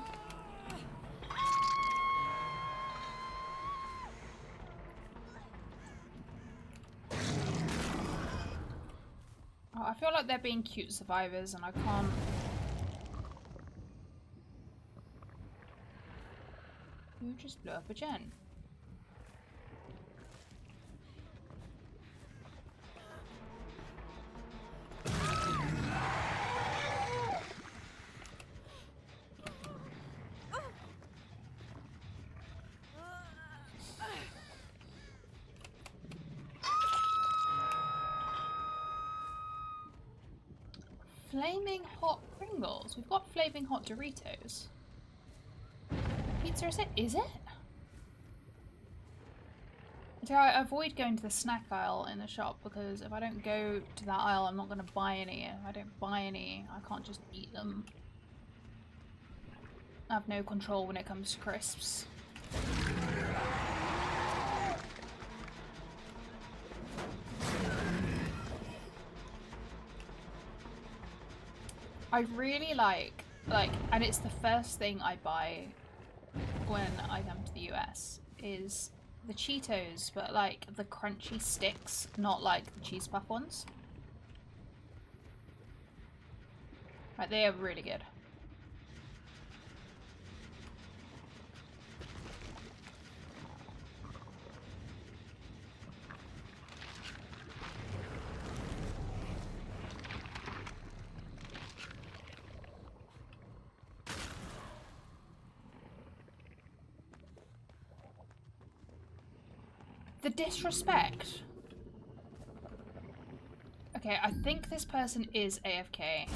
Oh, I feel like they're being cute survivors and I can't... Who just blew up a gen? Flaming hot Pringles. We've got flaming hot Doritos. Pizza is it? So I avoid going to the snack aisle in the shop because if I don't go to that aisle, I'm not going to buy any. If I don't buy any, I can't just eat them. have no control when it comes to crisps. I really like, and it's the first thing I buy when I come to the US, is the Cheetos, but like the crunchy sticks, not like the cheese puff ones. Right, they are really good. The disrespect. Okay, I think this person is AFK.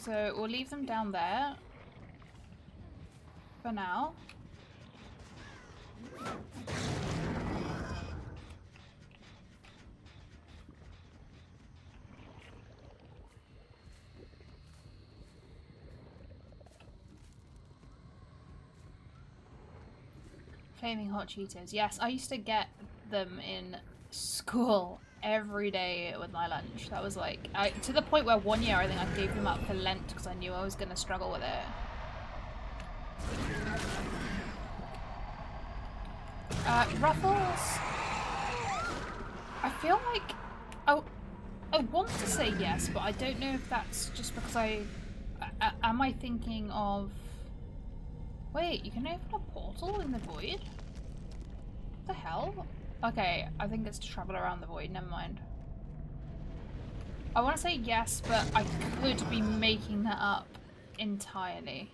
So we'll leave them down there for now. Flaming hot Cheetos. Yes, I used to get them in school every day with my lunch. That was like, to the point where one year I think I gave them up for Lent because I knew I was going to struggle with it. Ruffles. I feel like I want to say yes, but I don't know if that's just because am I thinking of... Wait, you can open a portal in the void? What the hell? Okay, I think it's to travel around the void, never mind. I want to say yes, but I could be making that up entirely.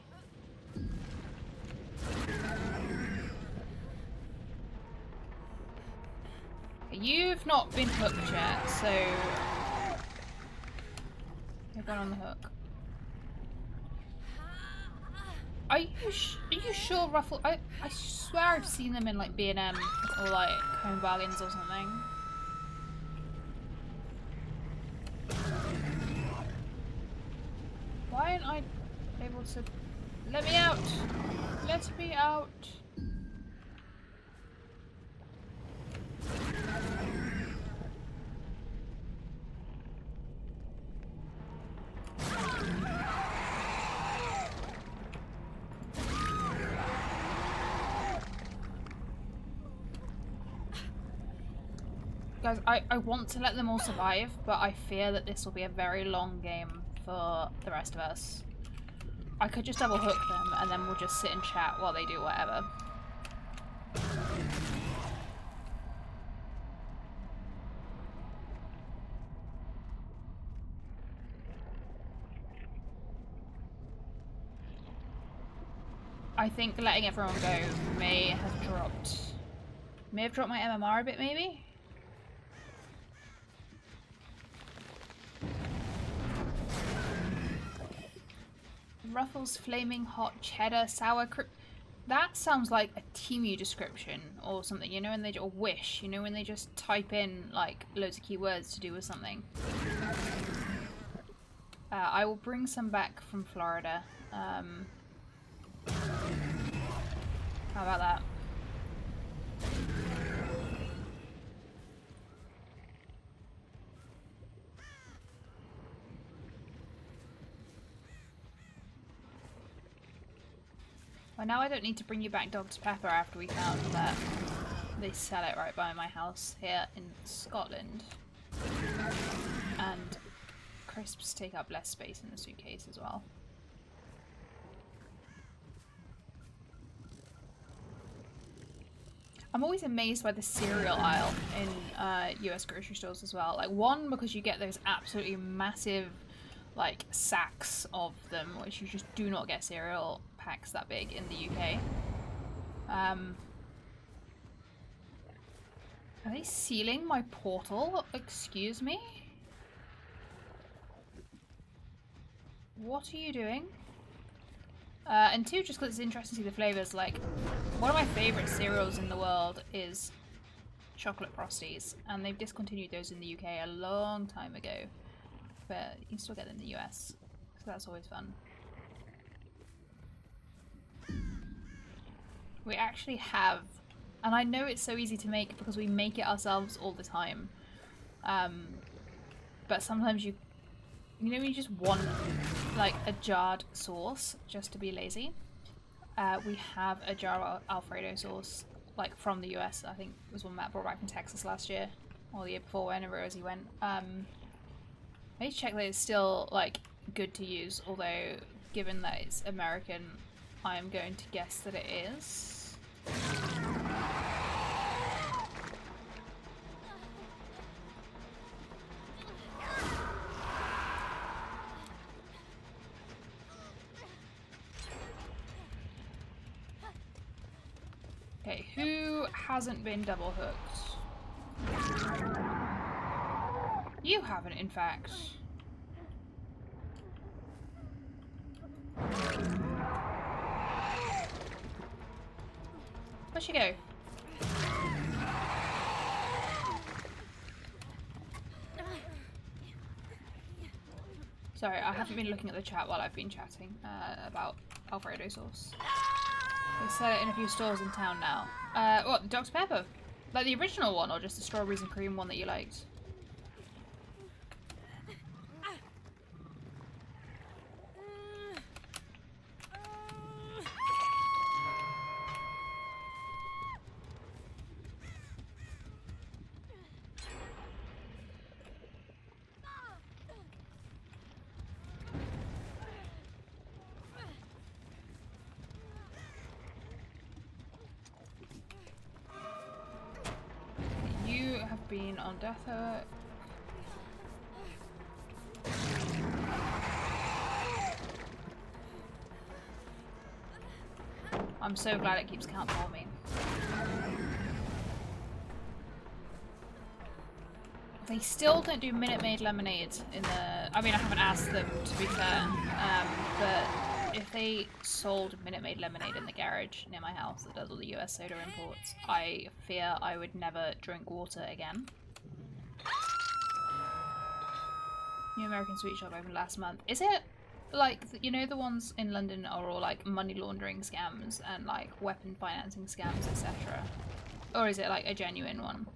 You've not been hooked yet, so... You're going on the hook. Are you sure Ruffle... I swear I've seen them in like B&M or like Home Bargains or something. Why aren't I able to... Let me out! Let me out! Guys, I want to let them all survive, but I fear that this will be a very long game for the rest of us. I could just double hook them and then we'll just sit and chat while they do whatever. I think letting everyone go may have dropped my MMR a bit, maybe? Ruffles, flaming hot cheddar, sour cream. That sounds like a Temu description or something, you know, when they, or Wish, you know, when they just type in like loads of keywords to do with something. I will bring some back from Florida. How about that? Well, now I don't need to bring you back Dr. Pepper after we found that they sell it right by my house here in Scotland. And crisps take up less space in the suitcase as well. I'm always amazed by the cereal aisle in US grocery stores as well. Like, one, because you get those absolutely massive like sacks of them, which you just do not get cereal packs that big in the UK. Are they sealing my portal? Excuse me? What are you doing? And two, just because it's interesting to see the flavours, like, one of my favourite cereals in the world is chocolate Frosties, and they've discontinued those in the UK a long time ago. but you still get them in the US, so that's always fun. We actually have, and I know it's so easy to make because we make it ourselves all the time, but sometimes you know when you just want like a jarred sauce just to be lazy. We have a jar of Alfredo sauce, like from the US. I think it was one Matt brought back from Texas last year, or the year before, whenever Rosie went. I need to check that it's still like good to use, although given that it's American, I'm going to guess that it is. Okay, who hasn't been double hooked? You haven't, in fact. Where'd she go? Sorry, I haven't been looking at the chat while I've been chatting about Alfredo sauce. They sell it in a few stores in town now. What, Dr. Pepper? Like the original one, or just the strawberries and cream one that you liked? You have been on death hook. I'm so glad it keeps count for me. They still don't do Minute Maid lemonade in the... I mean, I haven't asked them, to be fair. But if they sold Minute Maid lemonade in the garage near my house that does all the US soda imports, I fear I would never drink water again. New American Sweet Shop opened last month. Is it like, you know, the ones in London are all like money laundering scams and like weapon financing scams, etc.? Or is it like a genuine one?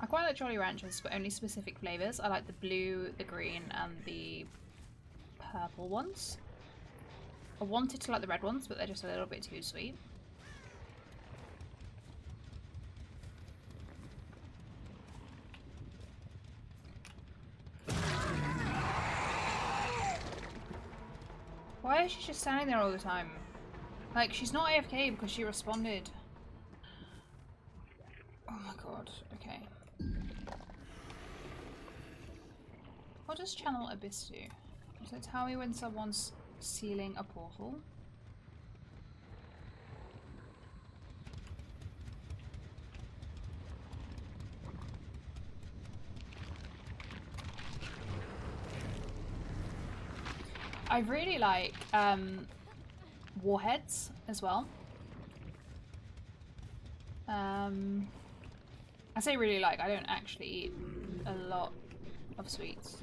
I quite like Jolly Ranchers, but only specific flavours. I like the blue, the green, and the purple ones. I wanted to like the red ones, but they're just a little bit too sweet. Why is she just standing there all the time? Like, she's not AFK because she responded. Oh my god, okay. What does Channel Abyss do? Does it tell me when someone's sealing a portal? I really like warheads as well. I say really like, I don't actually eat a lot of sweets.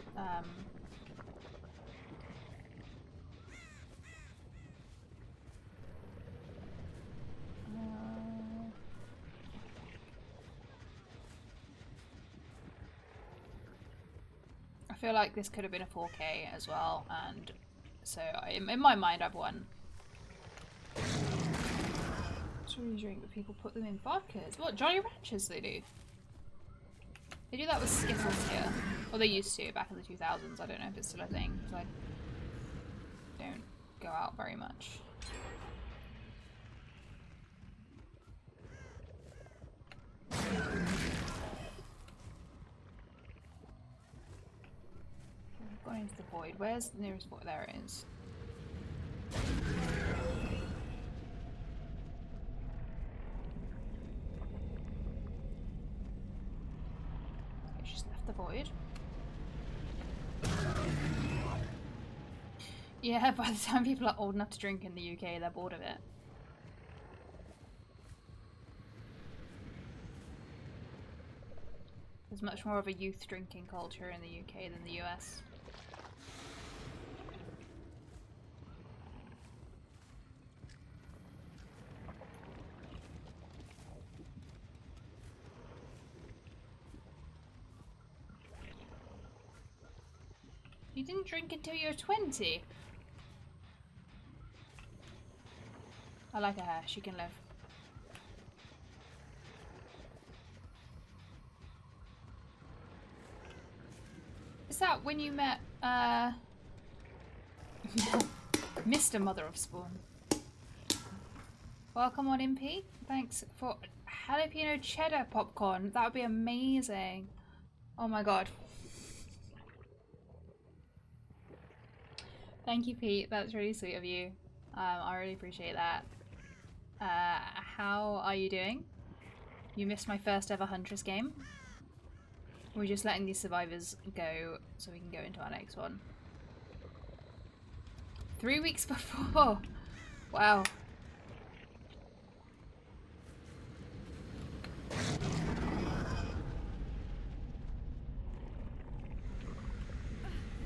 I feel like this could have been a 4K as well, and so in my mind I've won. It's really drink, but people put them in vodkas. What, Jolly Ranchers they do? They do that with Skittles here. Or they used to back in the 2000s. I don't know if it's still a thing, because I don't go out very much. I've gone into the void. Where's the nearest void? There it is. The void. Yeah, by the time people are old enough to drink in the UK, they're bored of it. There's much more of a youth drinking culture in the UK than the US. You didn't drink until you were 20? I like her. She can live. Is that when you met, Mr. Mother of Spawn? Welcome on MP. Thanks for jalapeno cheddar popcorn. That would be amazing. Oh my god. Thank you, Pete. That's really sweet of you. I really appreciate that. How are you doing? You missed my first ever Huntress game. We're just letting these survivors go so we can go into our next one. 3 weeks before! Wow.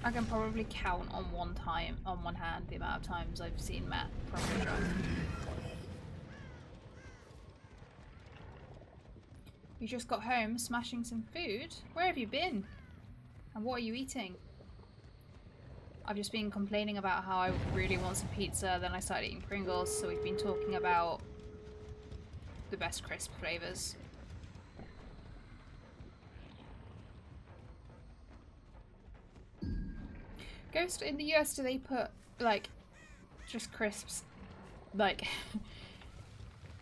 I can probably count on one hand the amount of times I've seen Matt properly drunk. You just got home smashing some food? Where have you been? And what are you eating? I've just been complaining about how I really want some pizza, then I started eating Pringles, so we've been talking about the best crisp flavours. Ghost, in the US, do they put, like, just crisps, like,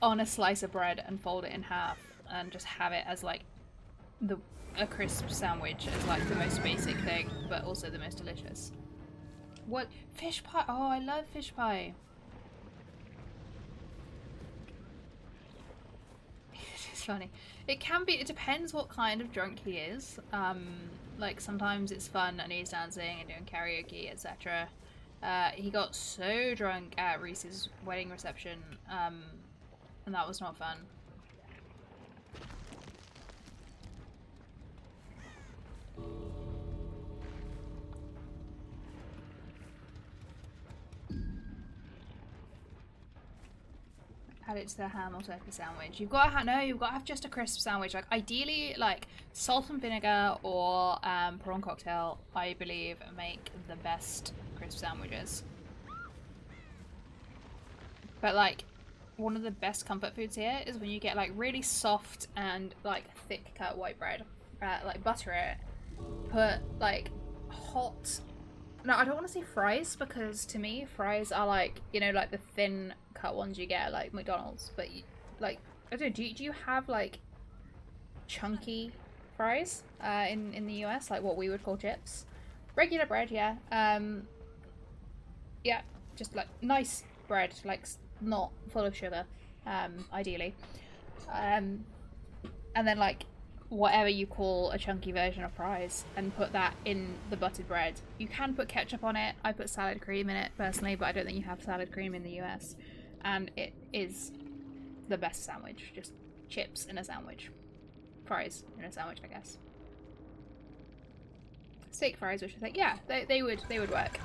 on a slice of bread and fold it in half and just have it as, like, a crisp sandwich as, like, the most basic thing, but also the most delicious? What? Fish pie? Oh, I love fish pie. It's funny. It can be, it depends what kind of drunk he is. Like sometimes it's fun and he's dancing and doing karaoke, etc. He got so drunk at Reese's wedding reception, and that was not fun. Add it to the ham or turkey sandwich. You've got to have just a crisp sandwich. Like ideally, like salt and vinegar or prawn cocktail, I believe, make the best crisp sandwiches. But like, one of the best comfort foods here is when you get like really soft and like thick cut white bread. Like butter it, put like hot. No, I don't want to say fries because to me fries are like, you know, like the thin cut ones you get at like McDonald's, but you, like, I don't know, do you have like chunky fries in the US, like what we would call chips? Regular bread, yeah. Yeah, just like nice bread, like not full of sugar, ideally. And then like whatever you call a chunky version of fries and put that in the buttered bread. You can put ketchup on it. I put salad cream in it personally, but I don't think you have salad cream in the US. And it is the best sandwich. Just chips in a sandwich. Fries in a sandwich, I guess. Steak fries, which I think, yeah, they would work.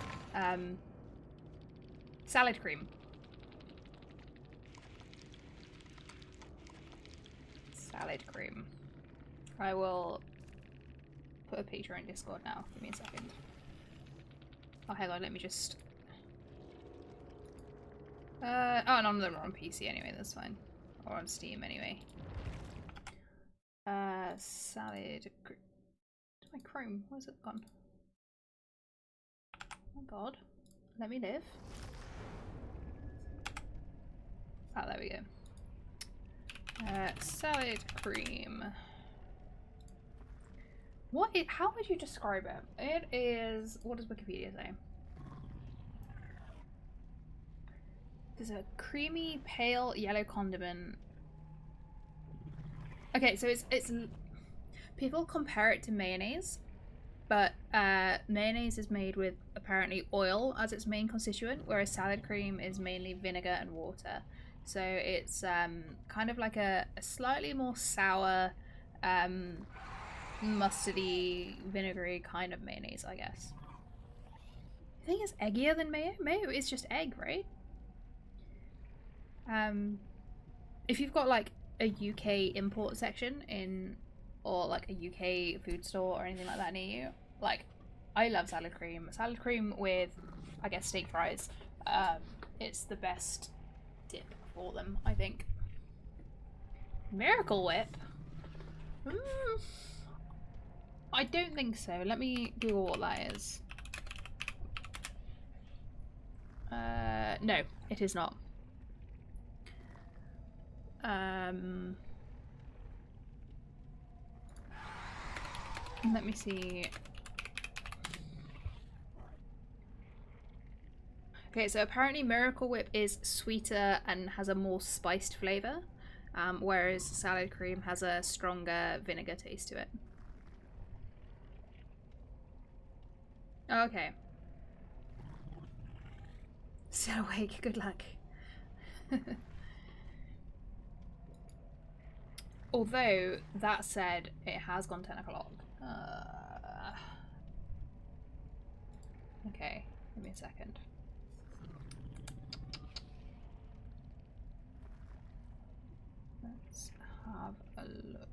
Salad cream. Salad cream. I will put a picture in Discord now. Give me a second. Oh, hang on, let me just... oh, none of them are on PC anyway, that's fine. Or on Steam anyway. Salad... My Chrome, where's it gone? Oh my god. Let me live. Oh, there we go. Salad cream. How would you describe it? It is, what does Wikipedia say? There's a creamy, pale yellow condiment. Okay, so it's people compare it to mayonnaise, but mayonnaise is made with apparently oil as its main constituent, whereas salad cream is mainly vinegar and water. So it's kind of like a slightly more sour, mustardy, vinegary kind of mayonnaise, I guess. I think it's eggier than mayo. Mayo is just egg, right? If you've got like a UK import section in, or like a UK food store or anything like that near you, like I love salad cream. Salad cream with, I guess, steak fries. It's the best dip for them, I think. Miracle Whip? I don't think so. Let me Google what that is. No, it is not. Let me see. Okay, so apparently Miracle Whip is sweeter and has a more spiced flavour, whereas salad cream has a stronger vinegar taste to it. Okay. Still awake, good luck. Although, that said, it has gone 10 o'clock. Okay, give me a second. Let's have a look.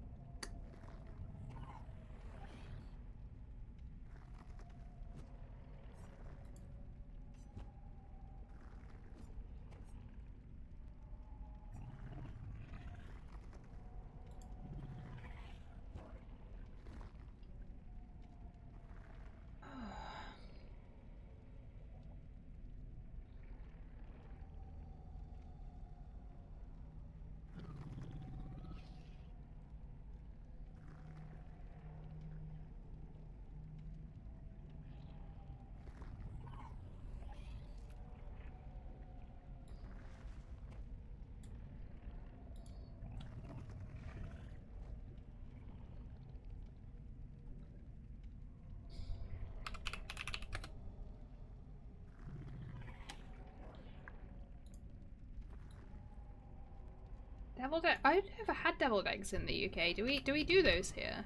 Deviled egg? I've never had deviled eggs in the UK. Do we do those here?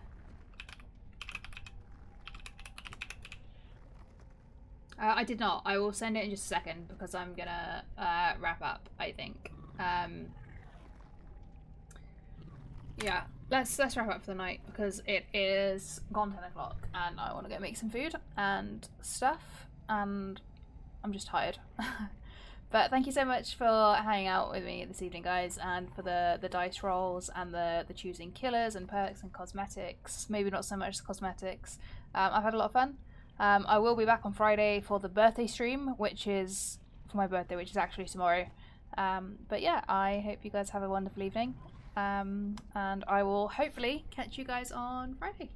I did not. I will send it in just a second because I'm gonna wrap up, I think. Yeah, let's wrap up for the night because it is gone 10 o'clock and I want to go make some food and stuff and I'm just tired. But thank you so much for hanging out with me this evening, guys, and for the dice rolls and the choosing killers and perks and cosmetics. Maybe not so much cosmetics. I've had a lot of fun. I will be back on Friday for the birthday stream, which is for my birthday, which is actually tomorrow. But yeah, I hope you guys have a wonderful evening. And I will hopefully catch you guys on Friday.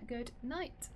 Good night.